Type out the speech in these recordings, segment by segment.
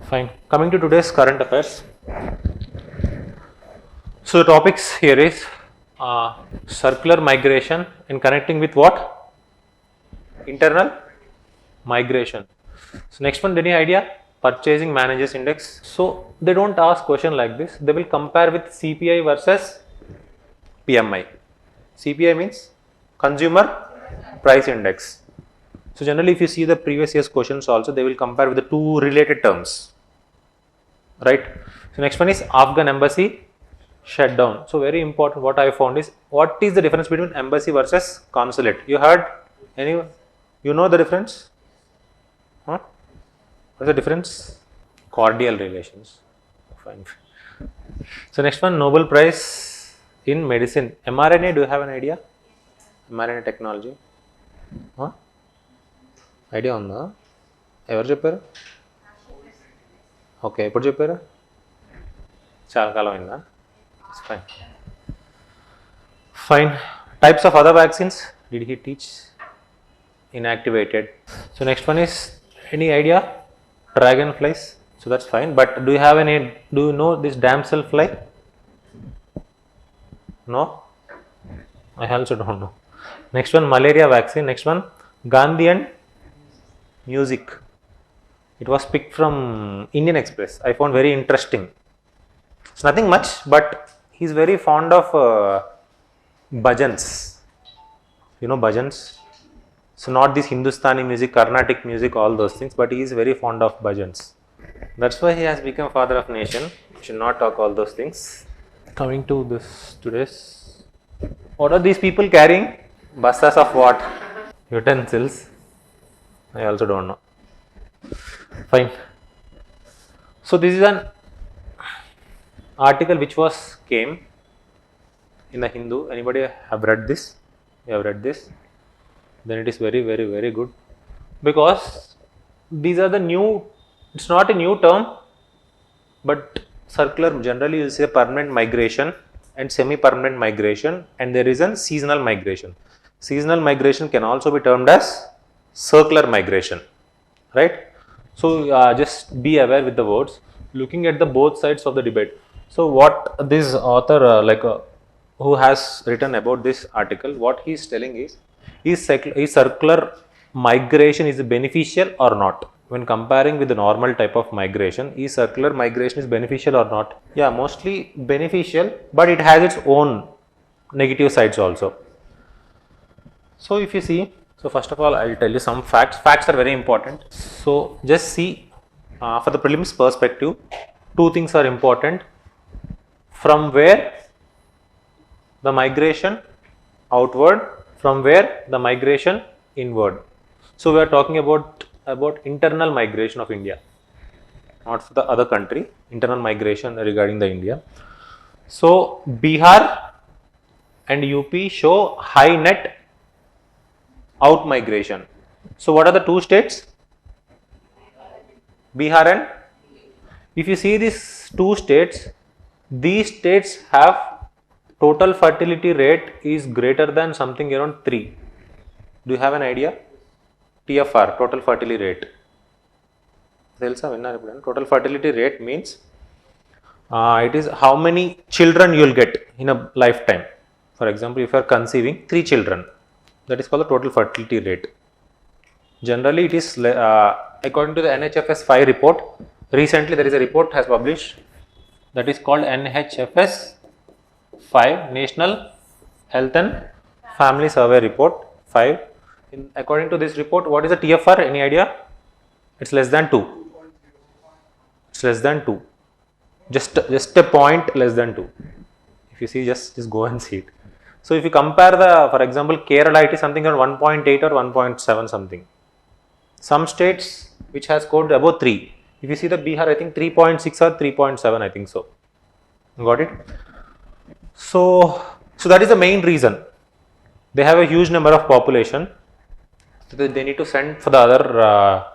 Fine. Coming to today's current affairs. So the topics here is circular migration and connecting with what? Internal migration. So next one, any idea? Purchasing Managers Index. So they don't ask question like this. They will compare with CPI versus PMI. CPI means Consumer Price Index. So generally, if you see the previous year's questions also, they will compare with the two related terms, right? So next one is Afghan Embassy shutdown. So very important. What I found is, what is the difference between embassy versus consulate? You heard? Anyone? You know the difference? Huh? What's the difference? Cordial relations. Fine. So next one, Nobel Prize in Medicine. mRNA. Do you have an idea? mRNA technology. Huh? Idea ఉందా? ఎవరు చెప్పారు? Okay, ఎప్పుడు చెప్పారు? చాలా కాలం అయిందా? Fine. Fine. Types of other vaccines. Did he teach? Inactivated. So next one is, any idea? Dragonflies. So that's fine. But do you know this damselfly? No? I also don't know. Next one, malaria vaccine. Next one, Gandhian music. It was picked from Indian Express. I found very interesting. It's nothing much, but he's very fond of bhajans. You know bhajans? So not this Hindustani music, Carnatic music, all those things, but he is very fond of bhajans. That's why he has become father of nation. We should not talk all those things. Coming to today's. What are these people carrying? Bastas of what? Utensils. I also don't know. Fine. So this is an article which came in the Hindu. Anybody have read this? You have read this? Then it is very, very, very good, because these are the new. It's not a new term, but circular. Generally, you say permanent migration and semi-permanent migration, and there is a seasonal migration. Seasonal migration can also be termed as circular migration, right? So just be aware with the words, looking at the both sides of the debate. So what this author who has written about this article, what he is telling is circular migration is beneficial or not? When comparing with the normal type of migration, is circular migration is beneficial or not? Yeah, mostly beneficial, but it has its own negative sides also. So if you see, so first of all, I will tell you some facts. Facts are very important. So just see, for the prelims perspective, two things are important. From where the migration outward, from where the migration inward. So we are talking about internal migration of India, not for the other country. Internal migration regarding the India. So Bihar and UP show high net out migration. So what are the two states? Bihar and, if you see these two states, these states have total fertility rate is greater than something around 3. Do you have an idea? TFR, total fertility rate. Total fertility rate means it is how many children you will get in a lifetime. For example, if you are conceiving 3 children, that is called the total fertility rate. Generally, it is according to the NHFS 5 report. Recently, there is a report has published that is called NHFS 5, National Health and Family Survey Report 5. According to this report, what is the TFR? Any idea? It's less than 2. It's less than 2. Just a point less than 2. If you see, just go and see it. So if you compare for example, Kerala, it is something around 1.8 or 1.7 something. Some states which has scored above 3. If you see the Bihar, I think 3.6 or 3.7, I think so. Got it? So that is the main reason. They have a huge number of population. So they need to send for the other.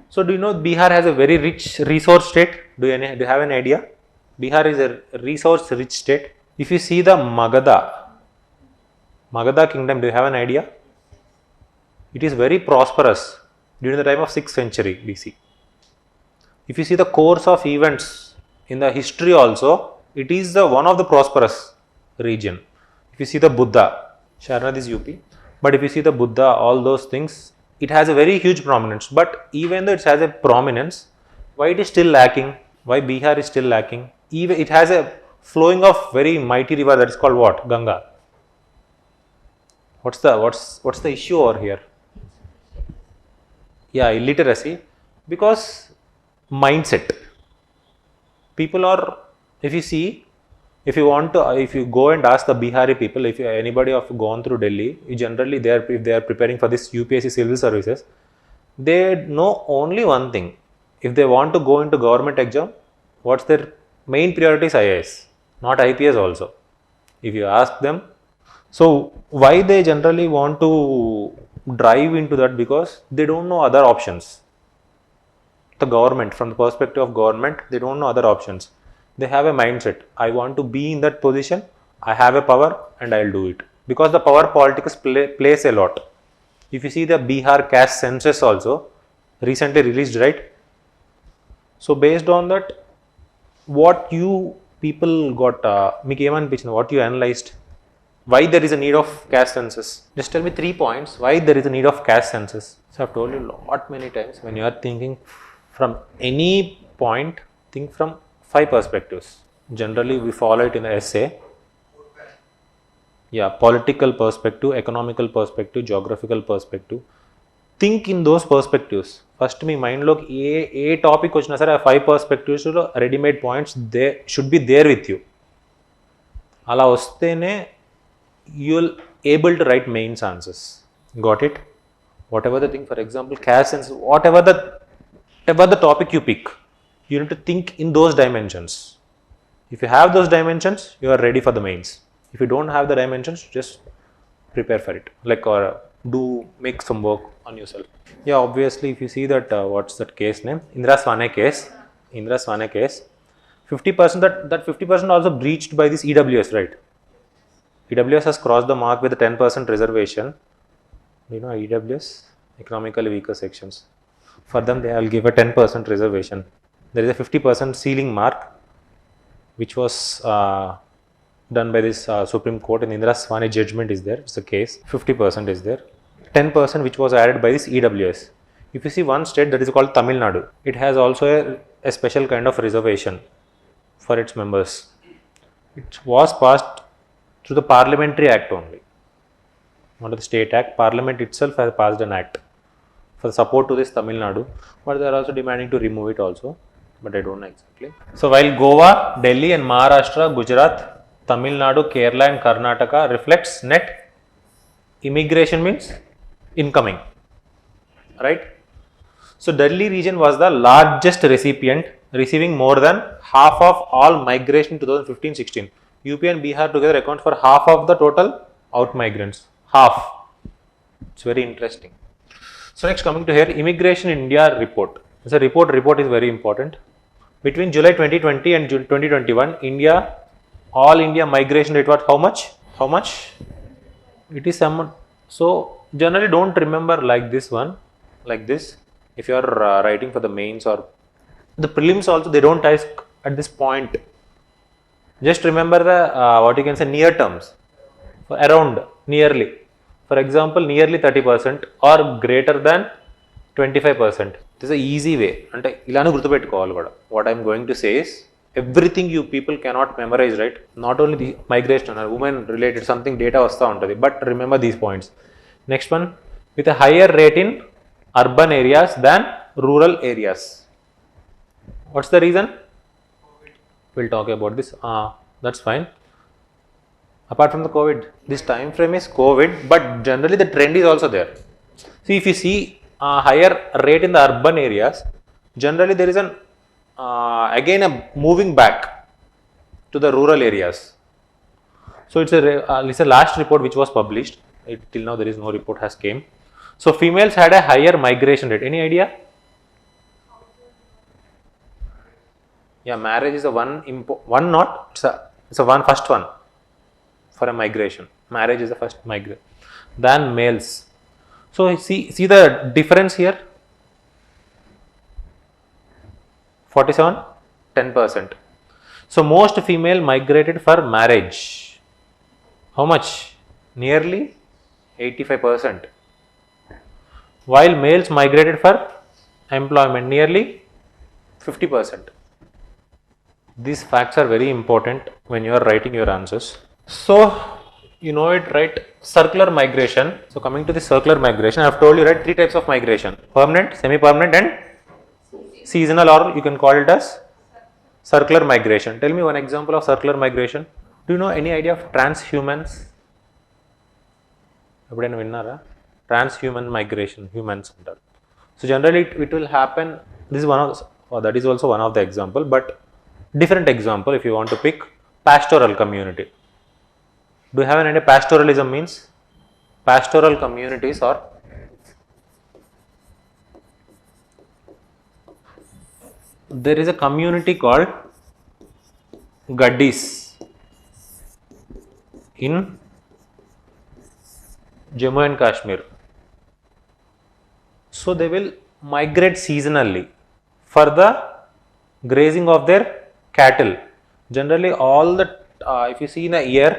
So do you know Bihar has a very rich resource state? Do you have an idea? Bihar is a resource rich state. If you see the Magadha kingdom, do you have an idea? It is very prosperous during the time of 6th century BC. If you see the course of events in the history also, it is the one of the prosperous region. If you see the Buddha, Sharnath is UP, but if you see the Buddha, all those things, it has a very huge prominence. But even though it has a prominence, why it is still lacking? Why Bihar is still lacking? Even it has a flowing of very mighty river that is called what? Ganga. What's the issue over here? Yeah, illiteracy, because mindset. People are, if you go and ask the Bihari people, if anybody have gone through Delhi, generally if they are preparing for this UPSC civil services, they know only one thing. If they want to go into government exam, what's their main priority is IAS, not IPS also. If you ask them, so why they generally want to drive into that? Because they don't know other options. The government, from the perspective of government, they don't know other options. They have a mindset, I want to be in that position, I have a power and I'll do it. Because the power politics plays a lot. If you see the Bihar caste census also, recently released, right? So based on that, what you people got, what you analyzed, why there is a need of caste census? Just tell me 3 points why there is a need of caste census. So I've told you many times, when you are thinking from any point, think from 5 perspectives. Generally we follow it in the essay. Yeah, political perspective, economical perspective, geographical perspective. Think in those perspectives. First మీ మైండ్లో ఏ topic వచ్చినా సరే ఆ 5 పర్స్పెక్టివ్స్లో readymade points they should be there with you. అలా వస్తేనే you will able to write mains answers. Got it? Whatever the thing, for example, caste census, whatever the topic you pick, you need to think in those dimensions. If you have those dimensions, you are ready for the mains. If you don't have the dimensions, just prepare for it, like, or make some work on yourself. Yeah, obviously if you see that what's that case name, Indra Swane case, 50%, that 50% also breached by this EWS, right? EWS has crossed the mark with a 10% reservation. You know EWS, economically weaker sections. For them, they will give a 10% reservation. There is a 50% ceiling mark, which was done by this Supreme Court, and Indra Swane judgment is there. It's a case. 50% is there. 10% which was added by this EWS. If you see one state, that is called Tamil Nadu, it has also a special kind of reservation for its members. It was passed through the parliamentary act only, not the state act. Parliament itself has passed an act for support to this Tamil Nadu, but they are also demanding to remove it also, but I don't know exactly. So while Goa, Delhi and Maharashtra, Gujarat, Tamil Nadu, Kerala and Karnataka reflects net immigration, means incoming, right? So Delhi region was the largest recipient, receiving more than half of all migration in 2015-16. UP and Bihar together account for half of the total out migrants. Half. It's very interesting. So next, coming to here, Immigration India report. It's a report. Report is very important. Between July 2020 and June 2021, all India migration rate was how much? How much? It is some. So generally don't remember like this one, like this. If you are writing for the mains or the prelims also, they don't ask at this point. Just remember the what you can say near terms, for around, nearly. For example, nearly 30% or greater than 25%. This is an easy way. అంటే ఇలానే గుర్తుపెట్టుకోవాలి కూడా. What I am going to say is, everything you people cannot memorize, right? Not only the migration or women related something data వస్తూ ఉంటుంది, but remember these points. Next one, with a higher rate in urban areas than rural areas. What's the reason? We'll talk about this. That's fine. Apart from the COVID, this time frame is COVID, but generally the trend is also there. See, if you see higher rate in the urban areas, generally there is an again a moving back to the rural areas. So it's a last report which was published. Till now there is no report has came. So females had a higher migration rate. Any idea? Yeah, marriage is a first one for a migration. Marriage is the first migration than males. So see the difference here. 47, 10%. So most female migrated for marriage. How much? Nearly 85%. While males migrated for employment, nearly 50%. These facts are very important when you are writing your answers. So you know it, right? Circular migration. So coming to the circular migration, I have told you, right, 3 types of migration: permanent, semi-permanent and seasonal, or you can call it as circular migration. Tell me one example of circular migration. Do you know any idea of transhumans? ఎప్పుడైనా విన్నారా? Transhuman migration, humans అంటారు. So generally it will happen. This is one of, that is also one of the example, but different example if you want to pick. Pastoral community. Do you have an idea pastoralism means? Pastoral communities are there is a community called Gaddis in Jammu and Kashmir. So they will migrate seasonally for the grazing of their cattle. Generally all the if you see in a year,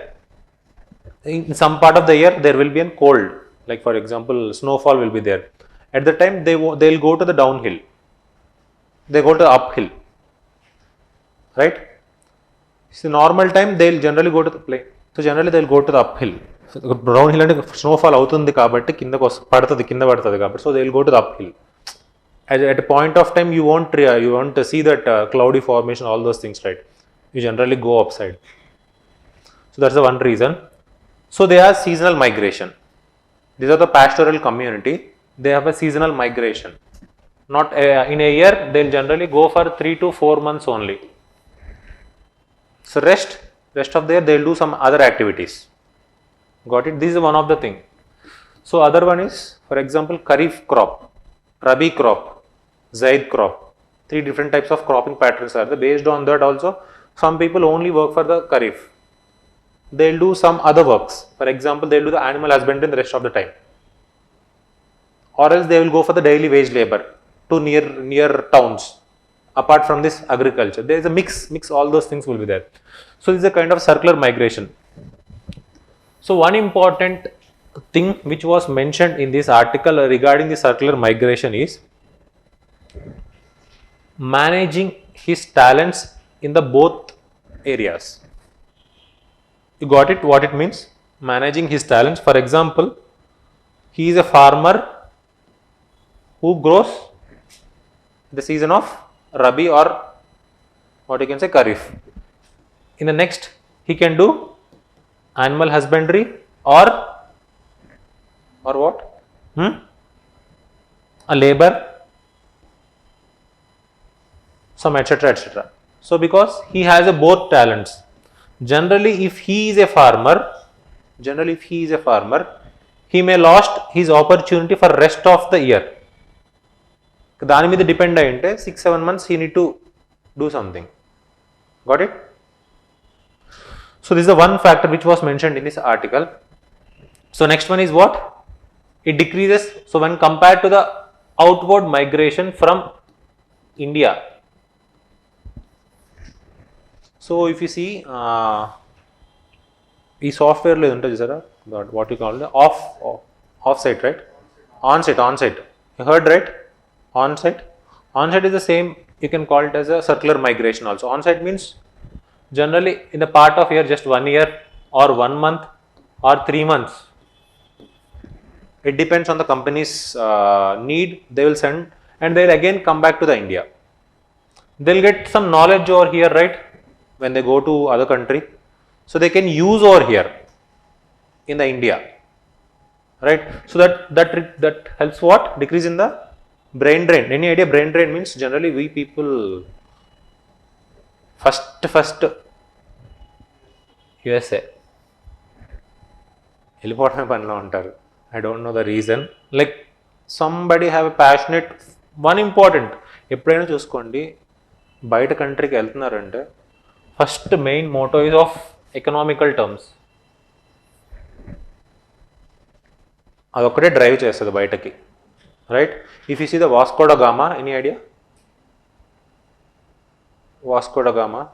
in some part of the year there will be a cold, like for example snowfall will be there. At the time they will go to the downhill, they go to the uphill, right? So normal time they will generally go to the plain, so generally they will go to the uphill. Downhill అంటే snowfall అవుతుంది కాబట్టి కిందకు పడుతుంది, కింద పడుతుంది కాబట్టి, so they will go to the uphill. At a point of time you won't see that cloudy formation, all those things, right? You generally go upside. So that's the one reason. So they have seasonal migration. These are the pastoral community. They have a seasonal migration. Not in a year, they'll generally go for 3 to 4 months only. So rest of the year they'll do some other activities. Got it? This is one of the thing. So other one is, for example, Kharif crop, Rabi crop, Zaid crop. 3 different types of cropping patterns are there. Based on that also, some people only work for the Kharif. They'll do some other works. For example, they'll do the animal husbandry the rest of the time, or else they will go for the daily wage labor to near towns. Apart from this agriculture, there is a mix. All those things will be there. So this is a kind of circular migration. So one important thing which was mentioned in this article regarding the circular migration is managing his talents in the both areas. You got it? What it means? Managing his talents. For example, he is a farmer who grows the season of Rabi, or what you can say Kharif. In the next, he can do animal husbandry or what? A labor, some etc. So because he has a both talents. Generally if he is a farmer, he may lost his opportunity for rest of the year. దాని మీద depend అయి ఉంటే 6-7 months he need to do something. Got it? So this is the one factor which was mentioned in this article. So next one is what? It decreases. So when compared to the outward migration from India. So if you see ఈ సాఫ్ట్వేర్లో ఇది ఉంటుంది చూసారా, what you call off site, right? On site you heard, right? On site is the same, you can call it as a circular migration also. On site means generally in the part of year just 1 year or 1 month or 3 months. It depends on the company's need. They will send and they will again come back to the India. They will get some knowledge over here, right? When they go to other country, so they can use over here in the India, right? So that helps what? Decrease in the brain drain. Any idea brain drain means? Generally we people first USA వెళ్ళిపోవడమే పనిలో ఉంటారు. I don't know the reason. Like somebody have a passionate, one important, ఎప్పుడైనా చూసుకోండి బయట కంట్రీకి వెళ్తున్నారంటే first main motto is of economical terms. అదొక్కటే drive చేస్తుంది బయటకి, right? If you see the Vasco da Gama, any idea? Vasco da Gama,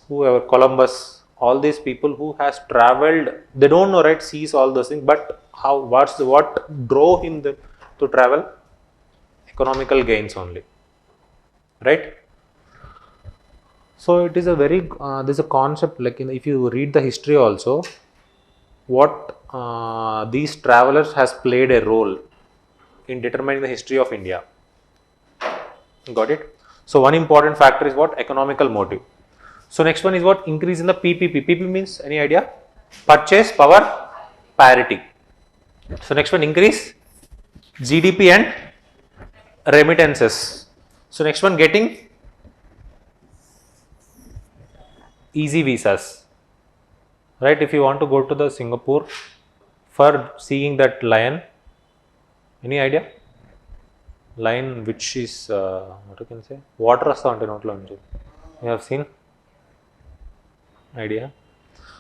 whoever, Columbus, all these people who has traveled, they don't know, right, seas, all those things, but what drove him to travel? Economical gains only, right? So it is a very, there's a concept, like if you read the history also, what these travelers has played a role in determining the history of India. Got it? So one important factor is what? Economical motive. So next one is what? Increase in the PPP. PP means, any idea? Purchase power parity. So next one, increase GDP and remittances. So next one, getting easy visas. Right? If you want to go to the Singapore for seeing that lion, any idea? Lion which is what you can say? Water restaurant in you have seen? Idea?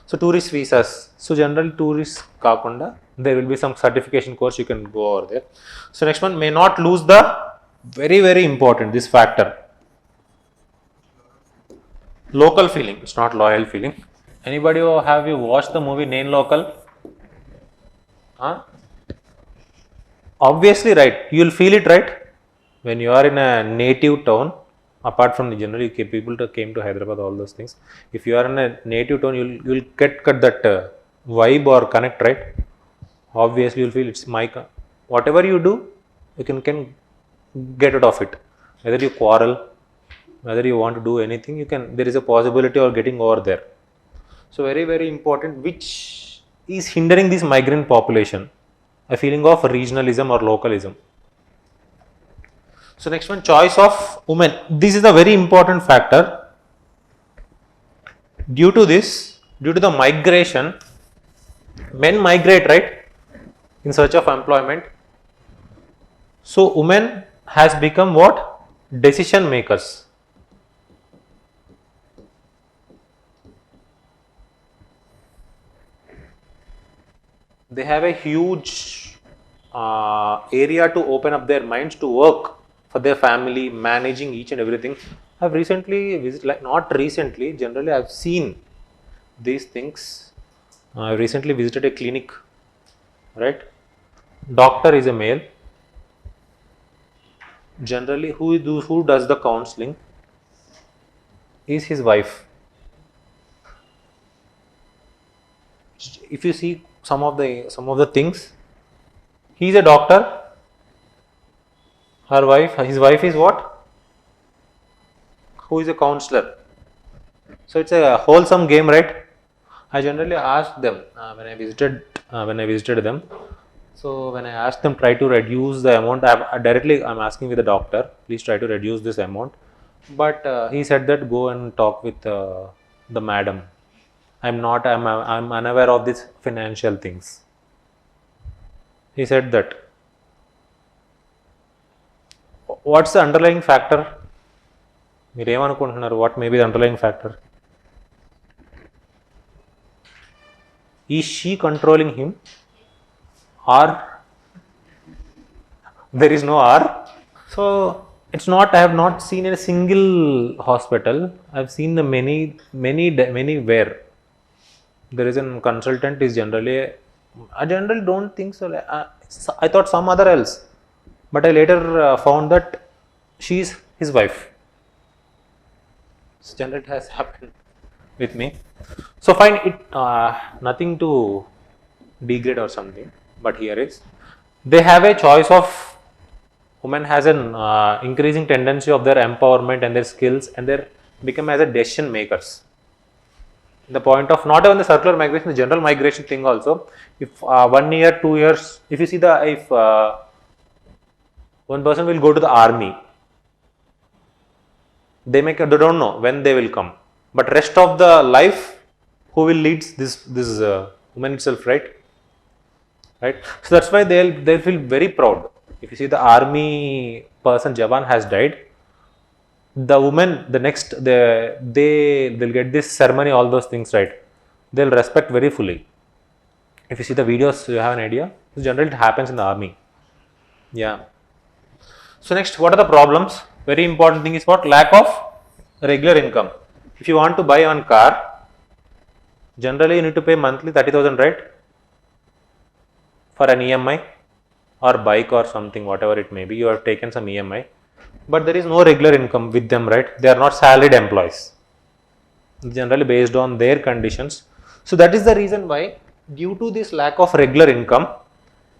So tourist visas. So general tourist kakunda, there will be some certification course, you can go over there. So next one, may not lose the very important, this factor. Local feeling, it's not loyal feeling. Anybody have you watched the movie Nain Local? Huh? Obviously, right, you will feel it, right? When you are in a native town, apart from the generally people came to Hyderabad, all those things. If you are in a native town, you'll get that vibe or connect, right? Obviously, you'll feel it's my, whatever you do, you can get out of it. Whether you quarrel, whether you want to do anything, you can. There is a possibility of getting over there. So very important, which is hindering this migrant population, a feeling of regionalism or localism. So next one, choice of women. This is a very important factor. Due to the migration, men migrate, right, in search of employment. So women has become what? Decision makers. They have a huge area to open up their minds to work for their family, managing each and everything. I've recently visited, like not recently, generally I've seen these things. I recently visited a clinic, right? Doctor is a male. Generally, who does the counseling is his wife. If you see some of the things, he is a doctor. His wife is what? Who is a counselor. So it's a wholesome game, right? I generally asked them when I visited them. So when I asked them, try to reduce the amount. I'm asking with the doctor, please try to reduce this amount. But he said that go and talk with the madam. I'm unaware of these financial things. He said that. What's the underlying factor? What may be the underlying factor? Is she controlling him, or there is no R? So it's not. I have not seen in a single hospital. I've seen the many where there is a consultant is generally. I generally don't think so. I thought some other else, but I later found that she is his wife. So generally it has happened with me. So fine, it nothing to degrade or something, but here is they have a choice of. Women has an increasing tendency of their empowerment and their skills, and they become as a decision makers. The point of not even the circular migration, the general migration thing also. If 1 year, 2 years, if you see if one person will go to the army, they don't know when they will come, but rest of the life, who will lead this woman itself, right? So that's why they'll feel very proud. If you see the army person, Jawan has died, the woman, the next, they'll get this ceremony, all those things, right? They'll respect very fully. If you see the videos, you have an idea. So generally it happens in the army. Yeah. So next, what are the problems? Very important thing is what? Lack of regular income. If you want to buy one car, generally you need to pay monthly 30,000, right? For an EMI or bike or something, whatever it may be, you have taken some EMI, but there is no regular income with them, right? They are not salaried employees, generally based on their conditions. So that is the reason why, due to this lack of regular income,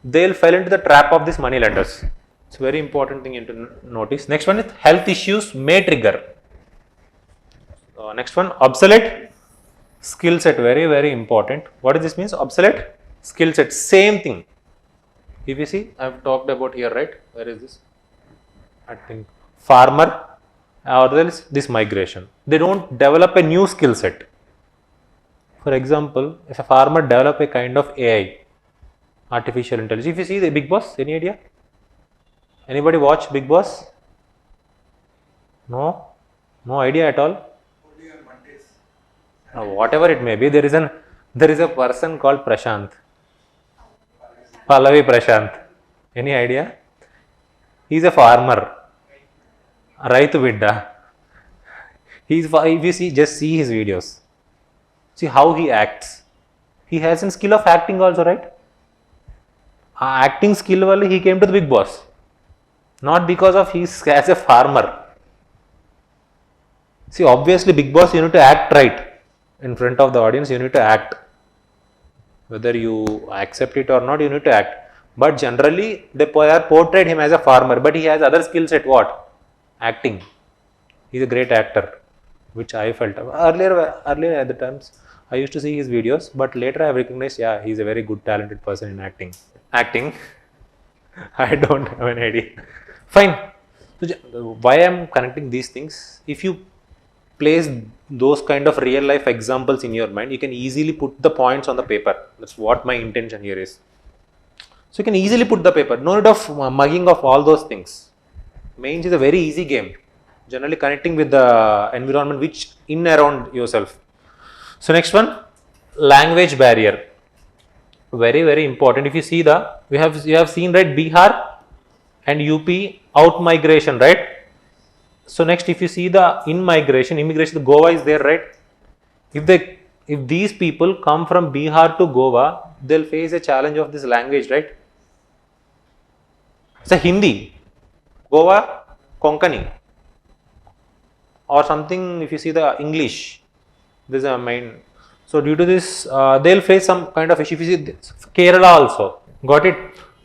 they will fall into the trap of these money lenders. It's a very important thing to notice. Next one is health issues may trigger. Next one, obsolete skill set, very, very important. What does this mean? Obsolete skill set, same thing. If you see, I have talked about here, right? Where is this? I think farmer or else this migration. They don't develop a new skill set. For example, if a farmer develop a kind of AI, artificial intelligence. If you see the Big Boss, any idea? Anybody watch Big Boss? No? No idea at all? Only on Mondays. Whatever it may be, there is a person called Prashant. Pallavi Prashant. Any idea? He is a farmer. Raitu Bidda. If you see, just see his videos. See how he acts. He has a skill of acting also, right? Acting skill only he came to the Big Boss. Not because of he's as a farmer. See, obviously Big Boss you need to act right. In front of the audience you need to act. Whether you accept it or not, you need to act. But generally they portrayed him as a farmer, but he has other skill set, what? Acting. He's a great actor, which I felt. Earlier at the times, I used to see his videos, but later I have recognized, yeah, he's a very good talented person in acting. I don't have an idea. Fine. So, why I am connecting these things? If you place those kind of real life examples in your mind, you can easily put the points on the paper. That's what my intention here is. So you can easily put the paper. No need of mugging of all those things. Mains is a very easy game. Generally connecting with the environment which in around yourself. So next one, language barrier. Very, very important. If you see you have seen, right, Bihar and UP out migration, right? So next, if you see the immigration, Goa is there, right? If these people come from Bihar to Goa, they'll face a challenge of this language, right? It's a Hindi, Goa, Konkani, or something. If you see the English, this is a main. So due to this, they'll face some kind of issue. If you see Kerala also, got it?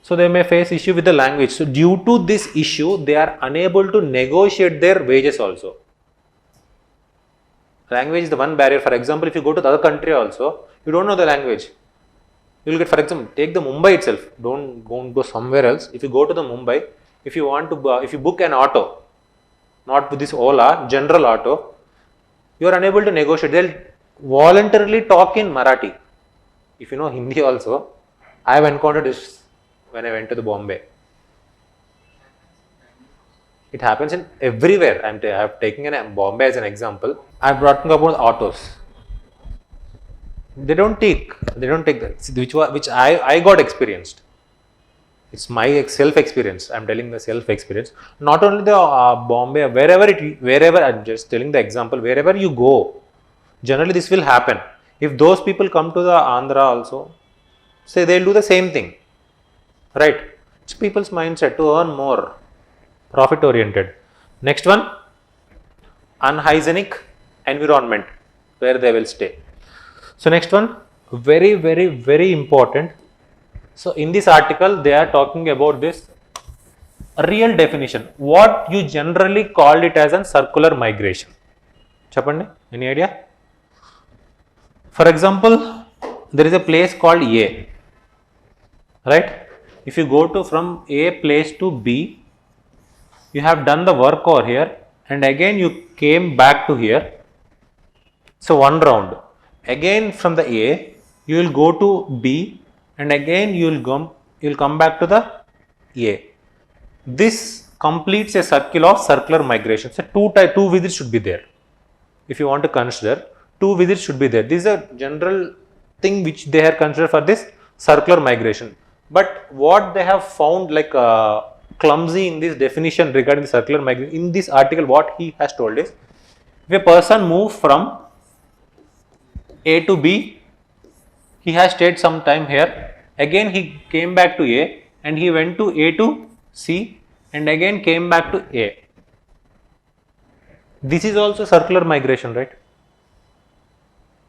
So they may face issue with the language. So due to this issue, they are unable to negotiate their wages also. Language is the one barrier. For example, if you go to the other country also, you don't know the language. You will get, for example, take the Mumbai itself. Don't go somewhere else. If you go to the Mumbai, if you book an auto, not with this Ola, general auto, you are unable to negotiate. They'll voluntarily talk in Marathi. If you know Hindi also, I have encountered this when I went to the Bombay. It happens in everywhere. I have taken Bombay as an example. I have brought about autos. They don't take that, which I got experienced. It's my self experience. I'm telling the self experience. Not only the Bombay, wherever I'm just telling the example. Wherever you go, generally this will happen. If those people come to the Andhra also, say they'll do the same thing, right? It's people's mindset to earn more, profit oriented. Next one, unhygienic environment where they will stay. So next one, very, very, very important. So in this article, they are talking about this real definition. What you generally called it as a circular migration. Chapande, any idea? For example, there is a place called A, right? If you go from A place to B, you have done the work over here and again you came back to here. So one round. Again from the A, you will go to B and again you will come back to the A. This completes a circle of circular migration. So two visits should be there. If you want to consider, 2 visits should be there. This is a general thing which they have considered for this circular migration. But what they have found, like clumsy in this definition regarding the circular migration. In this article, what he has told is, if a person moves from A to B, he has stayed some time here, again he came back to A and he went to A to C and again came back to A. This is also circular migration, right?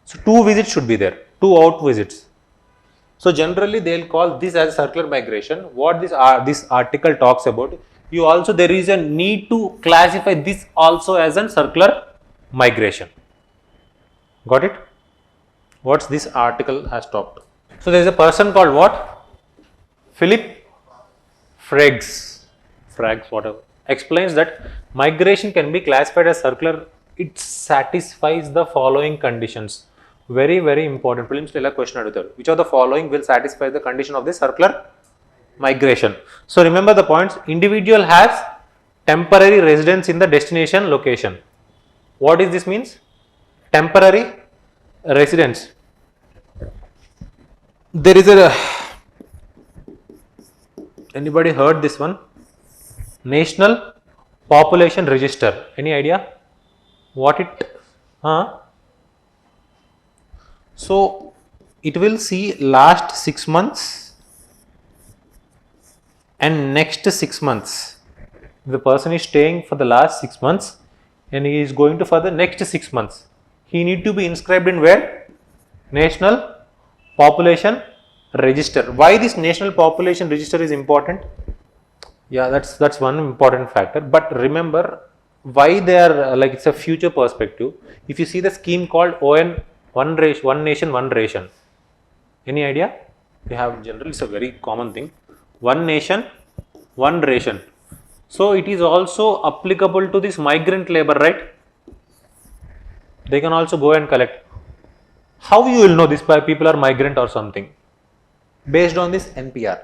So, 2 visits should be there, 2 out visits. So, generally they will call this as circular migration. What this article talks about, there is a need to classify this also as a circular migration. Got it? What's this article has talked? So, there is a person called what? Philip Fraggs, whatever, explains that migration can be classified as circular. It satisfies the following conditions. Very, very important. Prelims lela question adugaru. Which of the following will satisfy the condition of this circular migration? So, remember the points. Individual has temporary residence in the destination location. What is this means? Temporary residence. There is a, anybody heard this one? National Population Register. Any idea what it? So, it will see last 6 months and next 6 months. The person is staying for the last 6 months and he is going to for the next 6 months. He need to be inscribed in where? National Population Register. Why this National Population Register is important? Yeah, that's one important factor. But remember why they are like, it's a future perspective. If you see the scheme called ON, one nation, one ration. Any idea? You have generally, it's a very common thing. One nation, one ration. So it is also applicable to this migrant labor, right? They can also go and collect. How you will know this people are migrant or something? Based on this NPR,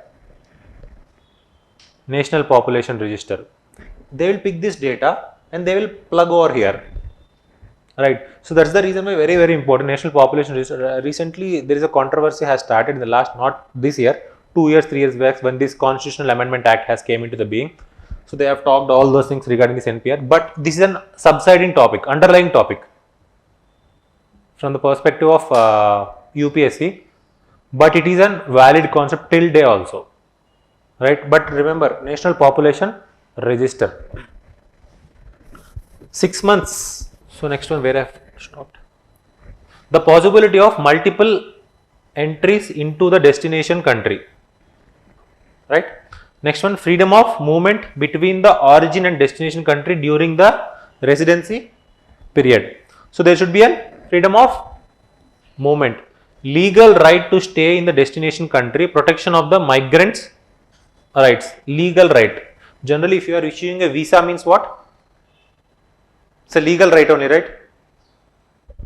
National Population Register. They will pick this data and they will plug over here, right? So that's the reason why very, very important National Population Register. Recently there is a controversy has started in the last, not this year, 2 years, 3 years back, when this Constitutional Amendment Act has came into the being. So they have talked all those things regarding this NPR, but this is an subsiding topic, underlying topic from the perspective of UPSC, but it is a valid concept till day also, right? But remember, National Population Register, 6 months. So next one, where I have stopped. The possibility of multiple entries into the destination country, right? Next one, freedom of movement between the origin and destination country during the residency period. So there should be a freedom of movement, legal right to stay in the destination country, protection of the migrants' rights, legal right. Generally, if you are issuing a visa, means what? It's a legal right only, right?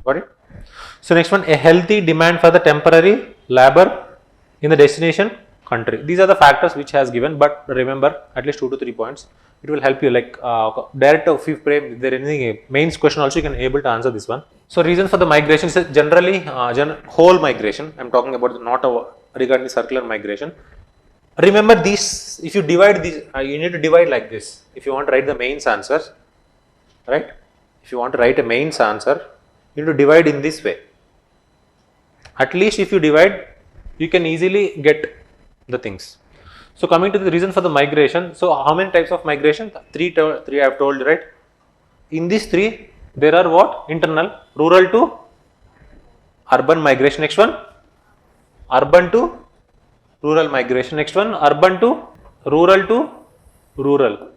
Got it? So next one, a healthy demand for the temporary labor in the destination country. These are the factors which has given, but remember at least 2 to 3 points. It will help you, like direct if there is anything mains question also, you can able to answer this one. So reason for the migration is generally whole migration. I am talking about not regarding the circular migration. Remember these, if you divide these, you need to divide like this. If you want to write the mains answer, right? If you want to write a mains answer, you need to divide in this way. At least if you divide, you can easily get the things. So coming to the reason for the migration. So how many types of migration? Three I have told, right? In these 3, there are what? Internal, rural to urban migration. Next one, urban to rural migration. Next one, urban to rural.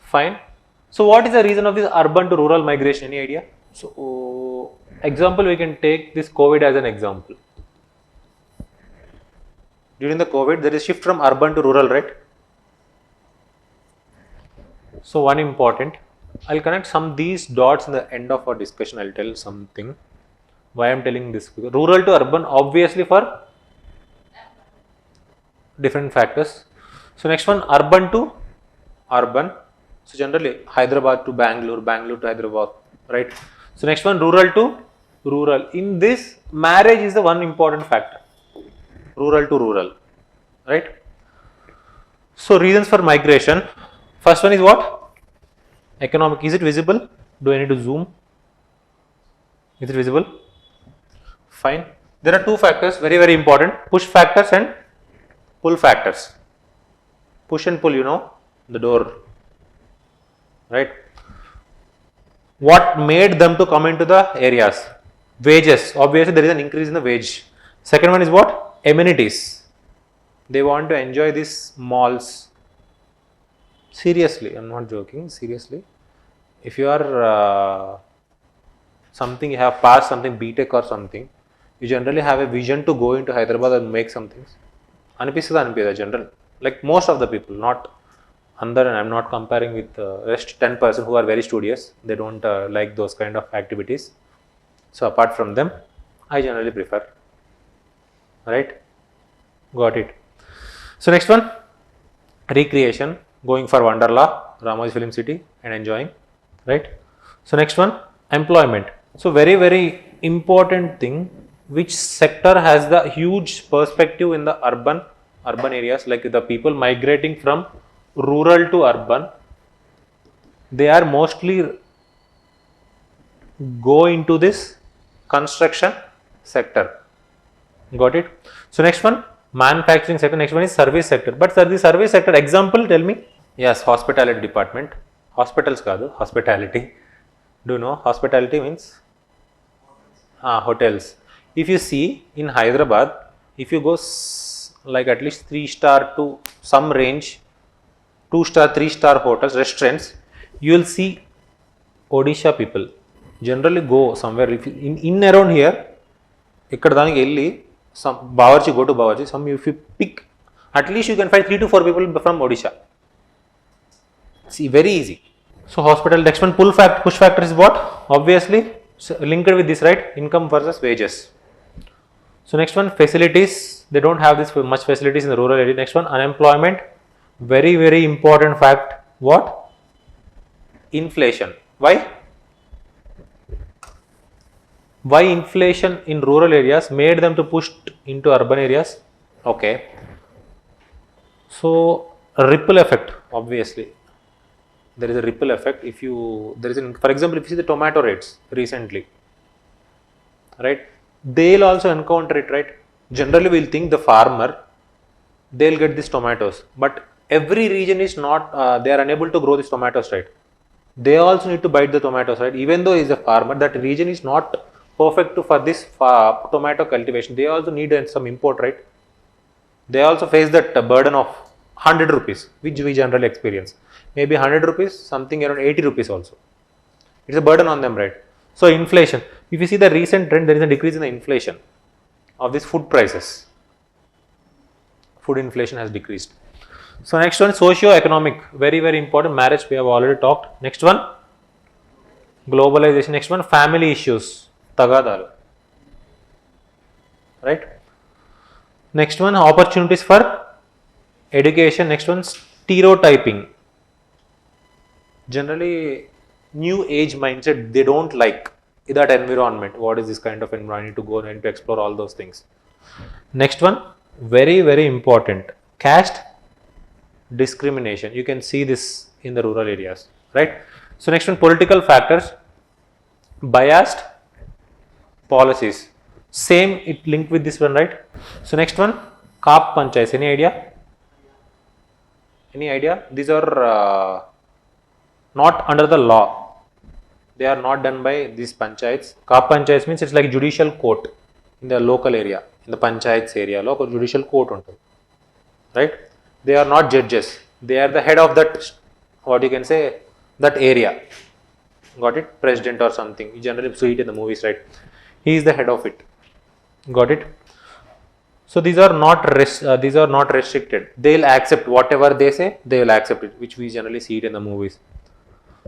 Fine. So what is the reason of this urban to rural migration? Any idea? So example, we can take this COVID as an example. During the COVID, there is shift from urban to rural, right? So one important, I'll connect some these dots in the end of our discussion. I'll tell something why I'm telling this. Rural to urban, obviously for different factors. So next one, urban to urban. So generally Hyderabad to Bangalore, Bangalore to Hyderabad, right? So next one, rural to rural. In this, marriage is the one important factor. Rural to rural, right? So reasons for migration. First one is what? Economic. Is it visible? Do I need to zoom? Is it visible? Fine. There are two factors, very, very important. Push factors and pull factors. Push and pull, the door. Right? What made them to come into the areas? Wages. Obviously, there is an increase in the wage. Second one is what? Amenities. They want to enjoy these malls. Seriously, I'm not joking. Seriously, if you are something, you have passed something BTech or something, you generally have a vision to go into Hyderabad and make some things. Anipistadu general, like most of the people, not under, and I'm not comparing with rest 10% who are very studious. They don't like those kind of activities. So apart from them, I generally prefer. Right? Got it. So next one, recreation. Going for Wonderla, Ramoji Film City and enjoying, right? So next one, employment. So very, very important thing, which sector has the huge perspective in the urban areas, like the people migrating from rural to urban, they are mostly go into this construction sector. Got it? So next one, manufacturing sector. Next one is service sector. But sir, the service sector, example, tell me. Yes, hospitality department. Hospitals kaadu, hospitality. Do you know hospitality means? Hotels. If you see in Hyderabad, if you go like at least 3-star to some range, 2-star, 3-star hotels, restaurants, you will see Odisha people. Generally go somewhere in around here. Ikkada daniki elli some Bawarchi, go to Bawarchi. Some if you pick, at least you can find 3 to 4 people from Odisha. See, very easy. So hospital, next one, push factor is what? Obviously linked with this, right? Income versus wages. So next one, facilities. They don't have this much facilities in the rural area. Next one, unemployment. Very, very important fact. What? Inflation. Why? Why inflation in rural areas made them to push into urban areas? Okay. So ripple effect, obviously. There is a ripple effect. If you, there is an, for example, if you see the tomato rates recently, right? They'll also encounter it, right? Generally, we'll think the farmer, they'll get these tomatoes, but every region is not, they are unable to grow these tomatoes, right? They also need to bite the tomatoes, right? Even though he's a farmer, that region is not perfect for this tomato cultivation. They also need some import, right? They also face that burden of 100 rupees, which we generally experience. Maybe 100 rupees, something around 80 rupees also. It's a burden on them, right? So inflation. If you see the recent trend, there is a decrease in the inflation of these food prices. Food inflation has decreased. So next one, socio-economic. Very, very important. Marriage, we have already talked. Next one, globalization. Next one, family issues. Tagadalu. Right? Next one, opportunities for education. Next one, stereotyping. Generally, new age mindset, they don't like that environment. What is this kind of environment? I need to go and to explore all those things. Next one, very, very important, caste discrimination. You can see this in the rural areas, right? So next one, political factors, biased policies. Same, it linked with this one, right? So next one, Kaap Panchayats. Any idea? Any idea? These are not under the law. They are not done by these panchayats. Kaap Panchayats means it's like judicial court in the local area, in the panchayats area, local judicial court, right? They are not judges. They are the head of that, what you can say, that area. Got it? President or something. You generally see it in the movies, right? He is the head of it. Got it? So these are not restricted. They will accept whatever they say. They will accept it, which we generally see it in the movies.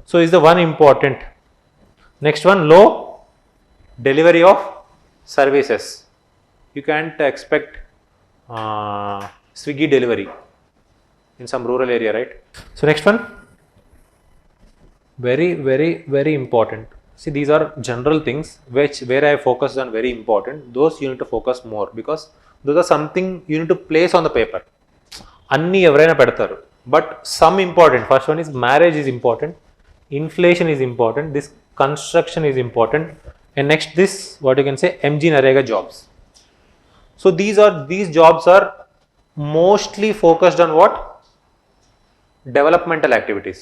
So is the one important. Next one, low delivery of services. You can't expect Swiggy delivery in some rural area, right? So next one, very, very, very important. See, these are general things where I focus on very important. Those you need to focus more because those are something you need to place on the paper. అన్నీ ఎవరైనా పెడతారు, but some important. First one is marriage is important, inflation is important, this construction is important, and next this what you can say MG Narega jobs. So these jobs are mostly focused on what? Developmental activities.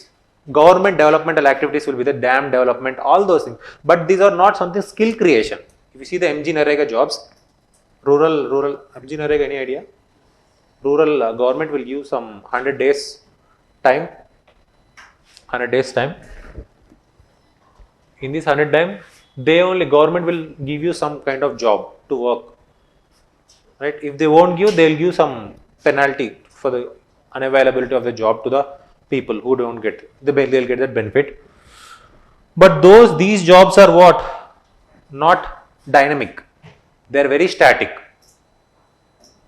Government developmental activities will be the dam development, all those things, but these are not something skill creation. If you see the MG Narega jobs, rural MG Narega, any idea? Rural government will give some 100 days time. In this 100 time, government will give you some kind of job to work, right? If they won't give, they will give some penalty for the unavailability of the job to the people who don't get, they'll get that benefit. But these jobs are what? Not dynamic. They are very static,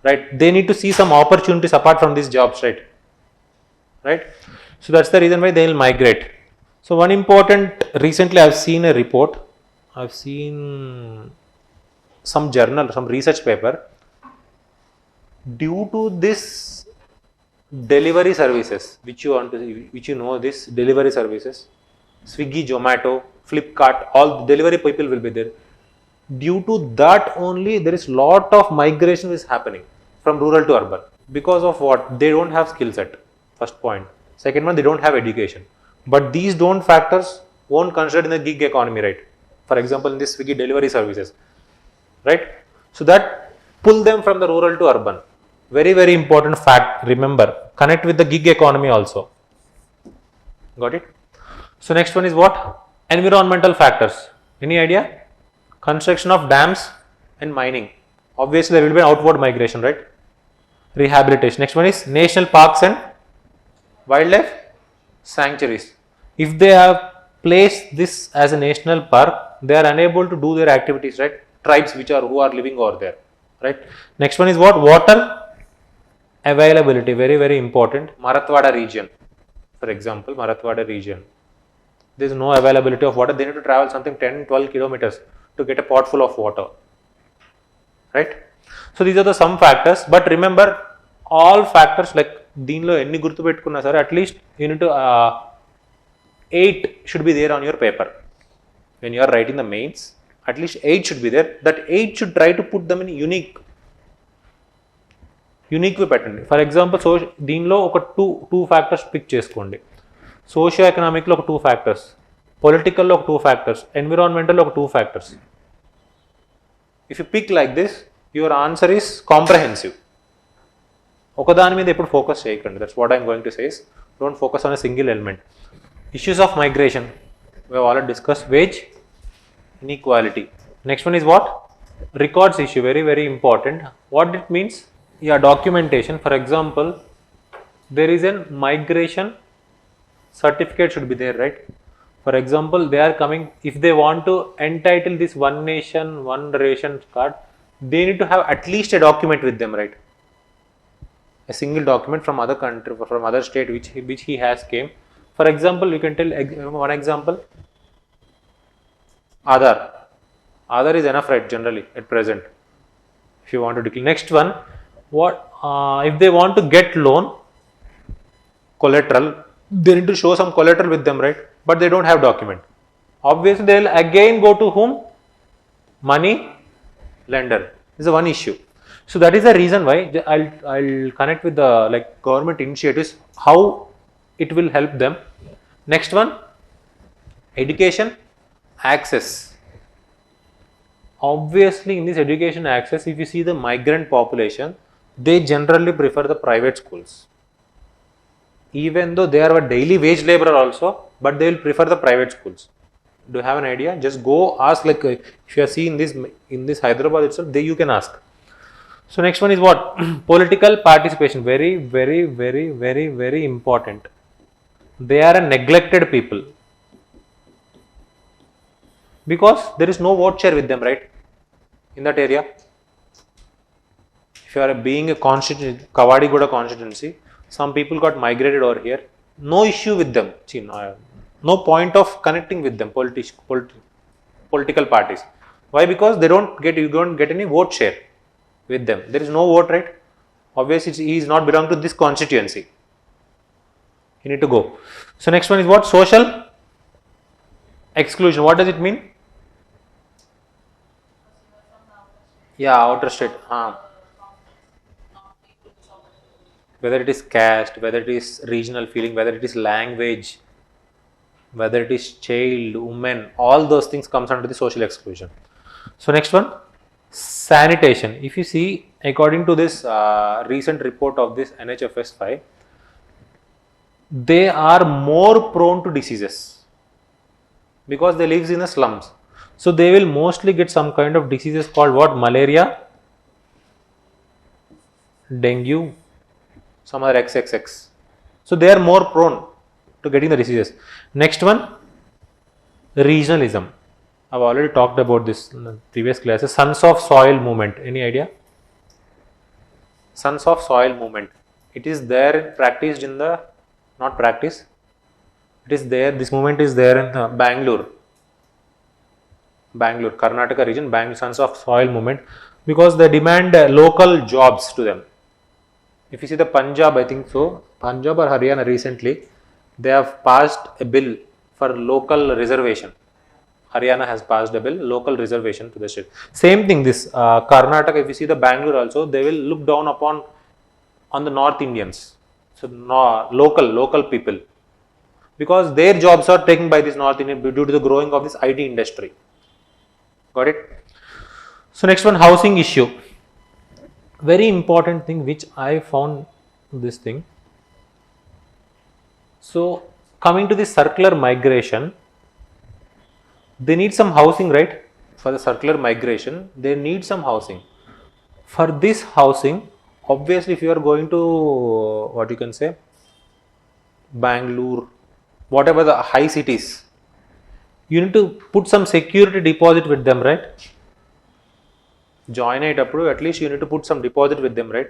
right? They need to see some opportunities apart from these jobs, right? So that's the reason why they will migrate. So one important, recently I've seen a report, I've seen some journal, some research paper. Due to this delivery services, which you know, this delivery services, Swiggy, Zomato, Flipkart, all the delivery people will be there. Due to that only, there is lot of migration is happening from rural to urban. Because of what? They don't have skill set, first point. Second one, they don't have education. But these factors won't consider in the gig economy, right? For example, in this Swiggy delivery services, right? So that pull them from the rural to urban. Very, very important fact. Remember, connect with the gig economy also. Got it? So next one is what? Environmental factors. Any idea? Construction of dams and mining. Obviously, there will be an outward migration, right? Rehabilitation. Next one is national parks and wildlife sanctuaries. If they have placed this as a national park, they are unable to do their activities, right? Tribes who are living over there, right? Next one is what? Water availability, very, very important. Marathwada region, for example, Marathwada region, there is no availability of water. They need to travel something 10-12 kilometers to get a pot full of water, right? So these are the some factors, but remember all factors, like దీనిలో ఎన్ని గుర్తు పెట్టుకున్నా సరే at least you need to 8 should be there on your paper when you are writing the mains. At least 8 should be there. That 8 should try to put them in unique పెట్టండి. For example దీనిలో ఒక two factors pick చేసుకోండి. Socio ఎకనామిక్లో ఒక 2 factors, పొలిటికల్లో ఒక 2 factors, ఎన్విరాన్మెంటల్లో ఒక 2 factors. If you pick like this, your answer is comprehensive. ఒకదాని మీద ఎప్పుడు ఫోకస్ చేయకండి. That's what I'm going to says. Don't focus on a single element. Issues of migration we have already discussed. Wage inequality. Next one is what? Records issue, very, very important. What it means? Yeah, documentation. For example, there is a migration certificate should be there, right? For example, they are coming, if they want to entitle this one nation, one ration card, they need to have at least a document with them, right? A single document from other country, from other state which he has came. For example, you can tell one example. Aadhaar is enough, right? Generally at present, if you want to declare. Next one, what if they want to get loan, collateral, they need to show some collateral with them, right? But they don't have document. Obviously, they will again go to whom? Money lender. This is one issue. So that is the reason why I'll connect with the government initiatives, how it will help them. Next one, education access. Obviously, in this education access, if you see the migrant population, they generally prefer the private schools. Even though they are a daily wage laborer also, but they will prefer the private schools. Do you have an idea? Just go ask, if you are seeing in this Hyderabad itself, there you can ask. So next one is what? Political participation. Very, very, very, very, very important. They are a neglected people because there is no vote share with them, right? In that area, if you are being a constituency, Kavadigoda constituency, some people got migrated over here. No issue with them. No point of connecting with them. Political parties. Why? Because you don't get any vote share with them. There is no vote, right? Obviously, he is not belong to this constituency. You need to go. So next one is what? Social exclusion. What does it mean? Yeah, outer state. Whether it is caste, whether it is regional feeling, whether it is language, whether it is child, woman, all those things comes under the social exclusion. So next one, sanitation. If you see, according to this recent report of this NHFS 5, they are more prone to diseases because they live in the slums. So they will mostly get some kind of diseases called what? Malaria, dengue, some other XXX. So they are more prone to getting the diseases. Next one, regionalism. I've already talked about this in the previous classes. Sons of soil movement. Any idea? Sons of soil movement. It is there, practiced in the, not practice. It is there, this movement is there in Bangalore, Karnataka region, Bangalore, Sons of Soil movement, because they demand local jobs to them. If you see the Punjab, I think so, Punjab or Haryana recently, they have passed a bill for local reservation. Haryana has passed a bill, local reservation to the state. Same thing, this Karnataka, if you see the Bangalore also, they will look down upon on the North Indians. So, local people. Because their jobs are taken by this North Indian due to the growing of this IT industry. Got it? So next one, housing issue. Very important thing which I found this thing. So coming to the circular migration, they need some housing, right? For the circular migration, they need some housing. For this housing, obviously if you are going to, what you can say, Bangalore, whatever the high cities, you need to put some security deposit with them, right? Join it approved, at least you need to put some deposit with them, right?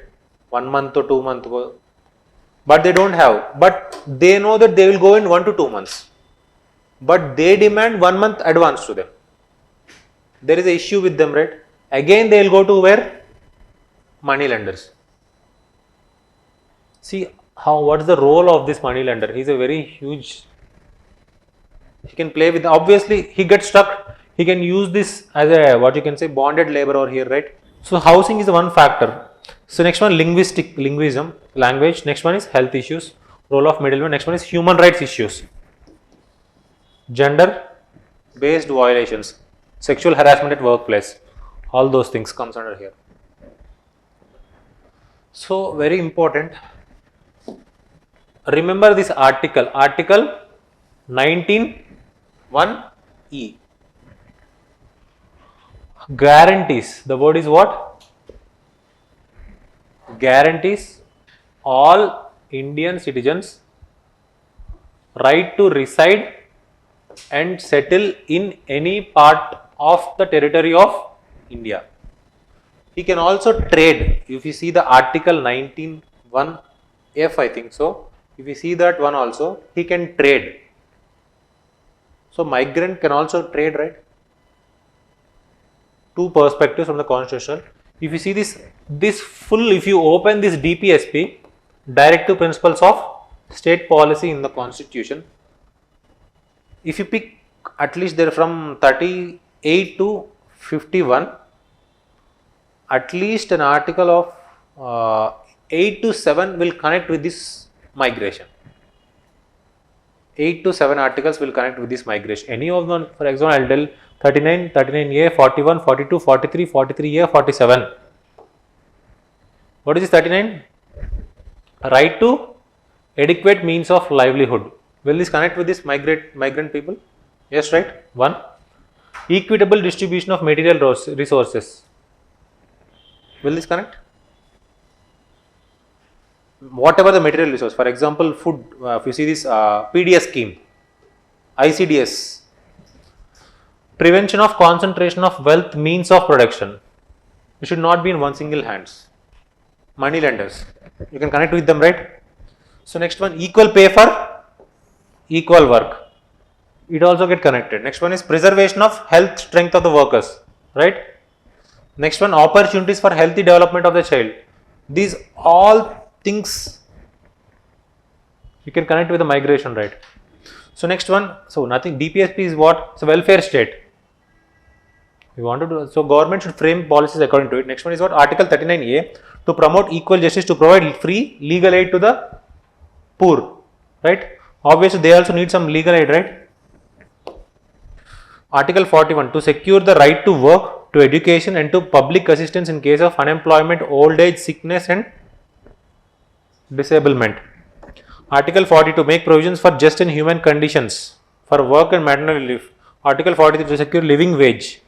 1 month or 2 months. But they don't have. But they know that they will go in 1 to 2 months. But they demand 1 month advance to them. There is an issue with them, right? Again they will go to where? Money lenders. See what is the role of this money lender? He is a very huge. He can play with, obviously he gets stuck, he can use this as a, what you can say, bonded labor over here, right? So housing is one factor. So next one, linguism, language. Next one is health issues, role of middleman. Next one is human rights issues, gender based violations, sexual harassment at workplace, all those things comes under here. So very important, remember this article 19(1)(e). Guarantees, the word is what? Guarantees all Indian citizens right to reside and settle in any part of the territory of India. He can also trade. If you see the article 19(1)(f), I think so, if you see that one also, he can trade. So migrant can also trade, right? Two perspectives from the constitution. If you see this full, if you open this DPSP, Directive Principles of State Policy in the Constitution, if you pick at least there from 38 to 51, at least an article of 8 to 7 will connect with this migration. 8 to 7 articles will connect with this migration. Any of them, for example, I will tell 39, 39A, 41, 42, 43, 43A, 47. What is this 39? Right to adequate means of livelihood. Will this connect with this migrant people? Yes, right? 1. Equitable distribution of material resources. Will this connect? Whatever the material resource, for example, food, if you see this PDS scheme, ICDS, prevention of concentration of wealth, means of production. It should not be in one single hands. Money lenders, you can connect with them, right? So next one, equal pay for equal work. It also get connected. Next one is preservation of health strength of the workers, right? Next one, opportunities for healthy development of the child. These all things you can connect with the migration, right? So next one, so nothing, DPSP is what? It's a welfare state. We want to do, so government should frame policies according to it. Next one is what? Article 39A, to promote equal justice, to provide free legal aid to the poor, right? Obviously they also need some legal aid, right? Article 41, to secure the right to work, to education and to public assistance in case of unemployment, old age, sickness and disablement. Article 40, to make provisions for just and human conditions for work and maternal leave. Article 43, to secure living wage.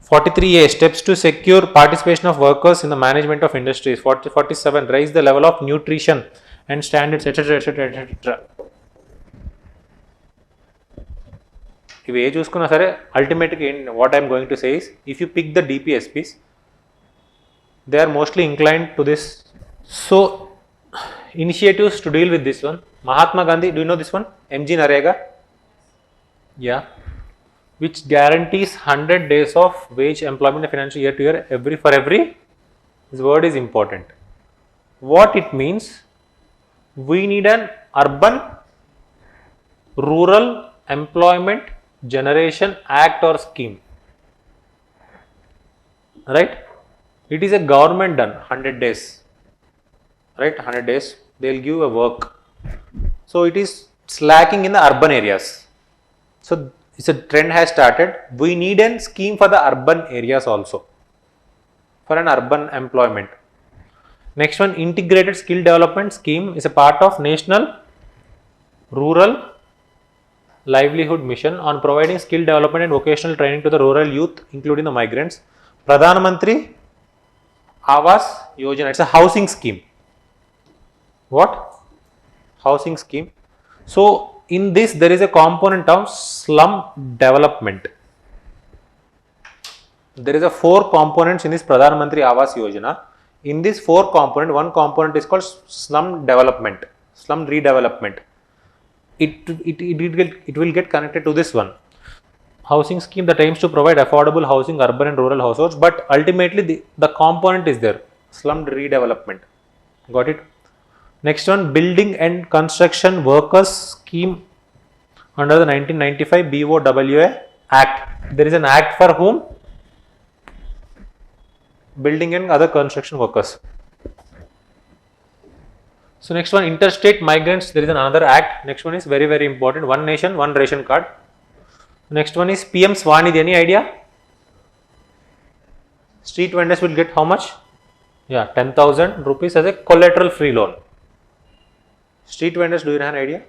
43A, steps to secure participation of workers in the management of industries. 47, raise the level of nutrition and standards, etc. etc. etc. ఇవి ఏ చూసుకున్నా సరే అల్టిమేట్గా what I'm going to say is, if you pick the DPSPs they are mostly inclined to this. So initiatives to deal with this one, Mahatma Gandhi, do you know this one? MG Narega, yeah, which guarantees 100 days of wage employment financial year to year for every, this word is important. What it means, we need an urban rural employment generation act or scheme, right? It is a government done 100 days, right? 100 days they will give a work. So it is lacking in the urban areas. So it's a trend has started. We need a scheme for the urban areas also, for an urban employment. Next one, integrated skill development scheme is a part of national rural livelihood mission on providing skill development and vocational training to the rural youth, including the migrants. Pradhan Mantri Awas Yojana, it's a housing scheme. What? Housing scheme. So in this there is a component of slum development. There is a 4 components in this Pradhan Mantri Awas Yojana. In this 4 component, one component is called slum development, slum redevelopment. It will get connected to this one. Housing scheme that aims to provide affordable housing, urban and rural households, but ultimately the component is there, slum redevelopment. Got it? Next one, building and construction workers scheme under the 1995 BOWA Act. There is an act for whom? Building and other construction workers. So next one, interstate migrants, there is another act. Next one is very very important, one nation one ration card. Next one is PM Swanidhi. Any idea? Street vendors will get how much? Yeah, 10,000 rupees as a collateral free loan. Street vendors, do you have an idea?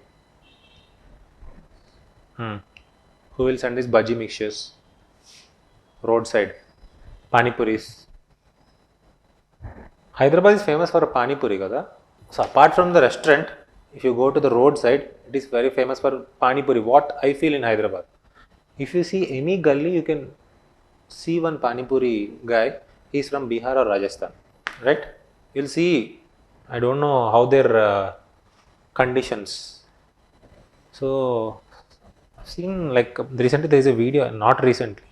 Who will send these bhaji mixtures? Roadside. Pani puris. Hyderabad is famous for a pani puri, kada? So apart from the restaurant, if you go to the roadside, it is very famous for pani puri. What I feel in Hyderabad, if you see any gully, you can see one pani puri guy. He is from Bihar or Rajasthan, right? You'll see, I don't know how their conditions. So I've seen, like, recently there is a video, not recently,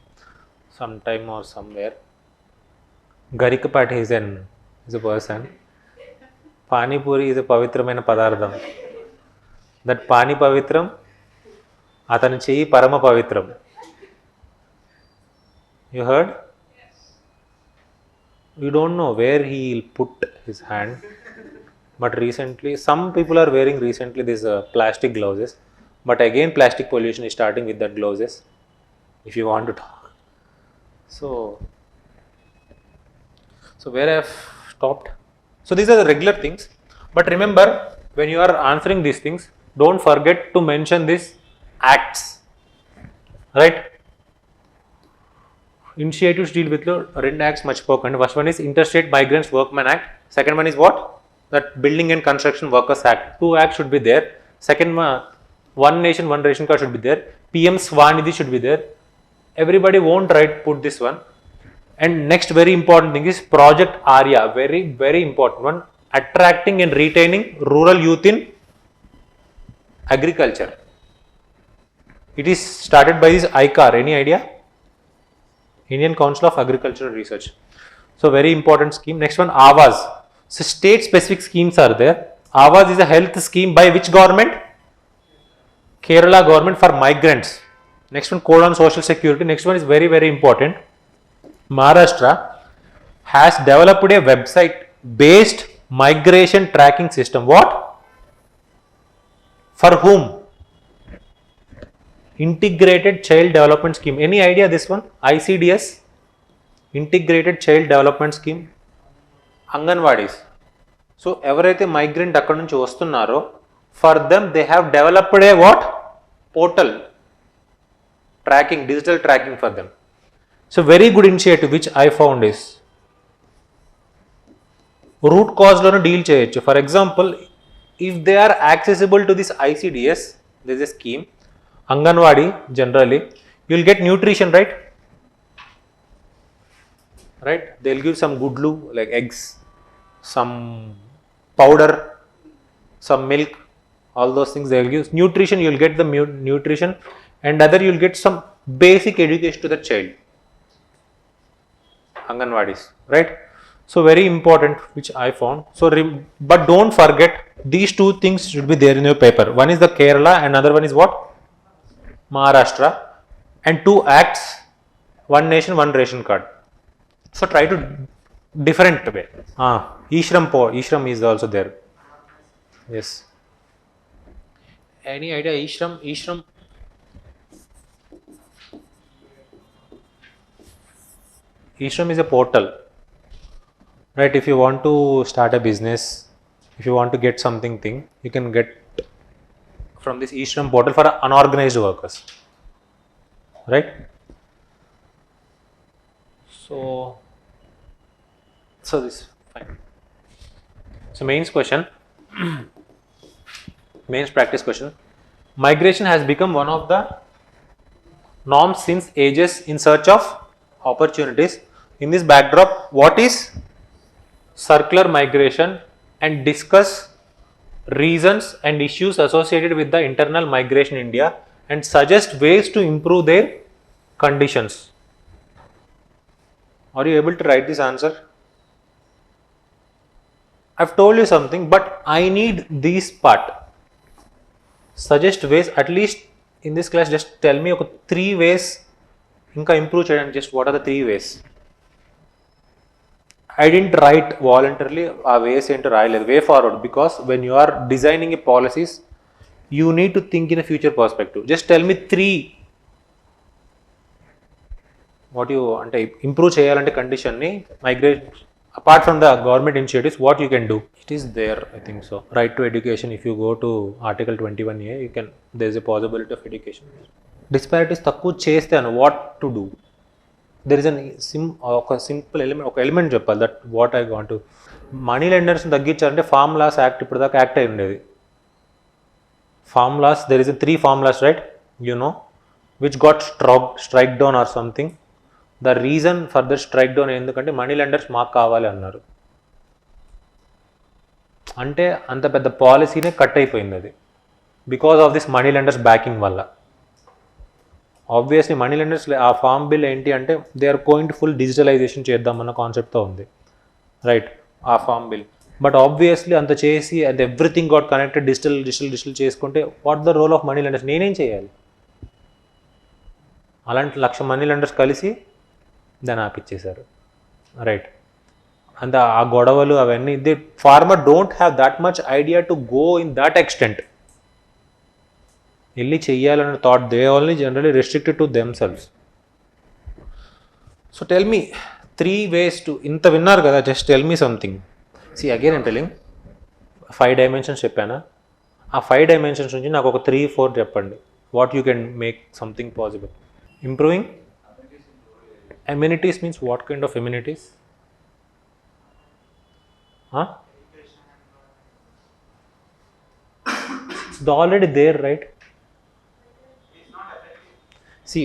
sometime or somewhere, Garikapat is a person. Pani puri is a pavitramaina padardham. That pani pavitram, atani cheyi parama pavitram. You heard? You don't know where he will put his hand. But recently, some people are wearing recently these plastic gloves. But again, plastic pollution is starting with that gloves. If you want to talk. So where I have stopped. So these are the regular things. But remember, when you are answering these things, don't forget to mention these acts. Right? Initiatives deal with రెండు acts మర్చిపోకండి. First one is Interstate Migrants Workmen Act. Second one is what? That Building and Construction Workers Act. 2 acts should be there. Second one, one nation one ration card should be there. PM Swanidhi should be there. Everybody won't put this one. And next very important thing is Project Arya. Very very important one. Attracting and retaining rural youth in agriculture. It is started by this ICAR. Any idea? Indian Council of Agricultural Research. So very important scheme. Next one, Awas. So state specific schemes are there. Awas is a health scheme by which government? Kerala government for migrants. Next one, code on social security. Next one is very, very important. Maharashtra has developed a website based migration tracking system. What? For whom? Integrated Child Development Scheme. Any idea this one? ICDS? Integrated Child Development Scheme. Anganwadis. So, ఎవరైతే migrant అక్కడ నుంచి వస్తున్నారో, for them they have developed a what? Portal. Tracking, digital tracking for them. So, very good initiative which I found is root cause లోనే deal చేయొచ్చు. For example, if they are accessible to this ICDS, there is a scheme, Anganwadi generally, you will get nutrition, right? Right? They will give some goodlu like eggs, some powder, some milk, all those things they will give. Nutrition, you will get the nutrition, and other you will get some basic education to the child. Anganwadis, right? So very important which I found. So but don't forget these two things should be there in your paper. One is the Kerala and another one is what? Maharashtra, and 2 acts, 1 nation, 1 ration card. So try to different way. Ishram is also there. Yes. Any idea Ishram? Ishram is a portal. Right, if you want to start a business, if you want to get something you can get from this Ishram portal for unorganized workers. Right? So this fine. So mains question, mains practice question. Migration has become one of the norms since ages in search of opportunities. In this backdrop, what is circular migration, and discuss reasons and issues associated with the internal migration in India and suggest ways to improve their conditions. Are you able to write this answer? I've told you something, but I need this part. Suggest ways, at least in this class just tell me 3 ways inka improve cheyadani. Just what are the 3 ways? I didn't write voluntarily ఆ ways ఏంటో రాయలేదు, way forward, because when you are designing a policies you need to think in a future perspective. Just tell me 3 what you అంటే improve చేయాలంటే కండిషన్ని migrate apart from the government initiatives what you can do. It is there, I think so. Right to education, if you go to article 21A you can, there is a possibility of education. Disparities తక్కువ చేస్తే అని what to do. There is ఒక simple element చెప్పాలి, that what I want to. Money లెండర్స్ని తగ్గించాలంటే farm laws act ఇప్పుడు దాకా act అయి ఉండేది. Farm laws, there is 3 farm laws, right? You know which got strike down or something. The reason for the strike down ఎందుకంటే money lenders మాకు కావాలి అన్నారు. అంటే అంత పెద్ద పాలసీనే కట్ అయిపోయింది అది, because of this money lenders backing వల్ల. ఆబ్వియస్లీ మనీ లెండర్స్ ఆ ఫార్మ్ బిల్ ఏంటి అంటే they are going to full digitalization చేద్దామన్న కాన్సెప్ట్తో ఉంది, రైట్? ఆ ఫార్మ్ బిల్. బట్ ఆబ్వియస్లీ అంత చేసి అది ఎవ్రీథింగ్ గాట్ కనెక్టెడ్ డిజిటల్ చేసుకుంటే what the role of money lenders? నేనేం చేయాలి? అలాంటి 1,00,000 మనీ లెండర్స్ కలిసి దాన్ని ఆపిచ్చేశారు, రైట్? అంత ఆ గొడవలు అవన్నీ, the farmer don't have that much idea to go in that extent. వెళ్ళి చెయ్యాలన్న thought, they only generally restricted to themselves. So tell me 3 ways to, ఇంత విన్నారు కదా, just tell me something. See again I'm telling 5 dimensions చెప్పానా, ఆ 5 dimensions నుంచి నాకు ఒక 3-4 చెప్పండి. What you can make something possible. Improving amenities means what kind of amenities? It's already there, right? See,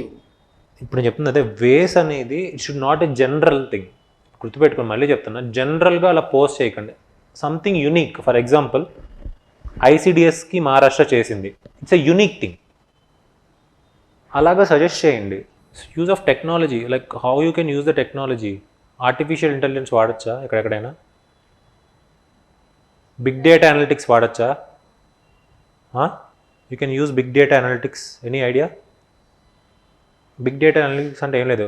ఇప్పుడు చెప్తున్నా అదే వేస్ అనేది it should not a general thing. గుర్తుపెట్టుకోండి, మళ్ళీ చెప్తున్నా, జనరల్గా అలా పోస్ట్ చేయకండి. Something unique. ఫర్ ఎగ్జాంపుల్ ఐసిడిఎస్కి మహారాష్ట్ర చేసింది, ఇట్స్ ఎ యునిక్ థింగ్. అలాగా సజెస్ట్ చేయండి. Use of technology, like how you can use the technology. Artificial intelligence వాడచ్చా ఎక్కడెక్కడైనా? బిగ్ డేటా అనలిటిక్స్ వాడచ్చా? You can use big data analytics. Any idea? Big data analytics అంటే ఏం లేదు.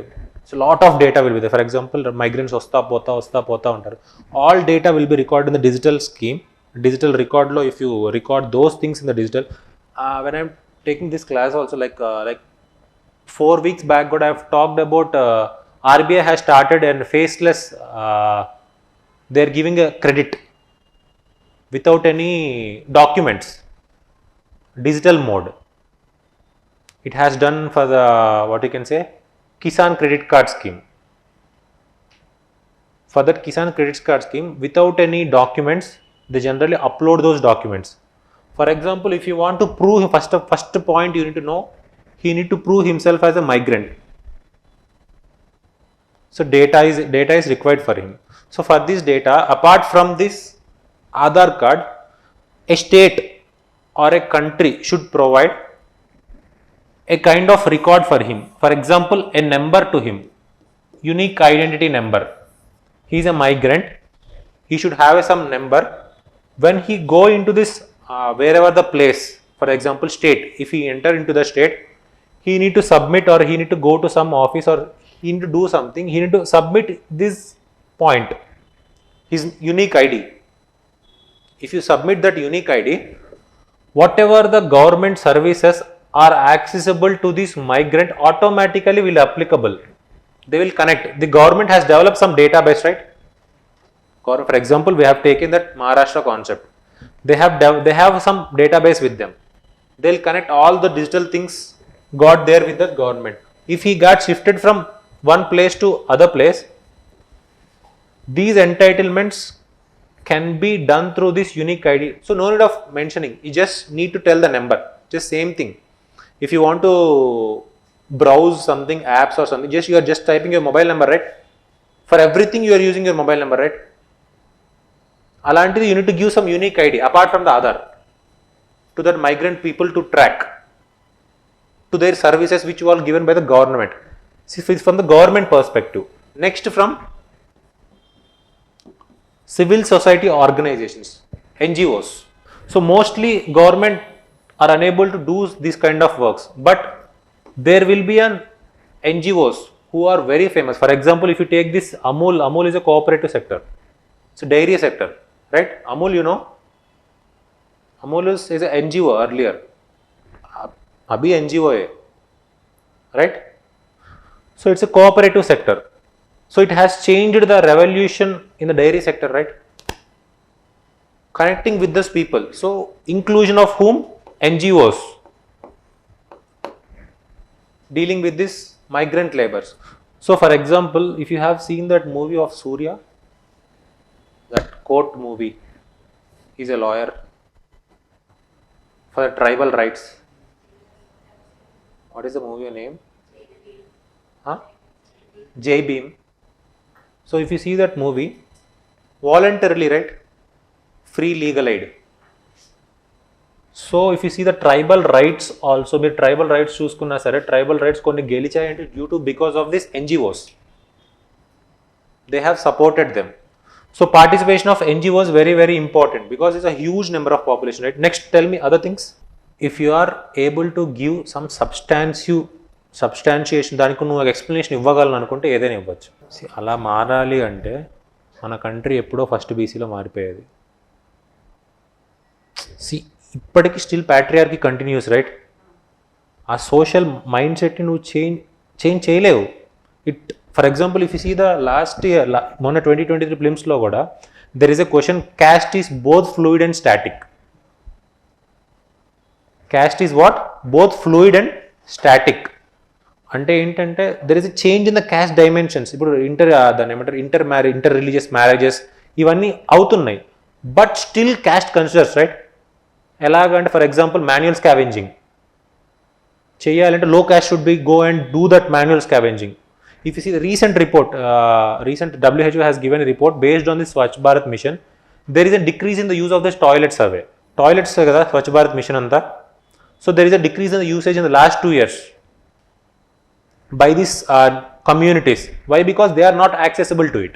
So lot of data will be they. For example migrants వస్తా పోతా ఉంటారు. All data will be record in the digital scheme. Digital రికార్డ్లో if you record those things in the digital. When I'm taking this class also, like 4 weeks back I have talked about RBI has started and faceless, they are giving a credit without any documents, digital mode. It has done for the, what you can say, Kisan credit card scheme. For that Kisan credit card scheme, without any documents, they generally upload those documents. For example, if you want to prove, first point you need to know, he need to prove himself as a migrant. So data is required for him. So for this data, apart from this Aadhaar card, a state or a country should provide a kind of record for him. For example, a number to him, unique identity number. He is a migrant, he should have some number. When he go into this wherever the place, for example state, if he enter into the state, he need to submit, or he need to go to some office, or he need to do something, he need to submit this point, his unique ID. If you submit that unique ID, whatever the government services are accessible to this migrant automatically will applicable. They will connect. The government has developed some database, right? For example, we have taken that Maharashtra concept. They have some database with them. They'll connect all the digital things got there with the government. If he got shifted from one place to other place, these entitlements can be done through this unique ID. So no need of mentioning, you just need to tell the number. Just same thing. If you want to browse something, apps or something, you are just typing your mobile number, right? For everything you are using your mobile number, right? Alantidi, you need to give some unique ID apart from the Aadhaar to that migrant people to track to their services which were given by the government. See, from the government perspective. Next, from civil society organizations, NGOs. So mostly government are unable to do this kind of works, but there will be an NGOs who are very famous. For example, if you take this Amul is a cooperative sector. It's a dairy sector, right? Amul, you know, Amul is an NGO earlier. Abhi NGO hai, right? So it's a cooperative sector. So it has changed the revolution in the dairy sector, right? Connecting with those people. So inclusion of whom? NGOs. Dealing with this migrant laborers. So for example, if you have seen that movie of Surya, that court movie, he's a lawyer for tribal rights. What is the movie name? Jai Bhim. So if you see that movie, voluntarily, right? Free legal aid. So if you see the tribal rights also, మీరు tribal rights చూసుకున్నా సరే, tribal rights కొన్ని గెలిచాయంటే due to because of this NGOs. They have supported them. So participation of NGOs very, very important because it's a huge number of population, right? Next, tell me other things. If you are able to give some substantiation, దానికి నువ్వు explanation ఇవ్వగలను అనుకుంటే ఏదైనా ఇవ్వచ్చు. అలా మారాలి అంటే మన కంట్రీ ఎప్పుడో ఫస్ట్ బీసీలో మారిపోయేది. ఇప్పటికీ స్టిల్ ప్యాట్రియార్కీ కంటిన్యూస్, రైట్? ఆ సోషల్ మైండ్ సెట్ని నువ్వు చేంజ్ చేయలేవు. For example, if you see the last year, మొన్న 2023 ఫిలిమ్స్లో కూడా there is a question, caste is both fluid and static. Caste is what? Both fluid and static. అంటే ఏంటంటే there is a change in the caste dimensions. ఇప్పుడు దాన్ని ఏమంటారు, inter religious marriages ఇవన్నీ అవుతున్నాయి, but still caste considers, right? ఎలాగంటే for example manual scavenging చేయాలంటే లో caste should be go and do that manual scavenging. If you see the recent report, recent WHO has given a report based on the Swachh Bharat mission, there is a decrease in the use of this toilet survey. Toilets kada Swachh Bharat mission anta. So there is a decrease in the usage in the last 2 years by this communities. Why? Because they are not accessible to it.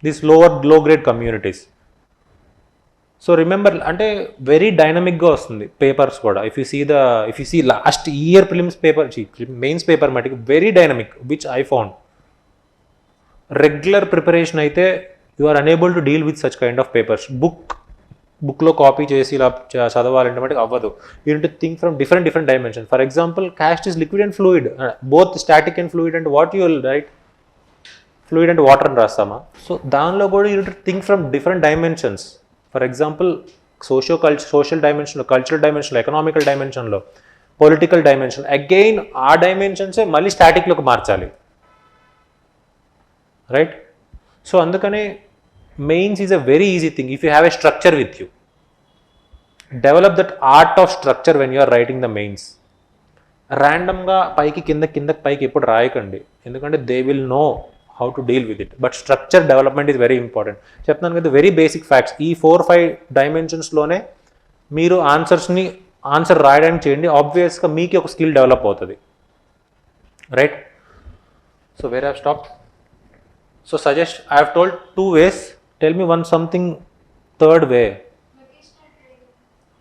These low grade communities. So remember అంటే very డైనమిక్గా వస్తుంది papers కూడా. If you see last year prelims paper mains paper మటుకు very dynamic, which I found. Regular preparation అయితే you are unable to deal with such kind of papers. బుక్లో copy చేసి ఇలా చదవాలంటే మటుకు అవ్వదు. You need to think from different dimension. For example, caste is liquid and fluid, both static and fluid. And what you will right? Fluid అంటే water అని రాస్తామా? So దానిలో కూడా you need to think from different dimensions. For example, social డైమెన్షన్లో, cultural డైమెన్షన్లో, economical డైమెన్షన్లో, political dimension, again ఆ డైమెన్షన్సే మళ్ళీ స్టాటిక్లోకి మార్చాలి, రైట్? సో అందుకనే mains is a very easy thing if you have a structure with you. Develop that art of structure when you are writing the mains. ర్యాండమ్గా పైకి కిందకి పైకి ఎప్పుడు రాయకండి, ఎందుకంటే they will no how to deal with it. But structure development is very important. చెప్తాను కదా, very basic facts. ఈ 4-5 డైమెన్షన్స్లోనే మీరు ఆన్సర్ రాయడానికి చేయండి. ఆబ్వియస్గా మీకు ఒక స్కిల్ డెవలప్ అవుతుంది, right? So where have stop. So suggest, I have told 2 ways. Tell me one something third way.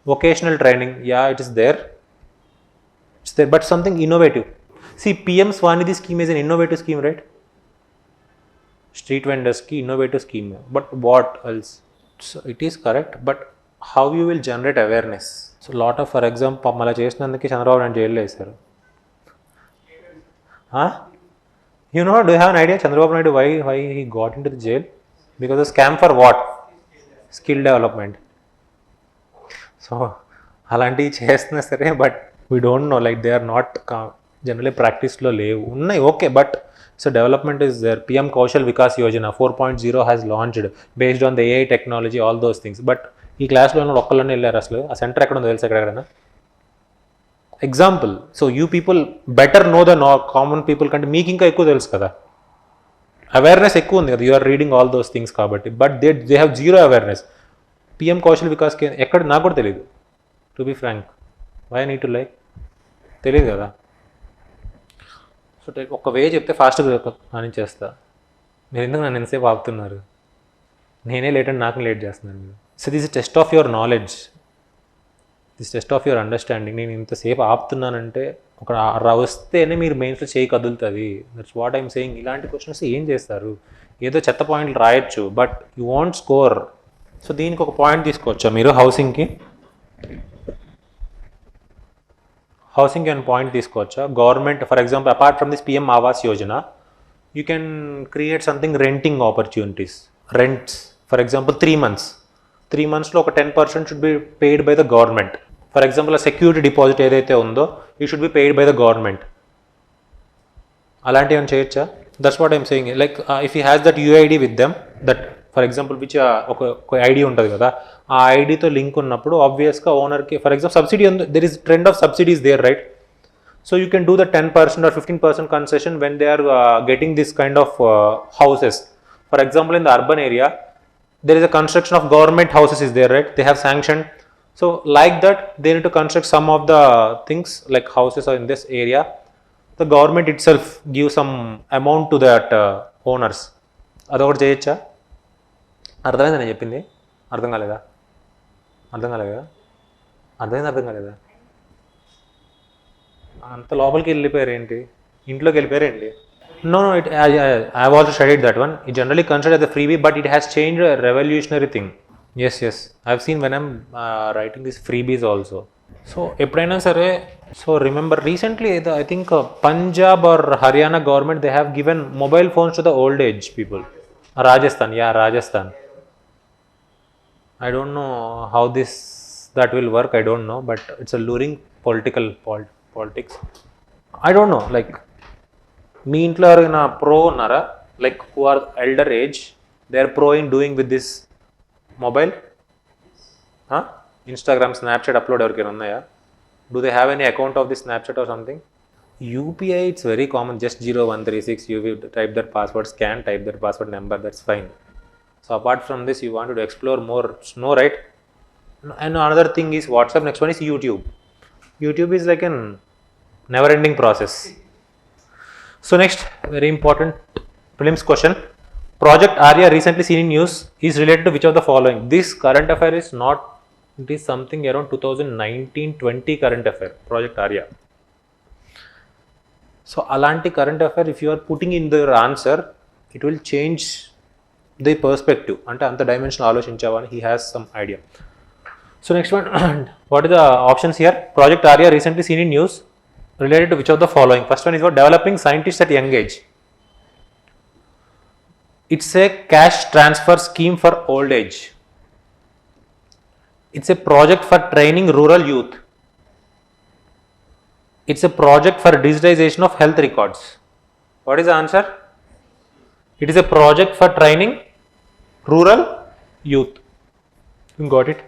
Vocational training. Yeah, it is there. It's there, but something innovative. See, PM Swanidhi scheme is an innovative scheme, right? Street vendors ki innovative scheme. But what else? So it is correct, but how you will generate awareness? So lot of, for example, mala chesnanduki Chandrababu Naidu jail lo esaru. You know, do you have an idea Chandrababu Naidu why he got into the jail? Because of scam for what? Skill development. So alanti chestuna sare, but we don't know, like they are not generally practiced lo levu unnai. Okay, but so development is there. PM Kaushal Vikas Yojana 4.0 has launched based on the AI technology, all those things. But ఈ క్లాస్లో ఒక్కళ్ళనే వెళ్ళారు అసలు. ఆ centre ఎక్కడ ఉందో తెలుసు ఎక్కడైనా? Example. So you people better know the common people కంటే మీకు ఇంకా ఎక్కువ తెలుసు కదా, అవేర్నెస్ ఎక్కువ ఉంది కదా, you are reading all those things కాబట్టి. But they have zero awareness. PM Kaushal వికాస్కి ఎక్కడ నాకు కూడా తెలియదు, to be frank. Why need to like, తెలియదు కదా. సో ఒక వే చెప్తే ఫాస్ట్గా అని చేస్తా. మీరు ఎందుకు నన్ను ఎంతసేపు ఆపుతున్నారు? నేనే లేట్ అంటే నాకు లేట్ చేస్తున్నాను మీరు. So this is test of your knowledge, this test of your understanding. నేను ఇంతసేపు ఆపుతున్నానంటే ఒక వస్తేనే మీరు మెయిన్స్లో చేయి కదులుతుంది. That's what I'm saying. ఇలాంటి క్వశ్చన్స్ ఏం చేస్తారు? ఏదో చెత్త పాయింట్లు రాయొచ్చు, but you want score. So దీనికి ఒక పాయింట్ తీసుకోవచ్చా మీరు? హౌసింగ్కి అండ్ పాయింట్ తీసుకోవచ్చా? Government, for example, apart from this PM Awas Yojana, you can create something renting opportunities. Rents, for example 3 months. 3 monthsలో ఒక 10% should be paid by the government. For example, ఆ security deposit ఏదైతే ఉందో you should be paid by the government. అలాంటివి ఏమైనా చేయొచ్చా? That's what I'm saying. Like if you has that UID with them, that for example which ఒక ID ఉంటుంది కదా, ఆ ఐడితో లింక్ ఉన్నప్పుడు ఆబ్వియస్గా ఓనర్కి, ఫర్ ఎగ్జాంపుల్ సబ్సిడీ ఉంది, there is trend of subsidies there, right? So you can do the 10% or 15% concession when they are getting this kind of houses. For example, in the urban area, there is a construction of government houses is there, right? They have sanctioned. So like that, they need to construct some of the things like houses in this area. The government itself gives some amount to that owners. అదొకటి చేయొచ్చా? అర్థమైందా నేను చెప్పింది? అర్థం కాలేదా? అర్థమైందా? అంత లోపలికి వెళ్ళిపోయారు ఏంటి? ఇంట్లోకి వెళ్ళిపోయారేంటి? No, I have also studied that one. It generally considered as a freebie, but it has changed a revolutionary thing. Yes. I have seen when I'm writing these freebies also. So ఎప్పుడైనా సరే, so remember recently I think Punjab or Haryana government, they have given mobile phones to the old age people. Rajasthan. I don't know how that will work. I don't know, but it's a luring politics. I don't know, like మీ ఇంట్లో ఎవరైనా pro ఉన్నారా? Like who are elder age, they are pro in doing with this mobile? Instagram, Snapchat upload ఎవరికైనా ఉన్నాయా? Do they have any account of this Snapchat or something? UPI, it's very common, just 0136, you will type their password, scan, type their password number, that's fine. So apart from this, you want to explore more, no, right? And another thing is WhatsApp. Next one is YouTube. YouTube is like an never ending process. So next, very important prelims question. Project Arya recently seen in news is related to which of the following? This current affair is not, it is something around 2019-20 current affair, Project Arya. So alanti current affair, if you are putting in the answer, it will change the perspective. Ante anta dimension alochinchavani, he has some idea. So next one, what are the options here? Project Arya recently seen in news related to which of the following? First one is what? Developing scientists at young age. It's a cash transfer scheme for old age. It's a project for training rural youth. It's a project for digitization of health records. What is the answer? It is a project for training rural youth. You got it?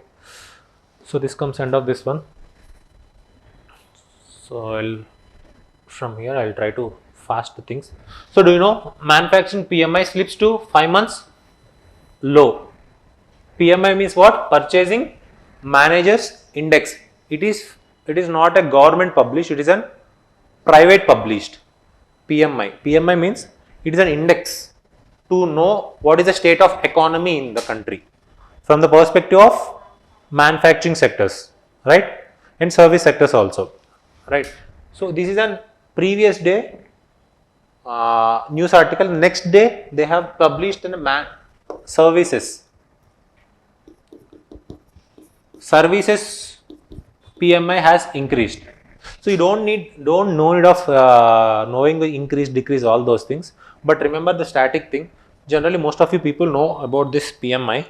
So this comes end of this one. So from here I'll try to fast things. So do you know manufacturing PMI slips to 5 months low. PMI means what? Purchasing Managers Index. It is not a government published, it is a private published PMI. PMI means it is an index to know what is the state of economy in the country from the perspective of manufacturing sectors, right, and service sectors also, right. So this is an previous day news article. Next day they have published in services PMI has increased. So you don't know need of knowing the increase, decrease, all those things. But remember the static thing. Generally, most of you people know about this PMI.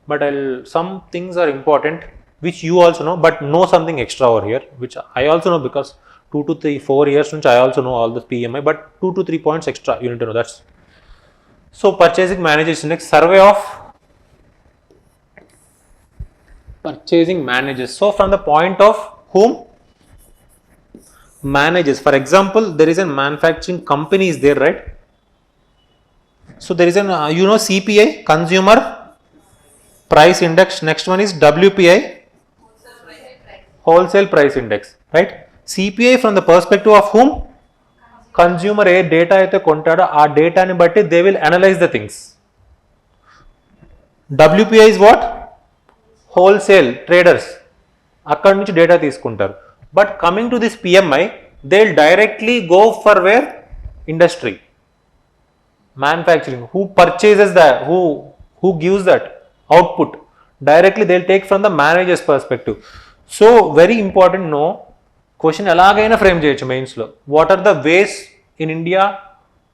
But some things are important which you also know, but know something extra over here, which I also know because 2 to 3, 4 years since I also know all the PMI, but 2 to 3 points extra you need to know. That's so purchasing managers index, survey of purchasing managers. So from the point of whom? Managers. For example, there is a manufacturing company is there, right? So there is an CPI, consumer price index. Next one is WPI, wholesale price index, right? CPI from the perspective of whom? Consumer data aithe kontado aa data ni batti they will analyze the things. WPI is what? Wholesale traders akkadi nunchi data తీసుకుంటారు. But coming to this PMI, they'll directly go for where? Industry, manufacturing. Who purchases that? Who gives that output? Directly they'll take from the manager's perspective. So very important know. Question elagaina frame cheyochu mains lo. What are the ways in India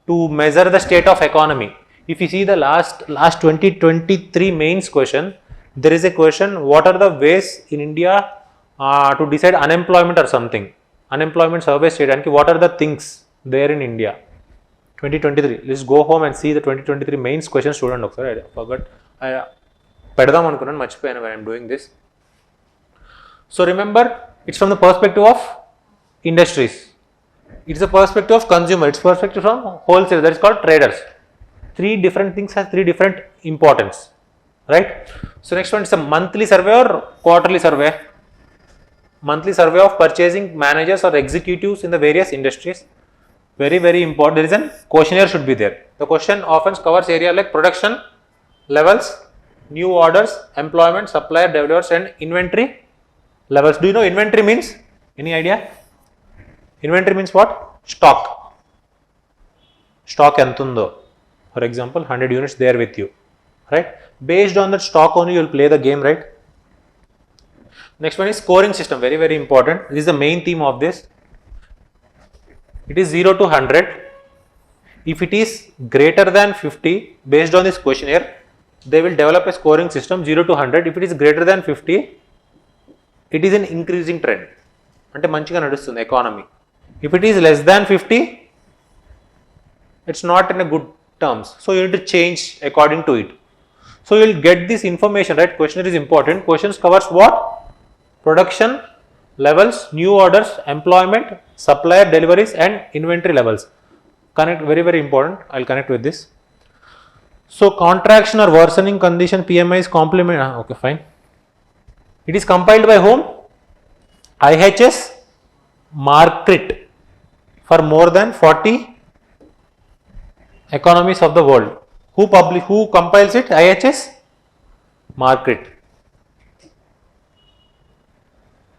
to measure the state of economy? If you see the last 2023 mains question, there is a question, what are the ways in India to decide unemployment or something? Unemployment survey cheyadaniki what are the things there in India? 2023. Let's go home and see the 2023 mains questions student okasari. I forgot. Pedadam anukunnanu marchipoyanu when I am doing this. So remember, it's from the perspective of industries. It's the perspective of consumer. It's perspective from wholesale. That is called traders. 3 different things has 3 different importance, right? So next one is a monthly survey or quarterly survey. Monthly survey of purchasing managers or executives in the various industries. Very, very important. There is a questionnaire should be there. The question often covers area like production levels, new orders, employment, supplier, developers, and inventory levels. Do you know inventory means? Any idea? Inventory means what? Stock. Stock entundo. For example, 100 units there with you, right? Based on that stock only you will play the game, right? Next one is scoring system. Very, very important. This is the main theme of this. It is 0 to 100. If it is greater than 50, based on this questionnaire, they will develop a scoring system 0 to 100. If it is greater than 50, it is an increasing trend. Ante manchiga nadustundi economy. If it is less than 50, it's not in a good terms. So you need to change according to it. So you will get this information, right? Questionnaire is important. Questions covers what? Production levels, new orders, employment, supplier deliveries, and inventory levels. Connect, very, very important. I'll connect with this. So contraction or worsening condition PMI is complement. Okay, fine. It is compiled by whom? IHS Markrit. for more than 40 economies of the world. Who compiles it? IHS Markit.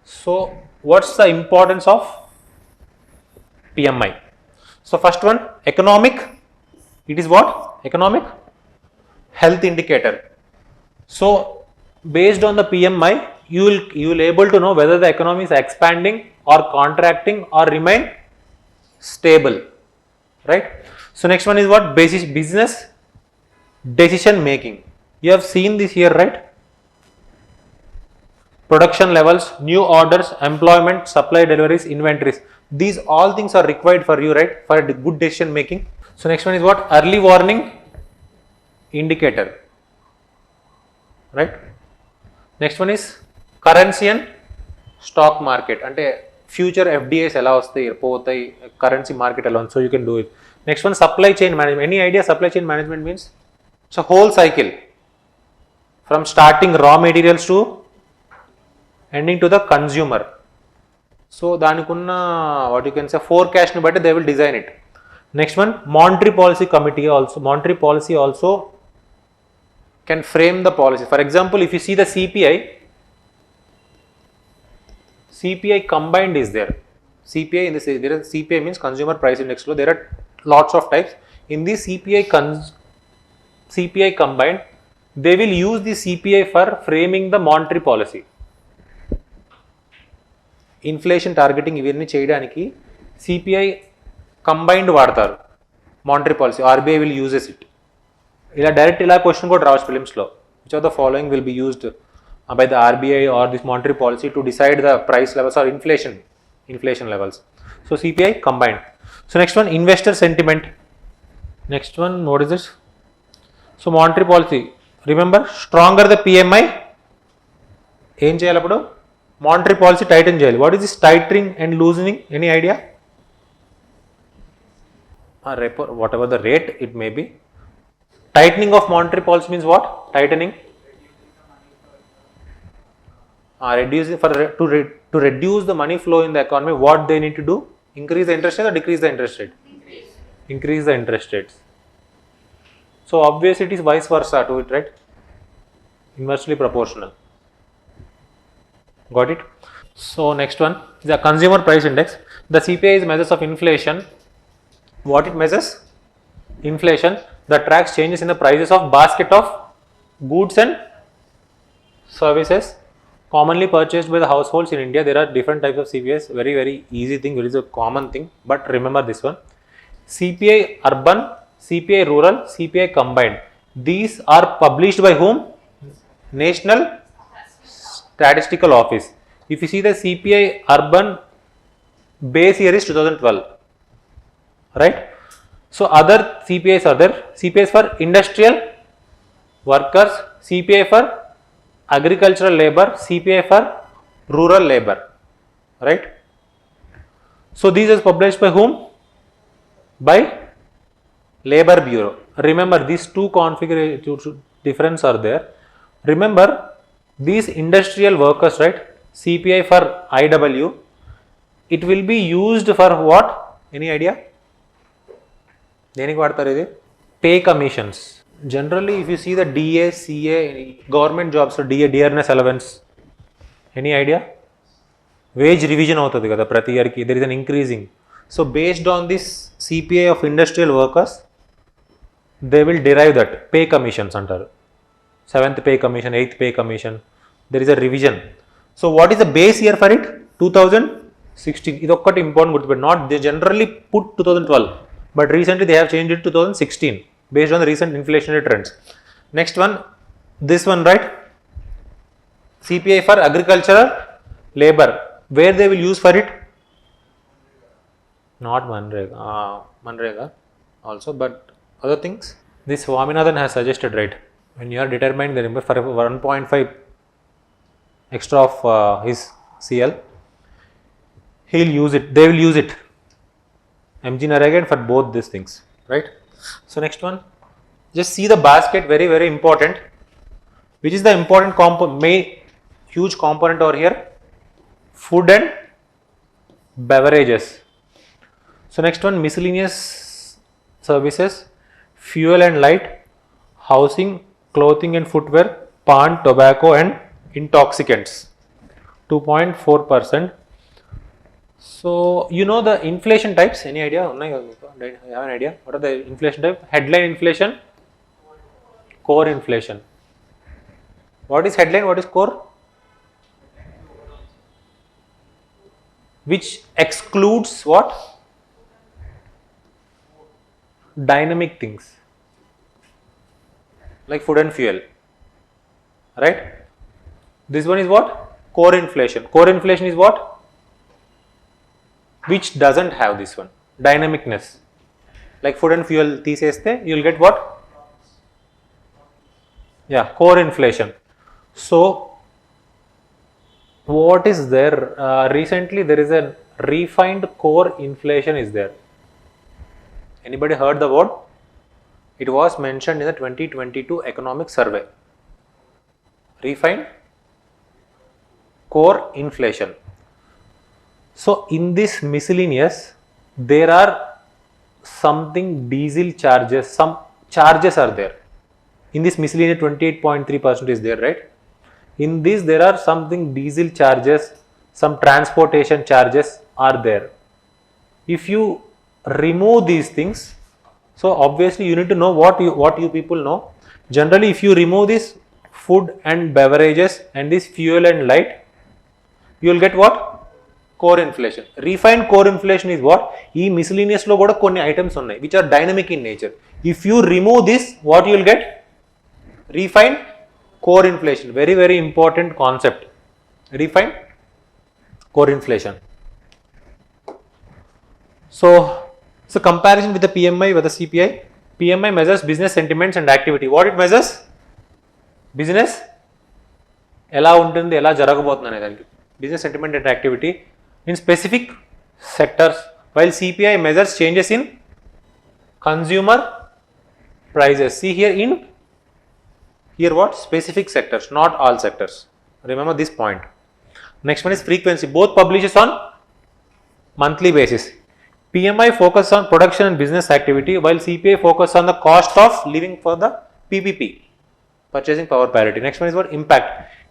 So what's the importance of PMI? So first one, economic. It is what? Economic health indicator. So based on the PMI, you will able to know whether the economy is expanding or contracting or remain stable, right? So next one is what? Business decision making. You have seen this here, right? Production levels, new orders, employment, supply deliveries, inventories. These all things are required for you, right? For good decision making. So next one is what? Early warning indicator, right? Next one is currency and stock market. Ante future FDIs ఎలా వస్తాయి పోతాయి currency market alone, so you can do it. Next one, supply chain management. Any idea supply chain management means? It's a whole cycle from starting raw materials to ending to the consumer. So దానికున్న what you can say forecast ని బట్టి they will design it. Next one, monetary policy committee also. Monetary policy also can frame the policy. For example, if you see the CPI combined is there. CPI in this, there is CPI means consumer price index. There are lots of types. In this CPI combined, they will use the CPI for framing the monetary policy. Inflation targeting ఇవన్నీ చేయడానికి CPI combined వాడతారు monetary policy. RBI will uses it. ఇలా direct ఇలా question కూడా రావచ్చు ఫిలిమ్స్లో. Which of the following will be used by the RBI or this monetary policy to decide the price levels or inflation levels. So CPI combined. So next one, investor sentiment. Next one, what is this? So monetary policy. Remember, stronger the PMI, ఏం చేయాలి అప్పుడు? Monetary policy tighten చేయాలి. What is this tightening and loosening? Any idea? Repo, whatever the rate it may be. Tightening of monetary policy means what? Tightening. Reducing to reduce the money flow in the economy, what they need to do? Increase the interest rate or decrease the interest rate? Increase the interest rates. So obviously it is vice versa to it, right? Inversely proportional. Got it? So next one, the consumer price index. The CPI is measures of inflation. What it measures? Inflation that tracks changes in the prices of basket of goods and services commonly purchased by the households in India. There are different types of CPIs. Very easy thing. It is a common thing. But remember this one: CPI urban, CPI rural, CPI combined. These are published by whom? National Statistical Office. If you see the CPI urban base year is 2012, right? So other CPIs are there. CPIs for industrial workers, CPI for agricultural labor, CPI for rural labor, right? So these is published by whom? By Labor Bureau. Remember these two configuration difference are there. Remember these industrial workers, right? CPI for IW, it will be used for what? Any idea? దేనికి వాడతారు ఇది? Pay commissions. Generally, if you see the DA, CA, government jobs, so DA, dearness allowance. Any idea? Wage revision అవుతుంది కదా ప్రతి ఇయర్కి. There is an increasing. So based on this CPI of industrial workers, they will derive that pay commissions antaru. 7th pay commission, 8th pay commission. There is a revision. So what is the base year for it? 2016. ఇది ఒక్కటి important గుర్తుపెట్టి. Not they generally put 2012, but recently they have changed it to 2016 based on the recent inflationary trends. Next one, this one, right? CPI for agricultural labor. Where they will use for it? Not Manrega also, but other things. This Swaminathan has suggested, right? When you are determining the number for 1.5 extra of his CL, he will use it. They will use it. MG Narega for both these things, right? So next one, just see the basket. Very important. Which is the important huge component over here? Food and beverages. So next one, miscellaneous services, fuel and light, housing, clothing and footwear, pan, tobacco and intoxicants, 2.4%. So you know the inflation types, any idea? You have an idea? What are the inflation types? Headline inflation, core inflation. What is headline? What is core? Which excludes what? Dynamic things like food and fuel, right? This one is what? Core inflation. Core inflation is what? Which doesn't have this one, dynamicness. Like food and fuel తీసేస్తే you will get what? Yeah, core inflation. So what is there? Recently there is a refined core inflation is there. Anybody heard the word? It was mentioned in the 2022 economic survey. Refined core inflation. So in this miscellaneous, there are something diesel charges, some charges are there. In this miscellaneous 28.3% is there, right? In this there are something diesel charges, some transportation charges are there. If you remove these things, so obviously you need to know what you people know. Generally, if you remove this food and beverages and this fuel and light, you will get what? Core inflation. Refined core inflation is what? E miscellaneous lo kuda konni items unnai which are dynamic in nature. If you remove this, what you will get? Refined core inflation. Very, very important concept. Refined core inflation. So comparison with the PMI with the CPI. PMI measures business sentiments and activity. What it measures? Business ఎలా ఉంటుంది, ఎలా జరగబోతుంది అనే దానికి. Business sentiment and activity in specific sectors, while CPI measures changes in consumer prices. See here what? Specific sectors, not all sectors. Remember this point. Next one is frequency. Both publishes on monthly basis. PMI focuses on production and business activity, while CPI focuses on the cost of living for the PPP, purchasing power parity. Next one is what? Impact.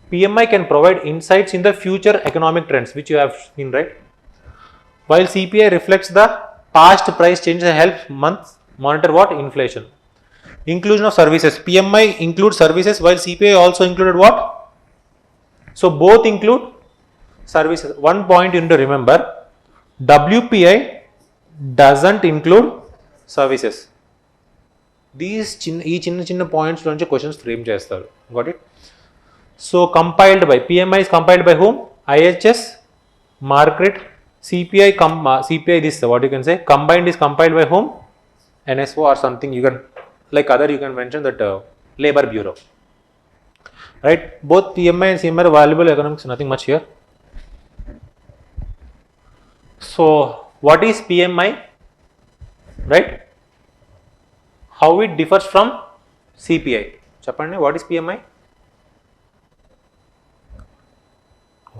PMI can provide insights in the future economic trends, which you have seen, right? While CPI reflects the past price changes and helps months monitor what? Inflation. Inclusion of services. PMI includes services, while CPI also included what? So both include services. One point you need to remember, WPI doesn't include services. These చిన్న points నుంచి questions frame చేస్తారు. Got it? So compiled by PMI is compiled by whom? IHS, Market, CPI. CPI this what you can say. Combined is compiled by whom? NSO or something. You can like other you can mention that Labor Bureau. Right? Both PMI and CMI are valuable economics. Nothing much here. So what is PMI? Right? How it differs from CPI? Chapandi, what is PMI?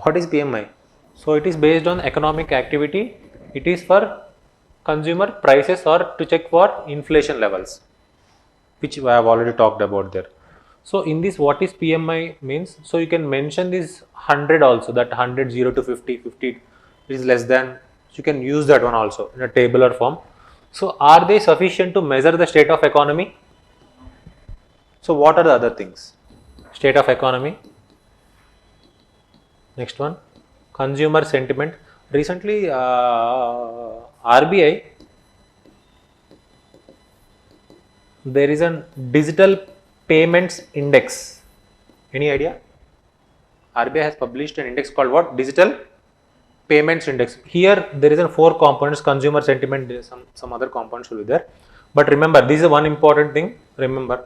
What is PMI? So it is based on economic activity. It is for consumer prices or to check for inflation levels, which I have already talked about there. So in this, what is PMI means? So you can mention this 100 also, that 100, 0 to 50, 50 is less than. You can use that one also in a tabular form. So are they sufficient to measure the state of economy? So what are the other things? State of economy. Next one, consumer sentiment. Recently RBI, there is a digital payments index. Any idea? RBI has published an index called what? Digital payments index. Here there is a 4 components: consumer sentiment, some other components will be there. But remember, this is one important thing. Remember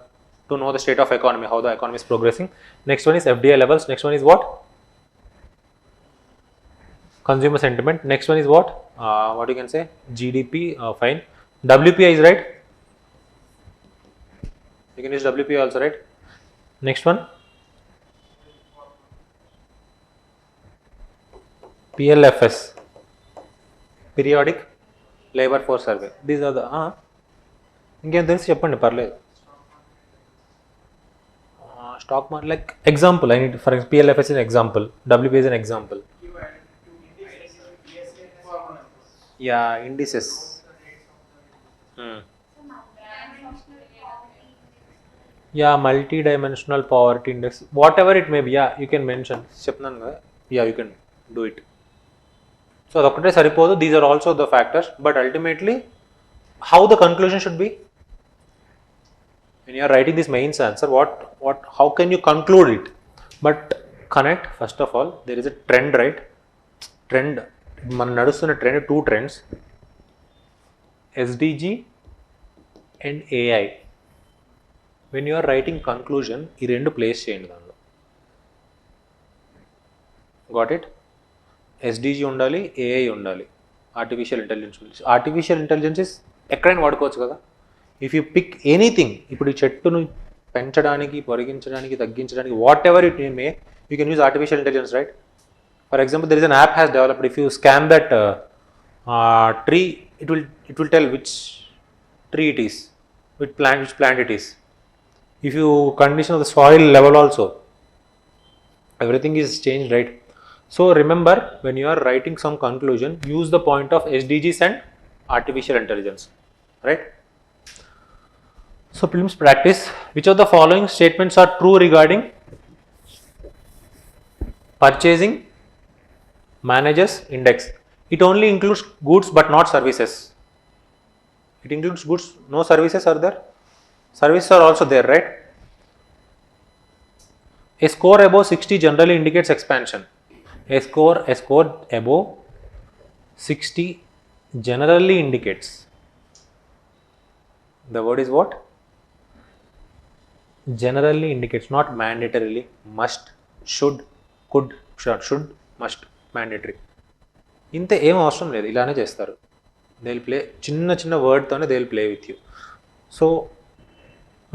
to know the state of economy, how the economy is progressing. Next one is FDI levels. Next one is what? Consumer sentiment. Next one is what? What you can say? GDP. Fine. WPI is right. You can use WPI also, right? Next one. PLFS. Periodic labour force survey. These are the ఇంకేం తెలిసి చెప్పండి పర్లేదు. Stock market like example I need for PLFS is example, WP is an example. Yeah, indices. Yeah, multi-dimensional poverty index, whatever it may be. Yeah, you can mention. చెప్తున్నాను కదా. Yeah, you can do it. So అదొక్కటే సరిపోదు. These are also the factors, but ultimately how the conclusion should be when you are writing this mains answer, how can you conclude it? But connect, first of all, there is a trend, right? Trend, మన నడుస్తున్న trend, 2 trends, SDG and AI. When you are writing conclusion, ఈ రెండు place చేయండి దానిలో. Got it? SDG ఉండాలి, AI ఉండాలి, artificial intelligence is ఎక్కడైనా వాడుకోవచ్చు కదా. ఇఫ్ యూ పిక్ ఎనీథింగ్, ఇప్పుడు ఈ చెట్టును పెంచడానికి, పొరిగించడానికి, తగ్గించడానికి, what ever it May, you can use artificial intelligence, right? For example, there is an app has developed. If you scan that tree, it will tell which tree it is, which plant it is. If you condition of the soil level also, everything is changed, right? So remember, when you are writing some conclusion, use the point of SDGs and artificial intelligence, right? So prelims practice. Which of the following statements are true regarding purchasing managers index? It only includes goods but not services. It includes goods, no services are there. Services are also there, right? A score above 60 generally indicates expansion. A score above 60 generally indicates. The word is what? Generally indicates, not mandatorily. Must, should, could, should, must, mandatory. ఇంత ఏం అవసరం లేదు, ఇలానే చేస్తారు. They will play, చిన్న వర్డ్తోనే they will play with you. So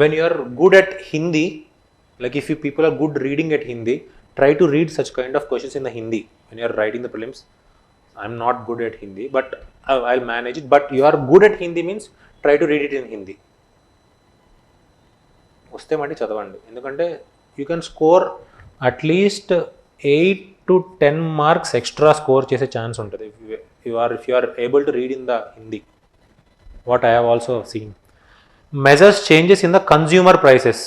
when you are good at Hindi, like if you people are good reading at Hindi, try to read such kind of questions in the Hindi when you are writing the prelims. I'm not good at Hindi, but I'll manage it. But you are good at Hindi means try to read it in Hindi. వస్తే మళ్ళీ చదవండి, ఎందుకంటే you can score at least 8 to 10 marks extra score చేసే chance ఉంటుంది if you are able to read in the Hindi. What I have also seen. Measures changes in the consumer prices.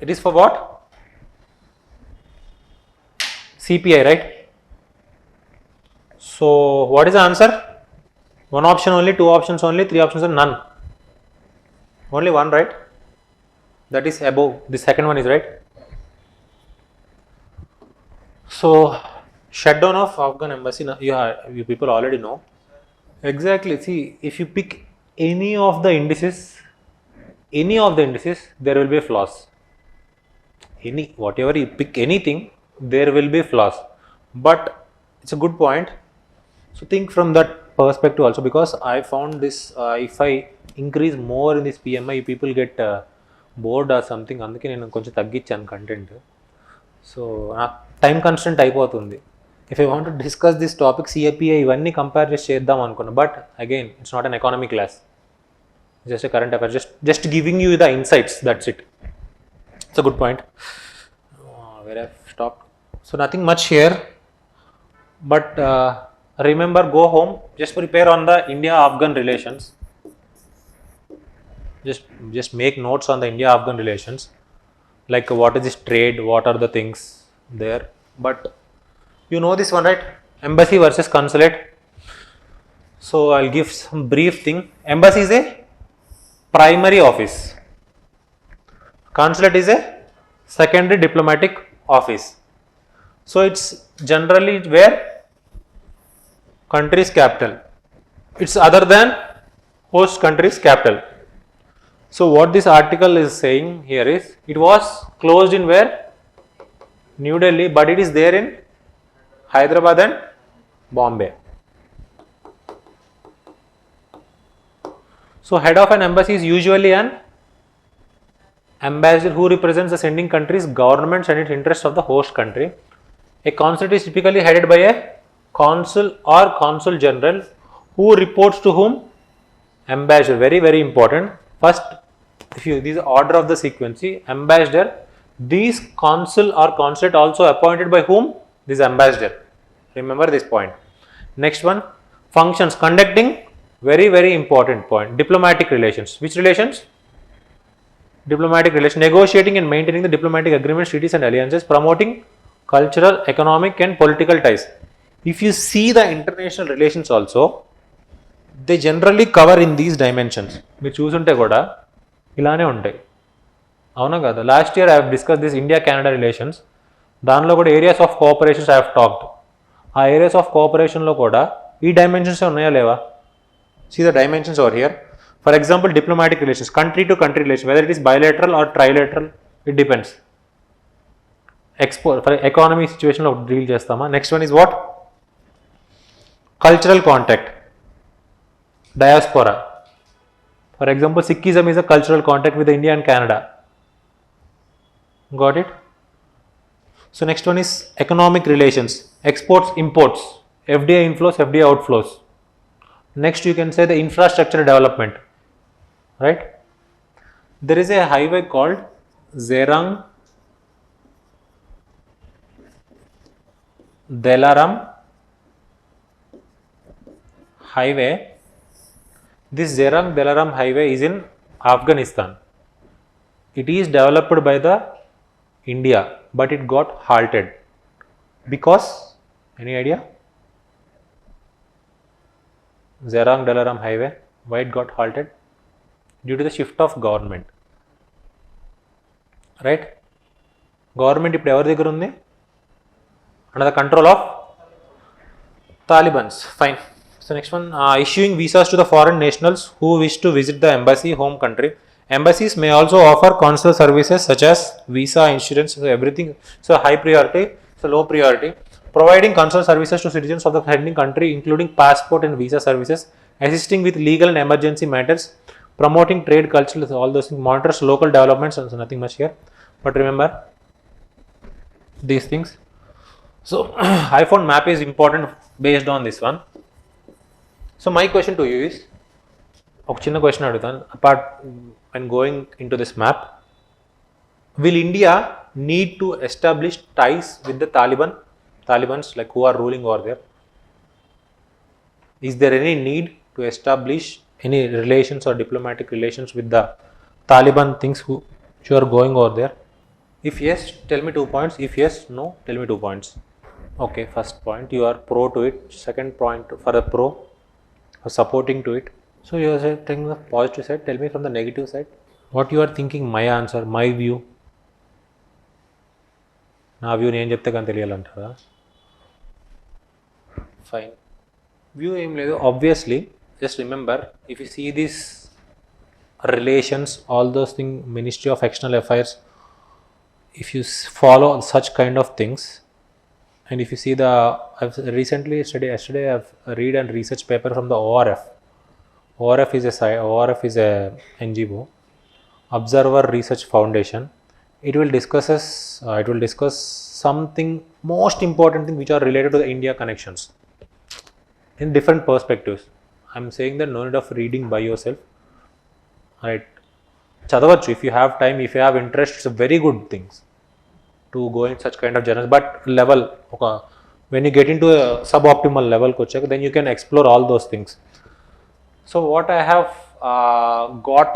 It is for what? CPI, right? So what is the answer? One option only, 2 options only, 3 options or none? Only one, right? That is above. The second one is right. So shutdown of Afghan Embassy, you people already know. Exactly. See, if you pick any of the indices, there will be flaws. Whatever you pick anything, there will be flaws. But it's a good point. So think from that perspective also, because I found this, if I increase more in this PMI, people get bored or something. అందుకే నేను కొంచెం తగ్గించాను content. So time constant అయిపోతుంది. If I want to discuss this topic, CAPI ఇవన్నీ compare చేసి చేద్దాం అనుకున్నా, but again it's not an economy class, just a current affair, just giving you the insights, that's it. It's a good point. Where I've stopped. So nothing much here, but remember, go home, just prepare on the India-Afghan relations. Just make notes on the India-Afghan relations, like what is this trade, what are the things there. But you know this one, right? Embassy versus consulate. So I'll give some brief thing. Embassy is a primary office. Consulate is a secondary diplomatic office. So it's generally where country's capital. It's other than host country's capital. So what this article is saying here is, it was closed in where? New Delhi, but it is there in Hyderabad and Bombay. So head of an embassy is usually an ambassador who represents the sending country's governments and its interests of the host country. A consulate is typically headed by a consul or consul general Who reports to whom? Ambassador. Very, very important. First, this is order of the sequence. See, ambassador. These consul or consulate also appointed by whom? This ambassador. Remember this point. Next one, functions conducting. Very, very important point. Diplomatic relations. Which relations? Diplomatic relations. Negotiating and maintaining the diplomatic agreements, treaties and alliances. Promoting cultural, economic and political ties. If you see the international relations also, they generally cover in these dimensions. మీరు చూసుంటే కూడా ఇలానే ఉంటాయి, అవునా కదా? Last year I have discuss this India Canada relations. దానిలో కూడా areas of cooperations I have talked. ఆ ఏరియాస్ ఆఫ్ కోఆపరేషన్లో కూడా ఈ డైమెన్షన్స్ ఉన్నాయా లేవా? See the dimensions over here. For example diplomatic relations, country to country relation, whether it is bilateral or trilateral, it depends. Export for economy సిచ్యువేషన్లో deal చేస్తామా? Next one is what? Cultural contact, diaspora. For example, Sikhism is a cultural contact with India and Canada. Got it? So next one is economic relations, exports, imports, FDI inflows, FDI outflows. Next you can say the infrastructure development, right? There is a highway called Zerang Delaram highway. This Zerang Delaram highway is in Afghanistan. It is developed by the India, but it got halted because, any idea? Zerang Delaram highway, why it got halted? Due to the shift of government, right? Government ఇప్పుడు ఎవరి దగ్గర ఉంది? Under the control of Talibans. Fine. So next one, issuing visas to the foreign nationals who wish to visit the embassy home country. Embassies may also offer consular services such as visa, insurance, so everything. So high priority, so low priority. Providing consular services to citizens of the sending country, including passport and visa services. Assisting with legal and emergency matters. Promoting trade, culture, all those things. Monitors local developments. So nothing much here. But remember these things. So iPhone map is important based on this one. So my question to you is, ఒక చిన్న question అడుగుతాను. Apart and going in to this map, will India need to establish ties with the Talibans like who are ruling over there? Is there any need to establish any relations or diplomatic relations with the Taliban things who are going over there? If yes, tell me 2 points. If yes, no, tell me 2 points. Okay, first point, you are pro to it. Second point, for a pro, supporting to it. So you are saying the positive side. Tell me from the negative side what you are thinking. My answer, my view. నా view నేను చెప్తే కానీ తెలియాలంటారా? Fine. View ఏం లేదు. Obviously just remember, if you see this relations, all those thing, ministry of external affairs, if you follow such kind of things, and if you see the, I've recently studied, yesterday I've read and research paper from the ORF. ORF is a NGO, Observer Research Foundation. It will discuss something most important thing which are related to the India connections in different perspectives. I'm saying that no need of reading by yourself, right? చదవచ్చు, if you have time, if you have interest, it's a very good things to go in such kind of journals. But level, when you get into a suboptimal level, then you can explore all those things. So what I have got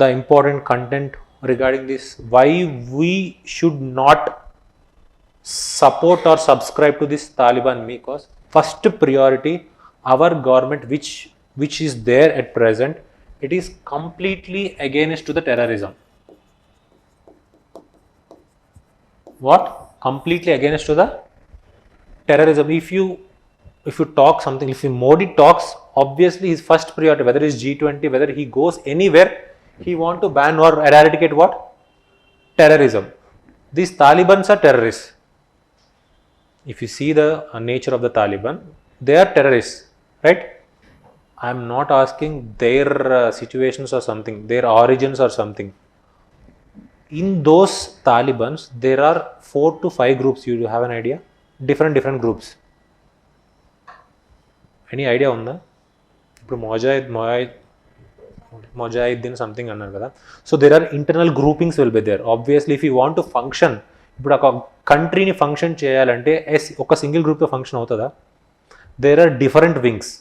the important content regarding this, why we should not support or subscribe to this Taliban, because first priority, our government which is there at present, it is completely against to the terrorism. What? Completely against to the terrorism. If you talk something, if Modi talks, obviously his first priority, whether it's G20, whether he goes anywhere, he want to ban or eradicate what? Terrorism. These Talibans are terrorists. If you see the nature of the Taliban, they are terrorists, right? I am not asking their situations or something, their origins or something. In those Talibans, there are 4 to 5 groups. You have an idea? Different groups. Any idea on that? ఇప్పుడు మొజాయిద్దీన్ something అన్నారు కదా. So there are internal groupings will be there. Obviously if you want to function, ఇప్పుడు ఒక కంట్రీని function చేయాలంటే ఒక single గ్రూప్తో function అవుతుందా? There are different wings.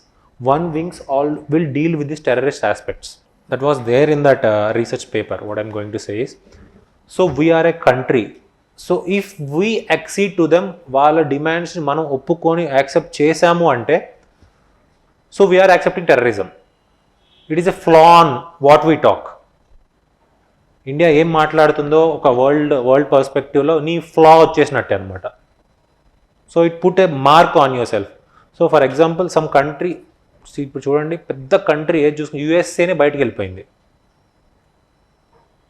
One wings all will deal with these terrorist aspects. That was there in that research paper. What I'm going to say is, so we are a country. So if we accede to them, వాళ్ళ demands మనం ఒప్పుకొని accept చేసాము అంటే, so we are accepting terrorism. It is a flaw on what we talk. India ఏం మాట్లాడుతుందో ఒక world పర్స్పెక్టివ్లో నీ ఫ్లా వచ్చేసినట్టే అనమాట. So it put a mark on yourself. So for example some country, ఇప్పుడు చూడండి పెద్ద కంట్రీ ఏది చూసుకుని యుఎస్ఏనే బయటకు వెళ్ళిపోయింది.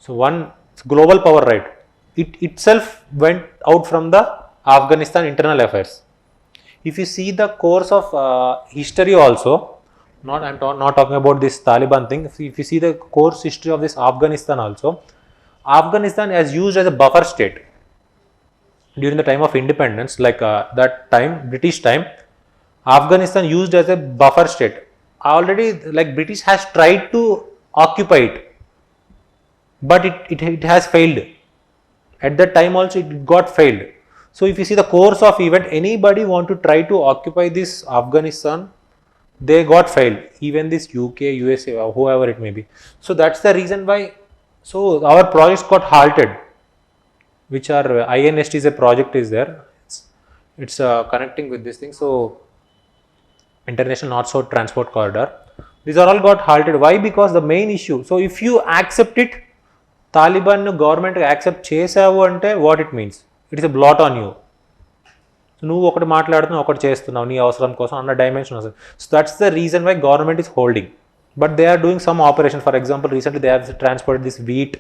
So one global power, right, itself went out from the Afghanistan internal affairs. If you see the course of history also, I'm not talking about this Taliban thing. If you see the course history of this Afghanistan also, Afghanistan has used as a buffer state during the time of independence, like that time, British time, Afghanistan used as a buffer state. Already, like British has tried to occupy it, but it has failed. At that time also it got failed. So if you see the course of event, anybody want to try to occupy this Afghanistan, they got failed. Even this UK, USA, or whoever it may be. So that's the reason why. So our projects got halted, which are INST is a project is there. It's connecting with this thing. So International North-South Transport Corridor. These are all got halted. Why? Because the main issue. So if you accept it, Taliban government accept చేసావు అంటే what it means? It is a blot on you. నువ్వు ఒకటి మాట్లాడుతున్నావు, ఒకటి చేస్తున్నావు నీ అవసరం కోసం అన్న డైమెన్షన్ వస్తుంది. So that's the reason why government is holding. But they are doing some operation. For example recently they have transported this wheat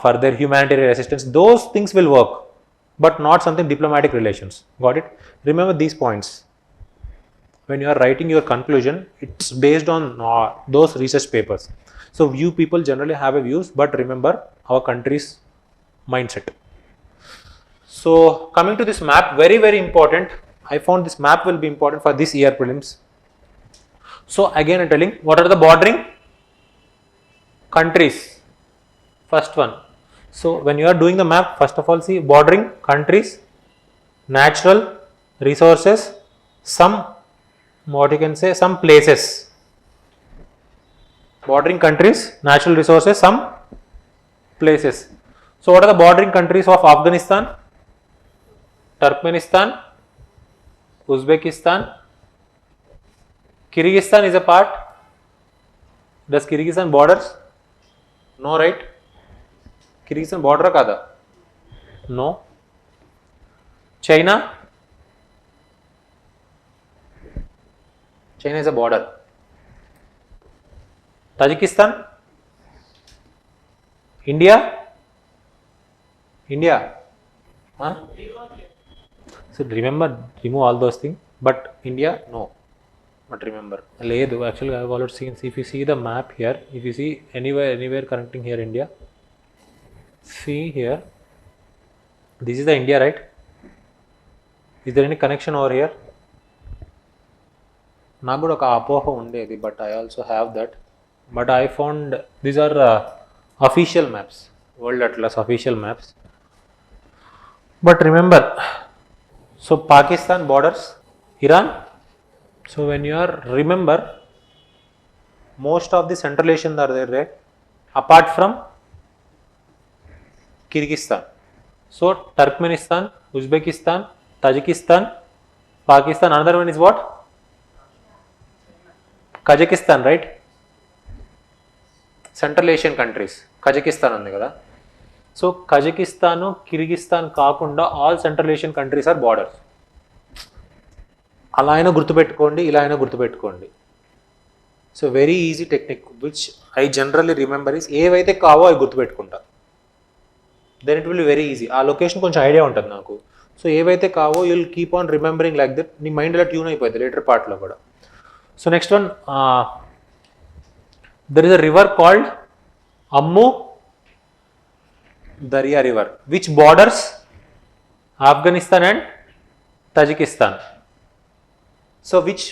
for their humanitarian assistance. Those things will work, but not something diplomatic relations. Got it? Remember these points when you are writing your conclusion. It's based on those research papers. So you people generally have a views, but remember our country's mindset. So coming to this map, very very important. I found this map will be important for this year prelims. So again I'm telling, what are the bordering countries? First one. So when you are doing the map, first of all see bordering countries, natural resources, some, what you can say, some places. Bordering countries, natural resources, some places. So what are the bordering countries of Afghanistan? Turkmenistan, Uzbekistan, Kyrgyzstan is a part. Does Kyrgyzstan borders? No, right? Kyrgyzstan border kada? No. China? China is a border. Tajikistan? India? Huh? So remember, remove all those things. But India, no. But remember, actually I have already seen. If you see the map here, if you see anywhere connecting here India, see here, this is the India, right? Is there any connection over here? నాకు కూడా ఒక అపోహ ఉండేది, but I also have that. But I found these are official maps, world atlas official maps. But remember, so Pakistan borders Iran. So when you are remember, most of the central Asian are there right, apart from Kyrgyzstan. So Turkmenistan, Uzbekistan, Tajikistan, Pakistan. Another one is what? Kazakhstan, right? Central Asian countries Kazakhstan ఉంది కదా. So Kazakhstan, Kyrgyzstan కాకుండా all central Asian countries are borders. అలా అయినా గుర్తుపెట్టుకోండి, ఇలా అయినా గుర్తుపెట్టుకోండి. So very easy technique which I generally remember is, ఏవైతే కావో అవి గుర్తుపెట్టుకుంటా. Then it will be very easy. ఆ లొకేషన్ కొంచెం ఐడియా ఉంటుంది నాకు. సో ఏవైతే కావో you will keep on remembering like that. నీ మైండ్ ఇలా ట్యూన్ అయిపోయింది లేటర్ పార్ట్లో కూడా. So next one, there is a river called Ammu Darya river, which borders Afghanistan and Tajikistan. So which,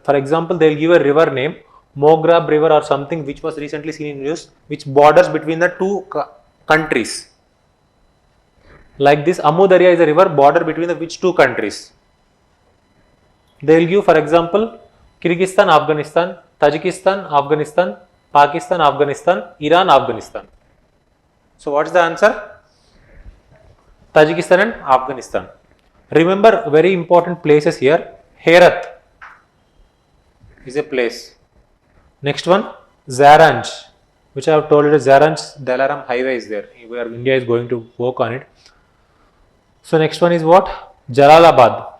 for example, they will give a river name. Mograb river or something which was recently seen in news, which borders between the two countries. Like this, Amu Darya is a river border between the which two countries? They will give, for example, Kyrgyzstan, Afghanistan, Tajikistan, Afghanistan, Pakistan, Afghanistan, Iran, Afghanistan. So what is the answer? Tajikistan and Afghanistan. Remember very important places here. Herat is a place. Next one, Zaranj, which I have told you, Zaranj Dalaram highway is there, where India is going to work on it. So next one is what? Jalalabad.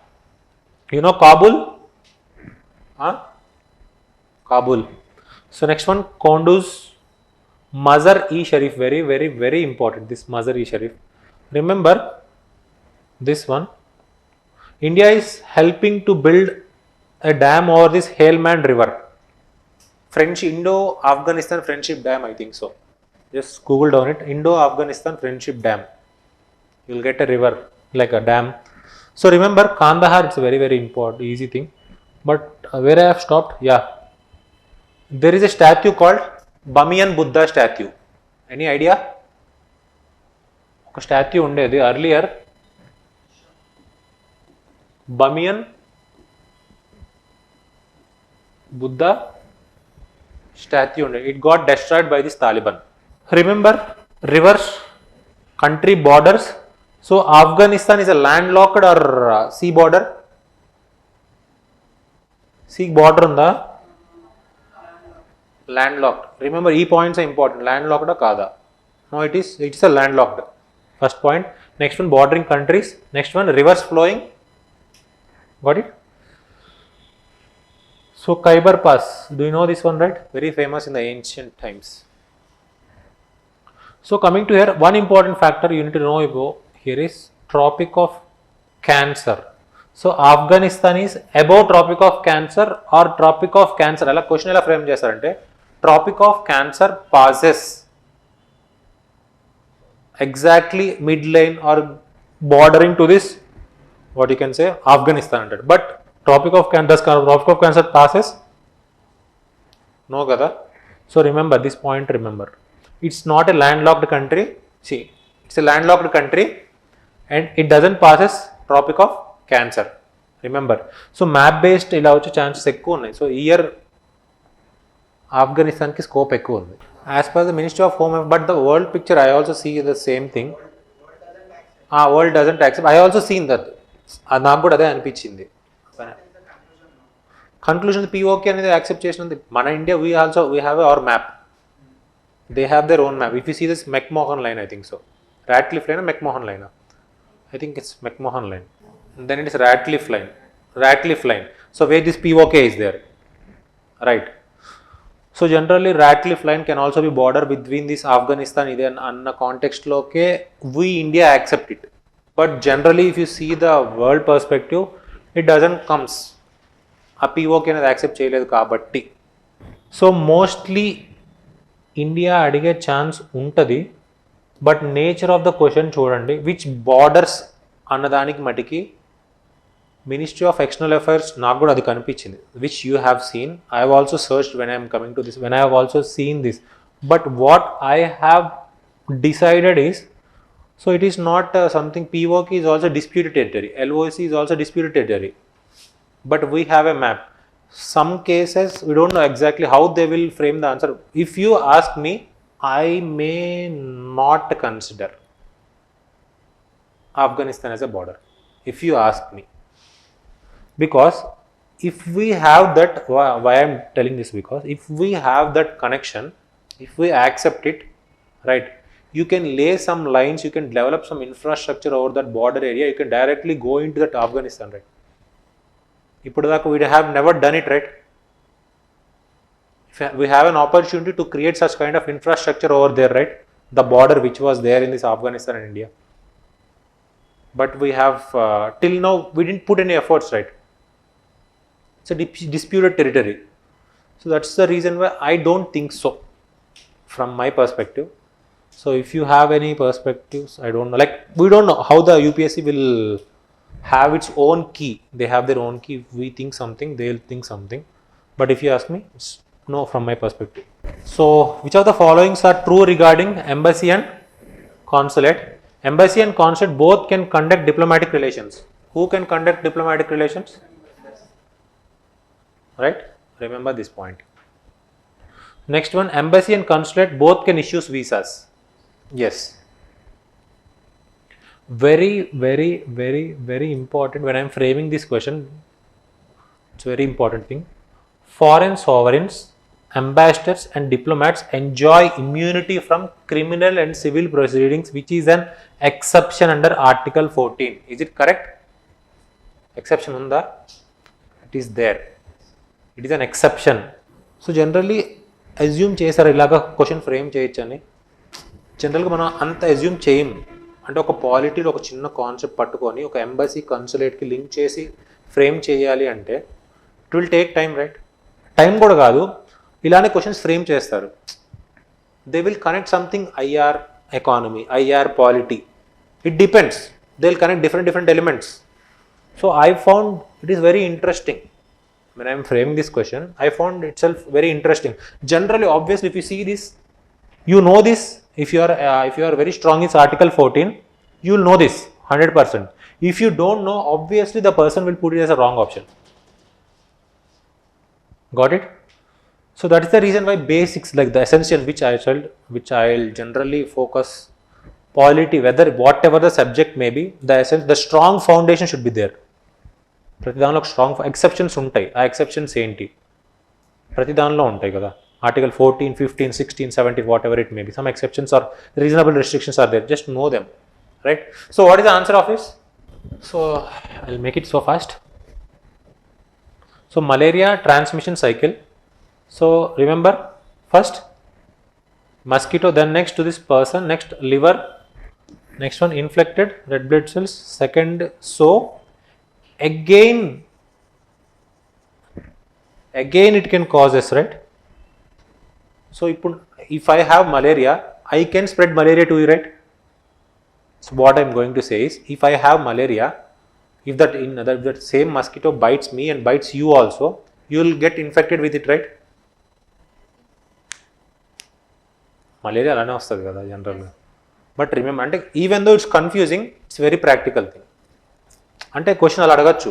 You know Kabul? Kabul. So next one, Kunduz, Mazar-e-Sharif, very important, this Mazar-e-Sharif. Remember this one, India is helping to build a dam over this Helmand river. French Indo-Afghanistan Friendship Dam, I think so. Just Google down it, Indo-Afghanistan Friendship Dam. You will get a river like a dam. So remember Kandahar, it's a very important, easy thing. But where I have stopped, yeah. There is a statue called Bamiyan Buddha statue. Any idea? ఒక statue ఉండేది earlier. Bamiyan Buddha statue ఉండేది. It got destroyed by this Taliban. Remember rivers, country borders. So Afghanistan is a landlocked or sea border? Sea border ఉందా? Landlocked. Remember, E points are important. Landlocked or kada? No, it's a landlocked. First point. Next one, bordering countries. Next one, rivers flowing. Got it? So Khyber Pass. Do you know this one, right? Very famous in the ancient times. So coming to here, one important factor you need to know about here is Tropic of Cancer. So Afghanistan is above Tropic of Cancer or Tropic of Cancer. అలా question ఎలా frame చేస్తారంటే Tropic of Cancer passes exactly midline or bordering to this, what you can say, Afghanistan. But Tropic of Cancer passes? No kada. So remember this point, remember. It's not a landlocked country. See, it's a landlocked country and it doesn't passes Tropic of Cancer. Remember. So map based ఇలా వచ్చే chances ఎక్కువ ఉన్నాయి. So year ఆఫ్ఘనిస్తాన్కి scope ఎక్కువ ఉంది. As per the ministry of home, but the world picture I also see the same thing. World doesn't accept. I also seen that. నాకు కూడా అదే అనిపించింది. కన్క్లూజన్ పిఓకే అనేది యాక్సెప్ట్ చేసినది మన India. We have our map. They have their own map. If you see this McMahon line, I think so. Radcliffe line, McMahon line, I think it's McMahon line. And then it is Ratcliffe line. So where this POK is there, right? So generally Ratcliffe line can also be border between this Afghanistan Iran anna context lo ke we India accept it. But generally if you see the world perspective, it doesn't comes. A POK అనేది accept చేయలేదు కాబట్టి. So mostly India అడిగే chance ఉంటుంది. But nature of the question చూడండి, which borders అన్నదానికి మటుకి ministry of external affairs నాకు కూడా అది కనిపించింది, which you have seen. I have also searched when I'm coming to this, when I have also seen this. But what I have decided is, so it is not something. POK is also disputed territory, LOC is also disputed territory, but we have a map. Some cases we don't know exactly how they will frame the answer. If you ask me, I may not consider Afghanistan as a border, if you ask me, because if we have that, why I am telling this, because if we have that connection, if we accept it, right, you can lay some lines, you can develop some infrastructure over that border area, you can directly go into that Afghanistan, right? ఇప్పుడు దాకా we have never done it, right? We have an opportunity to create such kind of infrastructure over there, right? The border which was there in this Afghanistan and India. But we have, till now, we didn't put any efforts, right? It's a disputed territory. So that's the reason why I don't think so, from my perspective. So if you have any perspectives, I don't know. Like, we don't know how the UPSC will have its own key. They have their own key. If we think something, they'll think something. But if you ask me, it's No, from my perspective. So, which of the followings are true regarding embassy and consulate? Embassy and consulate both can conduct diplomatic relations. Who can conduct diplomatic relations? Right? Remember this point. Next one, embassy and consulate both can issue visas. Yes. Very, very, very, very important when I am framing this question. It's a very important thing. Foreign sovereigns, ambassadors and diplomats enjoy immunity from criminal and civil proceedings, which is an exception under Article 14. Is it correct? Exception unda? It is there. It is an exception. So generally assume చేశారు ఇలాగా question frame చేయొచ్చని. జనరల్గా మనం అంత assume చేయం. అంటే ఒక పాలిటీలో ఒక చిన్న కాన్సెప్ట్ పట్టుకొని ఒక ఎంబసీ కన్సులేట్కి లింక్ చేసి ఫ్రేమ్ చేయాలి అంటే it will take time, right? Time కూడా కాదు, ఇలానే క్వశ్చన్స్ ఫ్రేమ్ చేస్తారు. They will connect something IR economy, IR polity, it depends. They will connect different elements. So I found it is very interesting. When I am framing this question, I found itself very interesting. Generally, obviously, if you see this, you know this. If you are very strong in Article 14, you will know this 100%. If you don't know, obviously the person will put it as a wrong option. Got it? So that is the reason why basics, like the essential, which I will generally focus, polity, whatever the subject may be, the strong foundation should be there. ప్రతి దానిలో ఒక strong exceptions ఉంటాయి. ఆ exceptions ఏంటి ప్రతి దానిలో ఉంటాయి కదా. Article 14, 15, 16, 17, whatever it may be, some exceptions or reasonable restrictions are there. Just know them, right? So what is the answer of this? So I will make it so fast. So malaria transmission cycle. So remember, first mosquito, then next to this person, next liver, next one infected red blood cells, second again it can cause this, right? So if I have malaria, I can spread malaria to you, right? So what I am going to say is, if I have malaria, if that same mosquito bites me and bites you also, you will get infected with it, right? Malaria అలానే వస్తుంది కదా జనరల్గా. But remember, అంటే even though it's confusing, it's very practical thing. అంటే question అలా అడగచ్చు.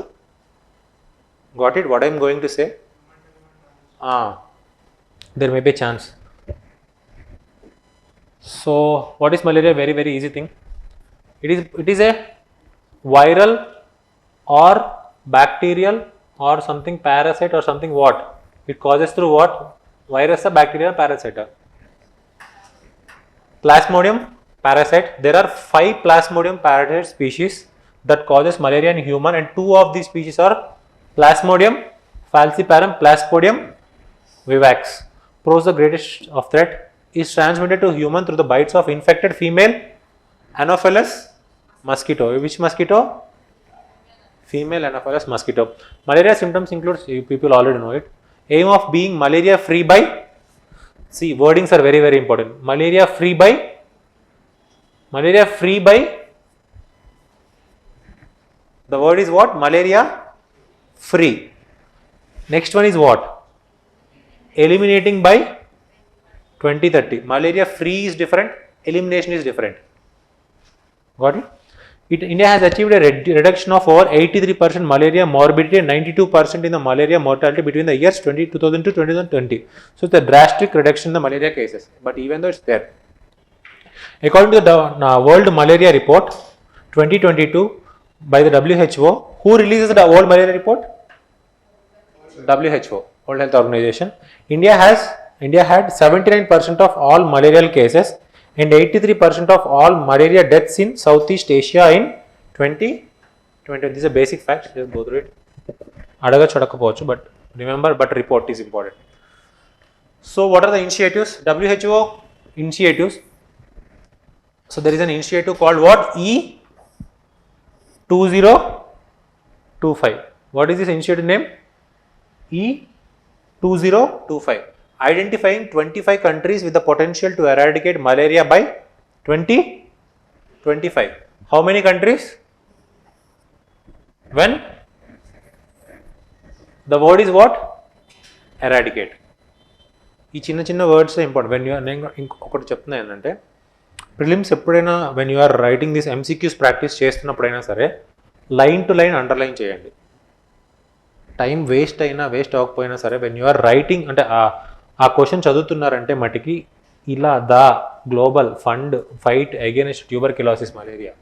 Got it what I'm going to say? There may be chance. So what is malaria? Very very easy thing. It is a viral or bacterial or something parasite or something. What it causes through what? Virus or bacteria, parasite? Plasmodium parasite. There are 5 Plasmodium parasite species that causes malaria in human, and 2 of these species are Plasmodium falciparum, Plasmodium vivax. Pose the greatest of threat is transmitted to human through the bites of infected female Anopheles mosquito. Which mosquito? Female Anopheles mosquito. Malaria symptoms include, people already know it. Aim of being malaria free by, see, wordings are very very important. Malaria free by, the word is what? Malaria free. Next one is what? Eliminating by 2030. Malaria free is different, elimination is different. Got it? India has achieved a reduction of over 83% malaria morbidity and 92% in the malaria mortality between the years 2000 to 2020. So it's a drastic reduction in the malaria cases. But even though it's there, according to the World Malaria Report 2022 by the WHO, who releases the World Malaria Report? WHO, World Health Organization. India had 79% of all malarial cases and 83% of all malaria deaths in Southeast Asia in 2020. This is a basic fact, just go through it. Adagachu adakapochu, but remember, but report is important. So what are the initiatives? WHO initiatives. So there is an initiative called what? E2025. What is this initiative name? E2025. Identifying 25 countries with the potential to eradicate malaria by 2025. How many countries? When? The word is what? Eradicate. ఈ చిన్న చిన్న words important. When you're, నేను ఇంకొకటి చెప్తున్నా ఏంటంటే, prelims ఎప్పుడైనా when you're writing this MCQs practice చేస్తున్నప్పుడైనా సరే లైన్ టు లైన్ అండర్లైన్ చేయండి. టైం వేస్ట్ అవ్వకపోయినా సరే వెన్ యూఆర్ రైటింగ్ అంటే ఆ క్వశ్చన్ చదువుతున్నారంటే మటుకి ఇలా global fund fight against tuberculosis malaria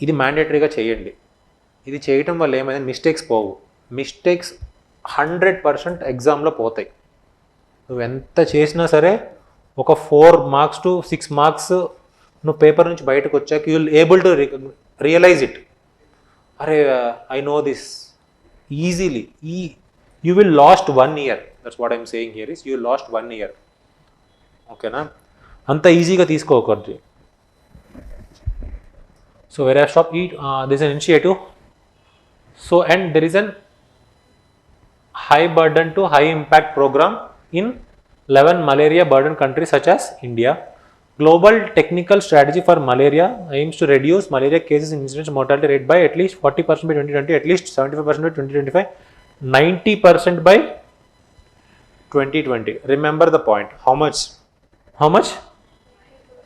ఇది మ్యాండేటరీగా చేయండి. ఇది చేయటం వల్ల ఏమైనా మిస్టేక్స్ పోవు. మిస్టేక్స్ 100% ఎగ్జామ్లో పోతాయి. నువ్వు ఎంత చేసినా సరే ఒక 4 మార్క్స్ టు 6 మార్క్స్ నువ్వు పేపర్ నుంచి బయటకు వచ్చాక you will able to realize it. అరే I know this easily. You will lost 1 year. That's what I'm saying here is you lost 1 year. ఓకేనా? అంత ఈజీగా తీసుకోకూడదు. So where I stop, there is an initiative. So and there is an high burden to high impact program in 11 malaria burden countries such as India. Global technical strategy for malaria aims to reduce malaria cases and incidence mortality rate by at least 40% by 2020, at least 75% by 2025, 90% by 2020. Remember the point. How much?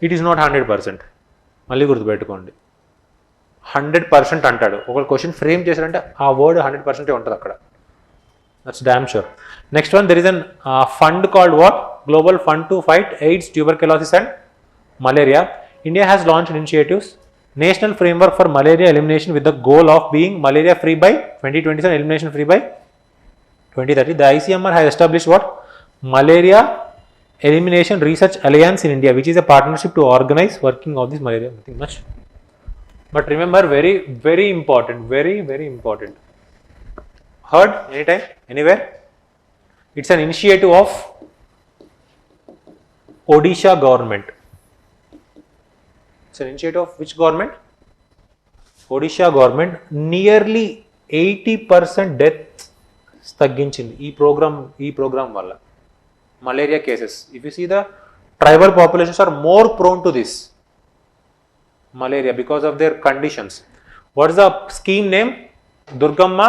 It is not 100%. మళ్ళీ గుర్తుపెట్టుకోండి. 100% అంటాడు. ఒక question frame చేశారంటే ఆ word 100% ఉంటుంది అక్కడ. That's damn sure. Next one, there is an fund called what? Global fund to fight AIDS, tuberculosis and malaria. India has launched initiatives, national framework for malaria elimination with the goal of being malaria free by 2027, elimination free by 2030. The ICMR has established what? Malaria Elimination Research Alliance in India, which is a partnership to organize working of this malaria. Nothing much. But remember, very, very important, very, very important. Heard anytime, anywhere? It's an initiative of Odisha government. It's an initiative of which government? Odisha government. Nearly 80% deaths తగ్గించింది ఈ programme వల్ల malaria cases. If you see, the tribal populations are more prone to this malaria because of their conditions. What is the scheme name? Durgamma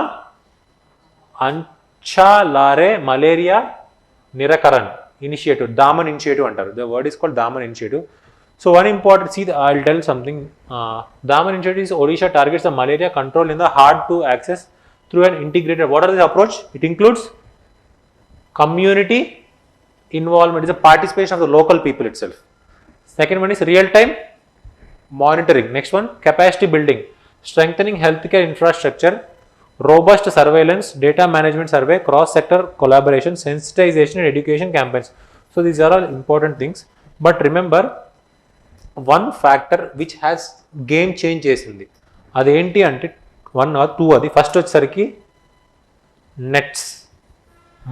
Anchalare Malaria Nirakaran Initiative. Daman Initiative antaru. The word is called Daman Initiative. So one important, I'll tell something. Daman Initiative is Odisha targets the malaria control in the hard to access through an integrated. What are the approach? It includes community involvement, is a participation of the local people itself. Second one is real time monitoring. Next one, capacity building, strengthening healthcare infrastructure, robust surveillance, data management survey, cross sector collaboration, sensitization and education campaigns. So these are all important things. But remember, one factor which has game change చేసింది అదేంటి అంటే 1 or 2. అది first వచ్చేసరికి nets,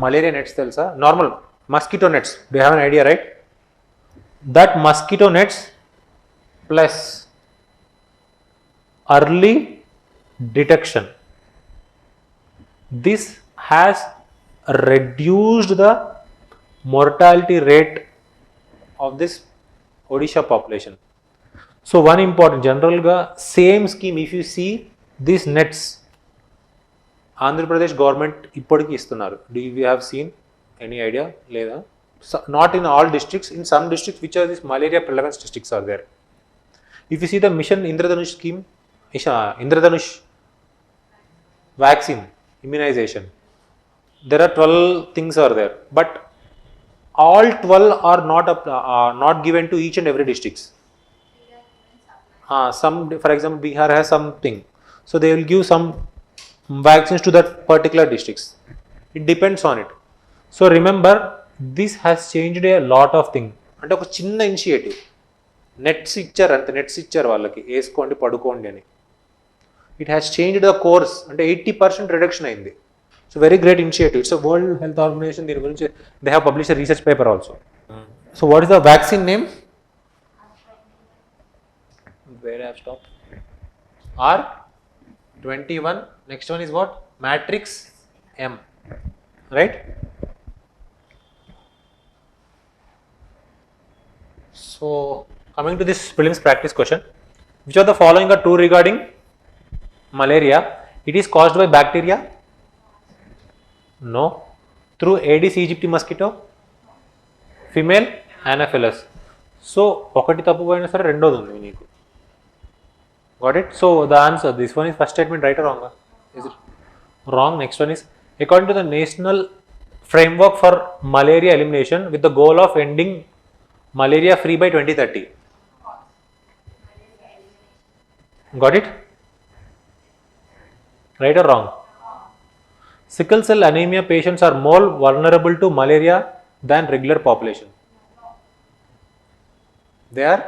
malaria nets తెలుసా? Normal mosquito nets. Do have an idea, right? That mosquito nets plus early detection, this has reduced the mortality rate of this Odisha population. So one important, general ga same scheme, if you see these nets, Andhra Pradesh government ippadiki istunnaru. Do you have seen any idea? Leda? So, not in all districts. In some districts, which are these malaria prevalence districts are there. If you see the mission Indradhanush scheme, Indradhanush vaccine immunization, there are 12 things are there, but all 12 are not given to each and every districts. Some, for example, Bihar has something, so they will give some vaccines to that particular districts. It depends on it. So remember, this has changed a lot of things. అంటే ఒక చిన్న initiative, nets ఇచ్చారు అంతే, nets ఇచ్చారు వాళ్ళకి, వేసుకోండి పడుకోండి అని. It has changed the course, అంటే 80% రిడక్షన్ అయింది. So very great initiative. It's World Health Organization దీని గురించి they have published research paper also. So what is the vaccine name? Where have stop? R21. Next one is what? Matrix M, right? So coming to this prelims practice question, which of the following are true regarding malaria? It is caused by bacteria? No. Through Aedes aegypti mosquito? Female anopheles. So ఒకటి తప్పుపోయినా సరే రెండోది ఉంది నీకు. Got it? So the answer, this one is first statement, right or wrong? Is it wrong? Next one is, according to the national framework for malaria elimination with the goal of ending malaria free by 2030. Got it? Right or wrong? Sickle cell anemia patients are more vulnerable to malaria than regular population. They are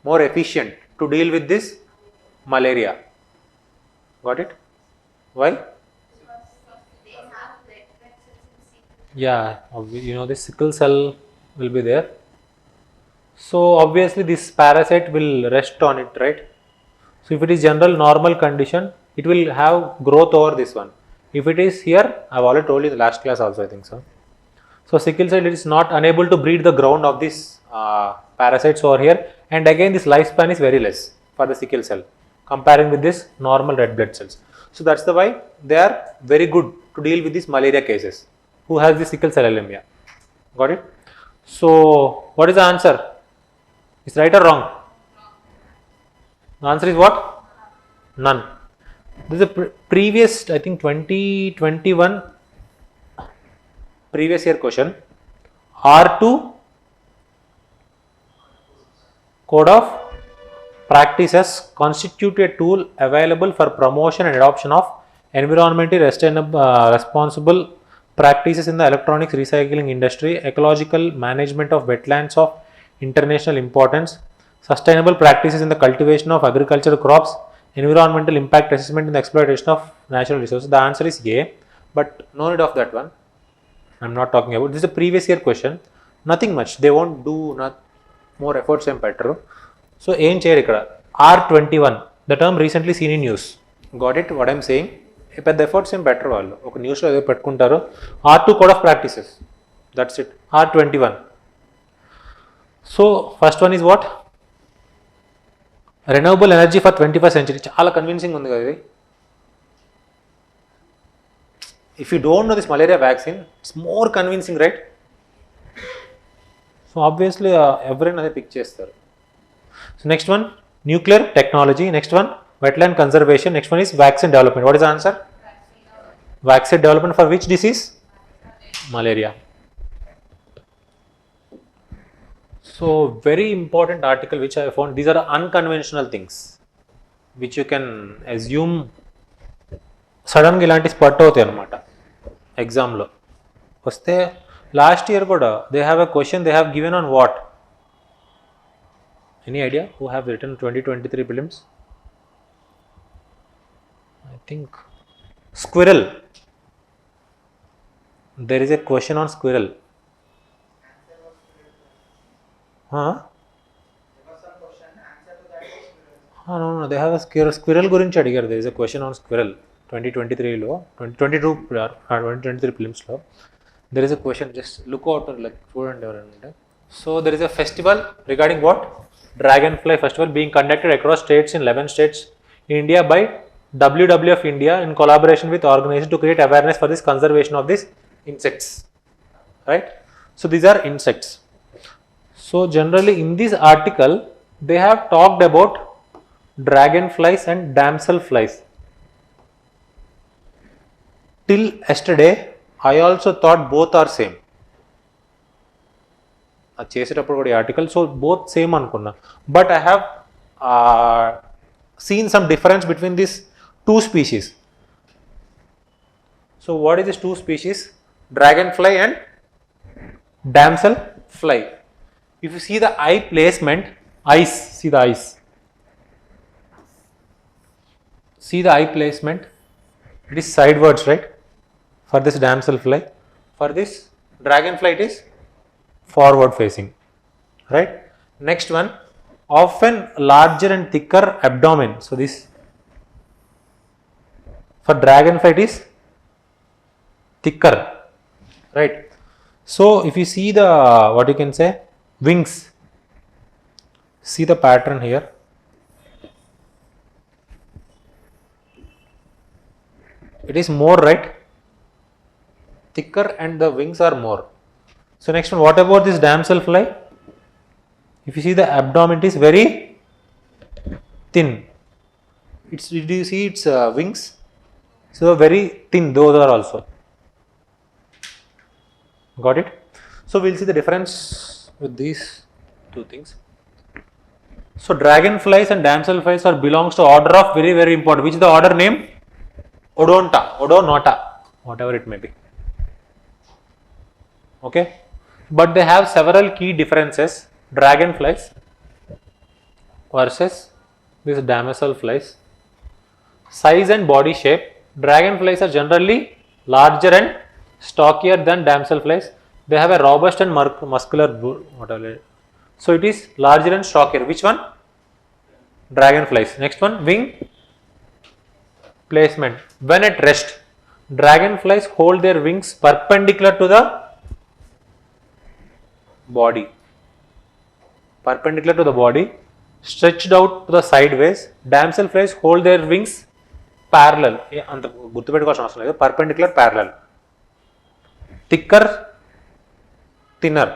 more efficient to deal with this malaria. Got it? Why? Yeah, you know, the sickle cell will be there. So obviously this parasite will rest on it, right? So if it is general normal condition, it will have growth over this one. If it is here, I have already told you in the last class also, I think so. So sickle cell is not unable to breed the ground of this parasites over here, and again this lifespan is very less for the sickle cell comparing with this normal red blood cells. So that's the why they are very good to deal with these malaria cases who has the sickle cell anemia. Got it? So what is the answer? Is right or wrong? The answer is what? None. This is a previous, I think 2021 previous year question. R2 code of practices constitute a tool available for promotion and adoption of environmentally responsible practices in the electronics recycling industry, ecological management of wetlands of international importance, sustainable practices in the cultivation of agricultural crops, environmental impact assessment in the exploitation of natural resources. The answer is A, but no need of that one. I am not talking about. This is a previous year question. Nothing much. They won't do not more efforts and better. So ఏం చేయరు ఇక్కడ. R21, the term recently seen in news. Got it? What I am saying? పెద్ద efforts ఏం better వాళ్ళు ఒక న్యూస్లో ఏదో పెట్టుకుంటారు. R2 code of practices, that's it. R21. So first one is what? Renewable energy for 21st century. చాలా convincing ఉంది కదా ఇది. If you don't know this malaria vaccine, it's more convincing, right? So obviously everyone అదే pick చేస్తారు. So next one, nuclear technology. Next one, wetland conservation. Next one is vaccine development. What is the answer? Vaccine development for which disease? Malaria. So very important article which I found. These are unconventional things which you can assume సడన్గా ఇలాంటి స్పట్ అవుతాయి అనమాట ఎగ్జామ్లో వస్తే. Last year కూడా they have a question they have given on what? Any idea who have return 2023 prelims? I think squirrel. There is a question on squirrel. No, they have a squirrel గురించి అడిగారు. There is a question on squirrel 2023లో 2023 prelims లో. There is a question, just look out like చూడండి ఎవరంటే. So there is a festival regarding what? Dragonfly festival being conducted across states in 11 states in India by WWF India in collaboration with organizations to create awareness for this conservation of these insects, right? So these are insects. So generally in this article they have talked about dragonflies and damselflies. Till yesterday I also thought both are same. అది చేసేటప్పుడు కూడా ఈ article so both same అనుకున్నా. But I have seen some difference between these two species. So what is these two species? Dragonfly and damselfly. If you see the eye placement, eyes, see the eyes. See the eye placement, it is sidewards, right? For this damselfly. For this dragonfly it is forward facing, right? Next one, often larger and thicker abdomen. So this for dragonfly it is thicker, right? So if you see the what you can say wings, see the pattern here. It is more, right? Thicker and the wings are more. So next one, what about this damselfly? If you see the abdomen, it is very thin. Did you see its wings? So very thin, those are also. Got it? So we'll see the difference with these two things. So dragonflies and damselflies are belongs to order of very important. Which is the order name? Odonata, whatever it may be. Okay, but they have several key differences. Dragonflies versus these damselflies. Size and body shape. Dragonflies are generally larger and stockier than damselflies. They have a robust and muscular whatever. So it is larger and stockier. Which one? Dragonflies. Next one, wing placement. When at rest, dragonflies hold their wings perpendicular to the body. Perpendicular to the body, stretched out to the sideways. Damselflies hold their wings parallel. Perpendicular, parallel. Thicker, thinner.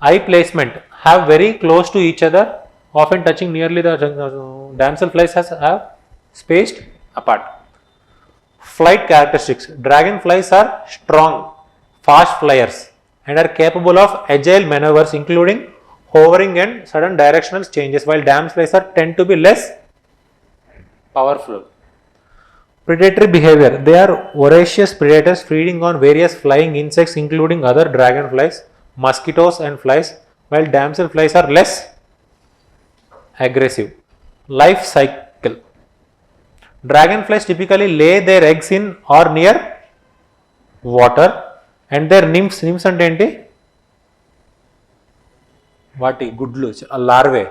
Eye placement, have very close to each other, often touching nearly the damselflies have spaced apart. Flight characteristics. Dragonflies are strong, fast flyers and are capable of agile maneuvers including hovering and sudden directional changes, while damselflies tend to be less powerful. Predatory behavior. They are voracious predators feeding on various flying insects including other dragonflies, mosquitoes and flies, while damselflies are less aggressive. Life cycle. Dragonflies typically lay their eggs in or near water and their nymphs అంటే ఏంటి? వాటి గుడ్లు larvae.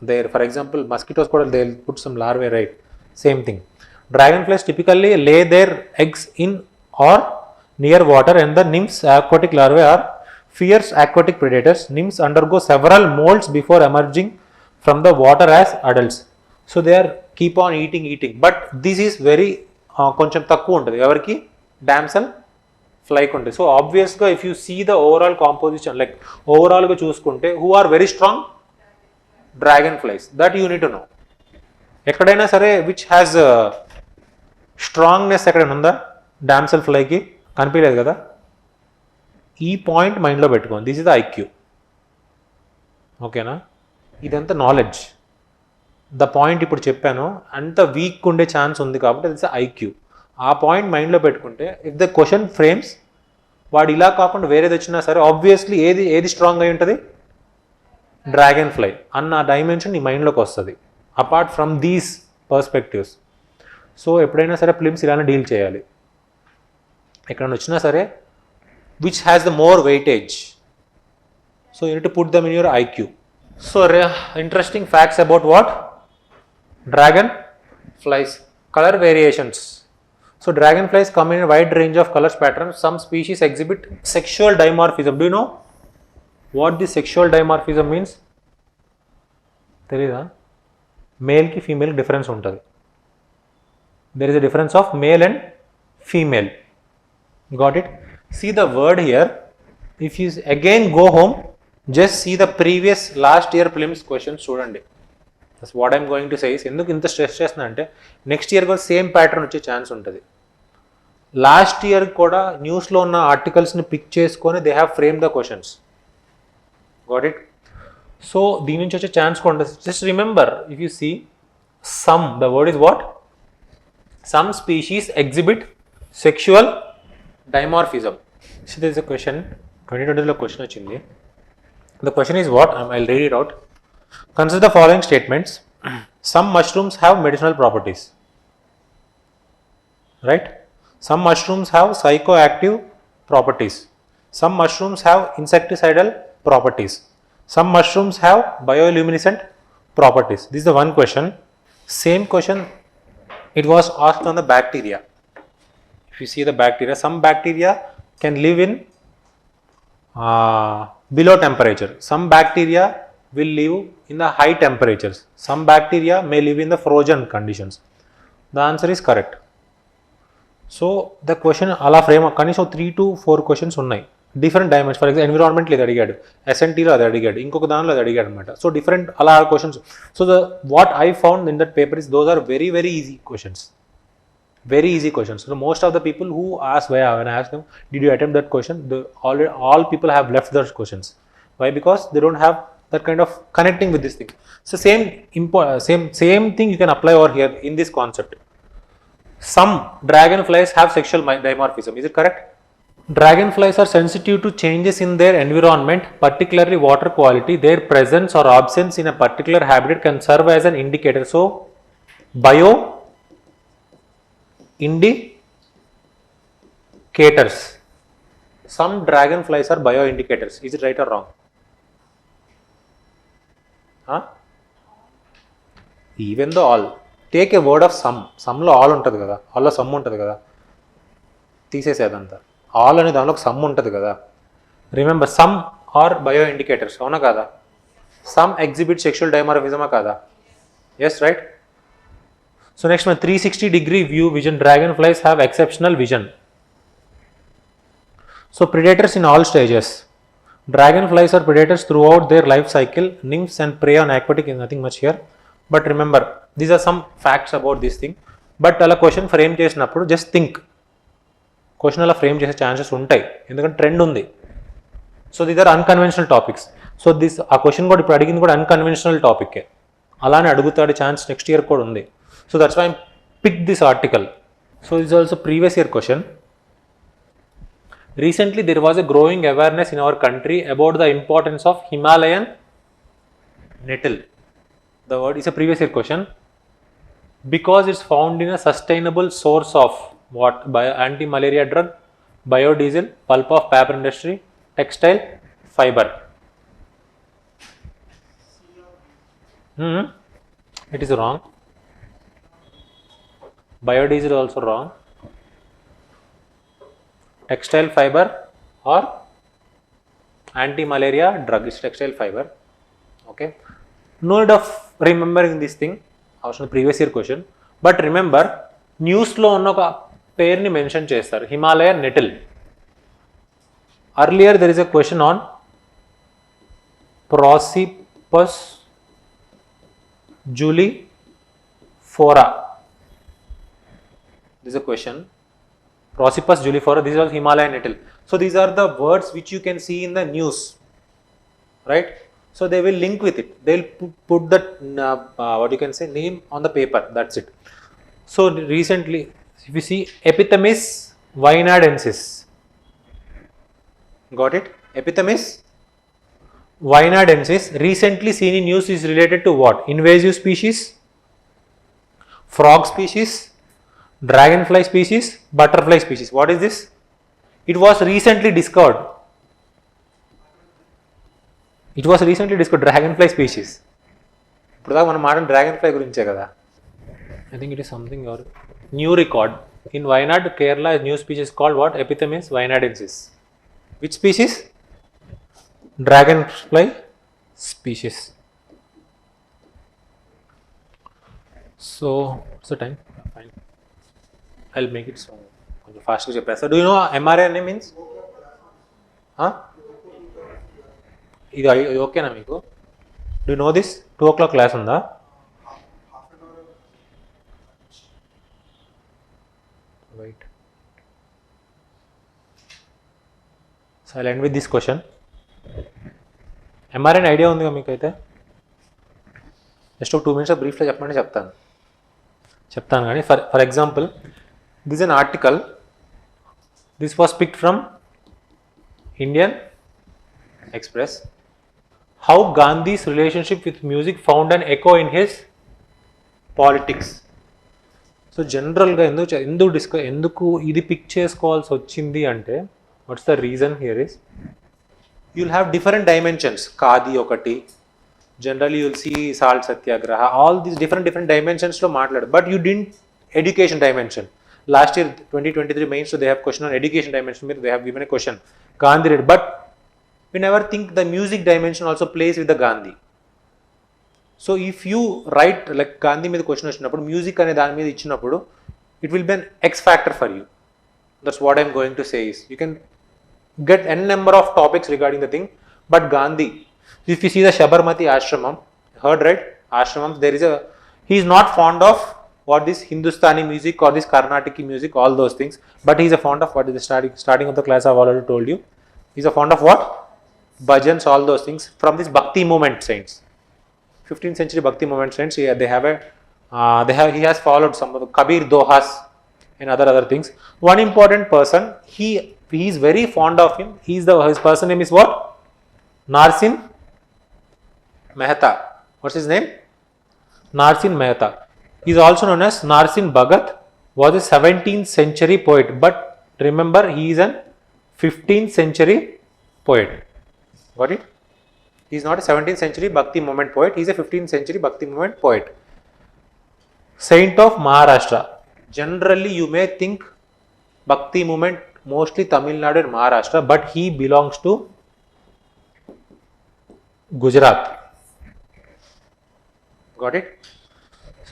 There, for example, mosquitoes కూడా they will put some larvae, right? Same thing. Dragonflies typically lay their eggs in or near water and the nymphs aquatic larvae are fierce aquatic predators. Nymphs undergo several molts before emerging from the water as adults. So they are keep on eating. But this is very కొంచెం తక్కువ ఉంటుంది ఎవరికి damsel ఫ్లైక్ ఉంటుంది. So ఆబ్వియస్గా if you see the overall composition like ఓవరాల్గా చూసుకుంటే who are very strong dragonflies that you need to know. ఎక్కడైనా సరే విచ్ హ్యాస్ స్ట్రాంగ్నెస్ ఎక్కడైనా ఉందా డామ్సెల్ ఫ్లైకి? కనిపించలేదు కదా. ఈ పాయింట్ మైండ్లో పెట్టుకోండి. This is the IQ. ఓకేనా? ఇదంతా నాలెడ్జ్. ద పాయింట్ ఇప్పుడు చెప్పాను అంత వీక్ ఉండే ఛాన్స్ ఉంది కాబట్టి ఇట్స్ ఐక్యూ. ఆ పాయింట్ మైండ్లో పెట్టుకుంటే ఇఫ్ ద క్వశ్చన్ ఫ్రేమ్స్ వాడు ఇలా కాకుండా వేరేది వచ్చినా సరే ఆబ్వియస్లీ ఏది స్ట్రాంగ్ అయి ఉంటుంది? డ్రాగన్ ఫ్లై అన్న డైమెన్షన్ నీ మైండ్లోకి వస్తుంది apart from these perspectives. So ఎప్పుడైనా సరే ఫిలిమ్స్ ఇలానే డీల్ చేయాలి. ఎక్కడైనా వచ్చినా సరే which has the more weightage. So you need to put them in your IQ. So interesting facts about what? Dragonflies. Color variations. So dragonflies come in a wide range of colors patterns. Some species exhibit sexual dimorphism. Do you know what this sexual dimorphism means? తెలీదా? మేల్కి ఫీమేల్కి difference ఉంటుంది. There is a difference of male and female. Got it? See the word here. If you again go home, just see the previous last year prelims questions చూడండి. That's what I'm going to say is ఎందుకు ఇంత stress చేస్తున్నా అంటే next year కూడా same pattern వచ్చే chance ఉంటుంది. Last year కూడా న్యూస్లో ఉన్న ఆర్టికల్స్ని పిక్ చేసుకొని they have frame the questions. Got it? So దీని నుంచి వచ్చే ఛాన్స్ కూడా ఉంటుంది. Just remember if you see some the word is what? Some species exhibit sexual dimorphism. So this is a question 2020లో క్వశ్చన్ వచ్చింది. The question is what? I'll read it out. Consider the following statements. Some mushrooms have medicinal properties. Right? Some mushrooms have psychoactive properties. Some mushrooms have insecticidal properties. Some mushrooms have bioluminescent properties. This is the one question. Same question it was asked on the bacteria. If you see the bacteria, some bacteria can live in below temperature. Some bacteria will live in the high temperatures. Some bacteria may live in the frozen conditions. The answer is correct. So the question అలా frame కనీసం 3 to 4 questions ఉన్నాయి different dimension. For example ఎన్విరాన్మెంట్లో ఇది అడిగాడు, ఎస్ఎన్టీలో అది అడిగాడు, ఇంకొక దానిలో అది అడిగాడు అనమాట. సో డిఫరెంట్ అలా questions. So the what I found in that paper is those are very very easy questions. Very easy questions. So most of the people who ask, when I ask them, did you attempt that question? All people have left those questions. Why? Because they don't have that kind of connecting with this thing. So same thing you can apply over here in this concept. Some dragonflies have sexual dimorphism. Is it correct? Dragonflies are sensitive to changes in their environment, particularly water quality. Their presence or absence in a particular habitat can serve as an indicator. So indicators. Some dragonflies are bioindicators. Is it right or wrong? Even though all, take a word of some లో all ఉంటుంది కదా, ఆల్లో some ఉంటుంది కదా, తీసేసేదంతా. All అనే దానిలో some ఉంటుంది కదా. Remember, some are bio indicators, అవునా కాదా? సమ్ ఎగ్జిబిట్ సెక్షువల్ డైమార్ఫిజమా కాదా? Yes, right. So next one, 360-degree view vision. Dragonflies have exceptional vision. So predators in all stages. Dragonflies are predators throughout their life cycle. Nymphs and prey on aquatic, nothing much here. But remember, these are some facts about this thing. But అలా question frame చేసినప్పుడు just think, question అలా frame చేసే chances ఉంటాయి, ఎందుకంటే trend ఉంది. So these are unconventional topics. So ఆ question కూడా ఇప్పుడు అడిగింది కూడా అన్కన్వెన్షనల్ టాపిక్, అలానే అడుగుతాడు ఛాన్స్ నెక్స్ట్ ఇయర్ కూడా ఉంది. So that's why I picked this article. So this is also previous year question. Recently there was a growing awareness in our country about the importance of Himalayan nettle. The word is a previous year question. Because it's found in a sustainable source of what? Anti-malaria drug, biodiesel, pulp of paper industry, textile, fiber. It is wrong. Biodiesel also wrong. Textile fiber or anti-malaria drug is textile fiber. Okay. No need of remembering this thing. Also the previous year question. But remember, news lo unna oka pair ni mention chestaru, Himalayan nettle. Earlier there is a question on Prosopis julifora. This is a question. Prosopis julifora. This is also Himalayan nettle. So these are the words which you can see in the news, right? So they will link with it. They will put that what you can say name on the paper. That's it. So recently, if you see Epithymis waynadensis, got it? Epithymis waynadensis recently seen in news is related to what? Invasive species, frog species, dragonfly species, butterfly species. What is this? It was recently discovered. Dragonfly species. ఇప్పుడు దాకా మనం మాట్లాడిన డ్రాగన్ఫ్లై గురించే కదా. I think it is something or new record in Wayanad, Kerala. A new species called what? Epithymis waynadensis. Which species? Dragonfly species. So what's the time? Fine. I'll make it so కొంచెం ఫాస్ట్గా చెప్పేస్తా. Do you know mRNA means? ఇది ఓకేనా మీకు? Do know this? 2 o'clock class ఉందా? Right. So I'll end with this question. mRNA idea ఉందిగా మీకైతే? Just ఒక 2 minutes బ్రీఫ్లో చెప్పమంటే చెప్తాను కానీ for example, this is an article. This was picked from Indian Express. How Gandhi's relationship with music found an echo in his politics. So generalగా ఎందుకు ఇది pick చేసుకోవాల్సి వచ్చింది అంటే, what's the reason here is, you'll have different dimensions. Khadi ఒకటి, generally you'll see salt satyagraha, all these different dimensions లో మాట్లాడు. But you didn't education dimension. Last year 2023 mains, so they have question on education dimension. They have given a question Gandhi read, but we never think the music dimension also plays with the Gandhi. So if you write like Gandhi మీద question వచ్చినప్పుడు music అనే దాని మీద ఇచ్చినప్పుడు, it will be an X factor for you. That's what I'm going to say is, you can get n number of topics regarding the thing, but Gandhi, if you see the Sabarmati ashramam, heard right? Ashramam, there is a, he is not fond of what this Hindustani music or this Karnataki music, all those things, but he is a fond of what is the starting of the class I've already told you. He is a fond of what? Bhajans, all those things from this Bhakti movement saints. 15th century Bhakti movement saints, he has followed some of the Kabir Dohas and other things. One important person, he is very fond of him. His person name is what? Narsin Mehta. What's his name? Narsin Mehta. He is also known as Narsin Bhagat. Was a 17th century poet, but remember he is an 15th century poet. Got it? He is not a 17th century Bhakti movement poet. He is a 15th century Bhakti movement poet. Saint of Maharashtra. Generally, you may think Bhakti movement mostly Tamil Nadu and Maharashtra, but he belongs to Gujarat. Got it?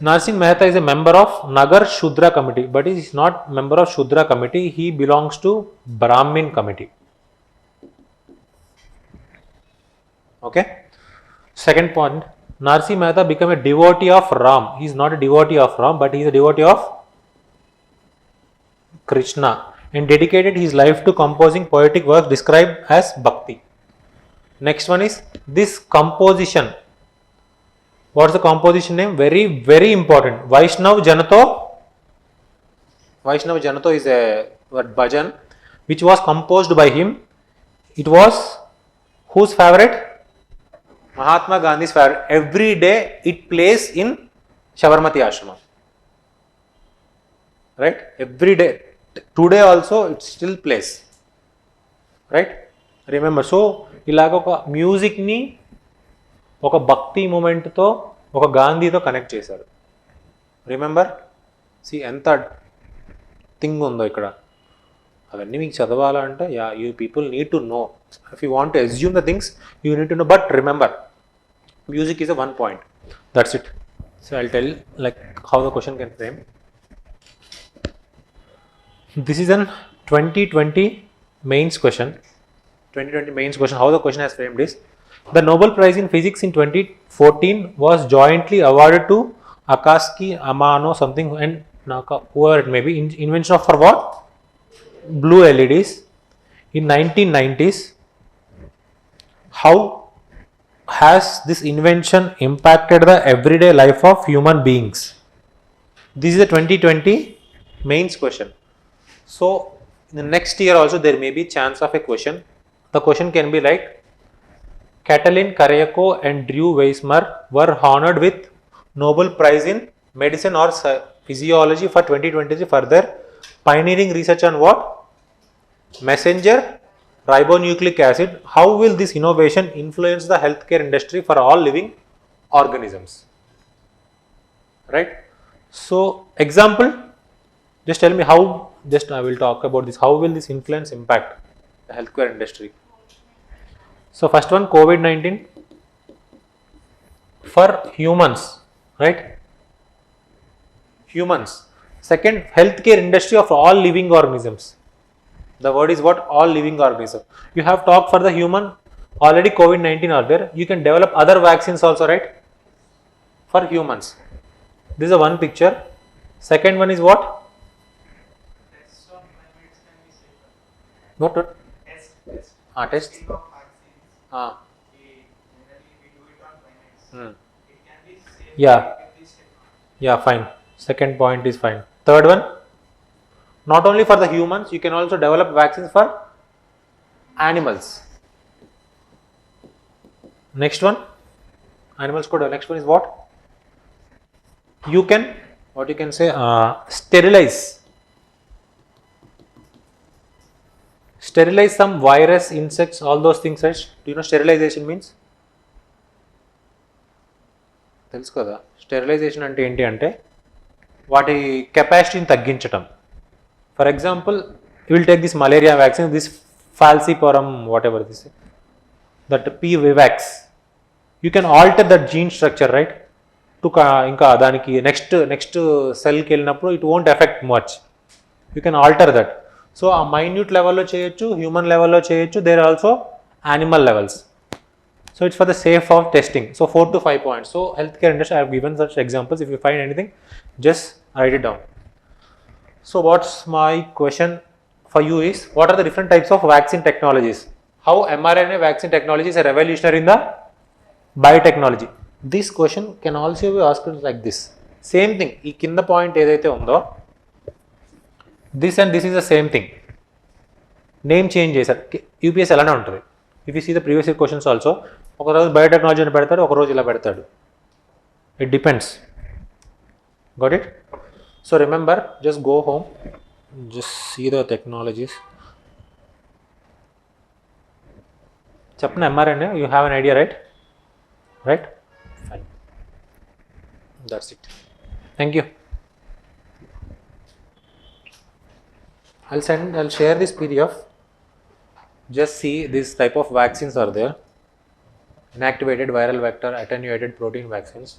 Narsin Mehta is a member of Nagar Shudra committee, but he is not member of Shudra committee. He belongs to Brahmin committee. Okay. Second point, Narsi Mehta became a devotee of Ram. He is not a devotee of Ram, but he is a devotee of Krishna and dedicated his life to composing poetic works described as Bhakti. Next one is this composition. What's the composition name? Very, very important. Vaishnav Janato. Vaishnav Janato is a bhajan which was composed by him. It was whose favorite? Mahatma Gandhi's favorite. Every day it plays in Sabarmati Ashram. Right? Every day. Today also it still plays. Right? Remember. So, ఇలాగ ఒక మ్యూజిక్ని ఒక భక్తి మూమెంట్తో ఒక గాంధీతో connect చేశారు. Remember C ఎంత thing ఉందో ఇక్కడ. అవన్నీ మీకు చదవాలంటే you people need to no. If you want to assume the things you need to no, but remember music is a one point. That's it. So I'll tell like how the question can frame. This is an 2020 mains question. 2020 mains question. How the question has framed is: the Nobel Prize in Physics in 2014 was jointly awarded to Akashi Amano something and Naka, whoever it may be, invention of for what? Blue LEDs in 1990s. How has this invention impacted the everyday life of human beings? This is a 2020 mains question. So in the next year also there may be chance of a question. The question can be like, Katalin Karayko and Drew Weissmer were honored with Nobel Prize in Medicine or Physiology for 2023 for their pioneering research on what? Messenger ribonucleic acid. How will this innovation influence the healthcare industry for all living organisms? Right? So, example, just tell me how, just I will talk about this. How will this influence impact the healthcare industry? So, first one, COVID-19 for humans, right? Humans. Second, healthcare industry of all living organisms. The word is what? All living organisms. You have talked for the human, already COVID-19 are there. You can develop other vaccines also, right? For humans. This is a one picture. Second one is what? Tests on primates can be safer. What? Test. Test. Testing of vaccines. Generally we do it on primates. It can be safer. Yeah. With this technology. Yeah, fine. Second point is fine. Third one, not only for the humans, you can also develop vaccines for animals. Next one, animals could. Next one is what? You can, what you can say, sterilize some virus, insects, all those things. Right? Do you know sterilization means? తెలుసు కదా, sterilisation అంటే ఏంటి అంటే వాటి కెపాసిటీని తగ్గించటం. For example, you will take this malaria vaccine, this falciparum whatever this, that PVvax, you can alter that gene structure, right? To ఇంకా దానికి నెక్స్ట్ సెల్కి వెళ్ళినప్పుడు it won't effect much, you can alter that. So ఆ minute లెవెల్లో చేయొచ్చు, human లెవెల్లో చేయొచ్చు, there also animal levels. So it's for the sake of testing. So 4 to 5 points. So healthcare industry, I have given such examples. If you find anything, just write it down. So what's my question for you is, what are the different types of vaccine technologies? How mRNA vaccine technology is a revolutionary in the biotechnology? This question can also be asked like this. Same thing. ఈ కింద point ఏదైతే ఉందో, this and this is the same thing. Name change చేశారు. UPS అలానే ఉంటుంది. If you see the previous year questions also, ఒకరోజు biotechnology అని పెడతాడు, ఒకరోజు ఇలా పెడతాడు. It depends. Got it? So remember, just go home, just see the technologies. చెప్పిన mRNA, you have an idea, right? Right? Fine. That's it. Thank you. I'll share this PDF. Just see this type of vaccines are there. Inactivated viral vector, attenuated protein vaccines.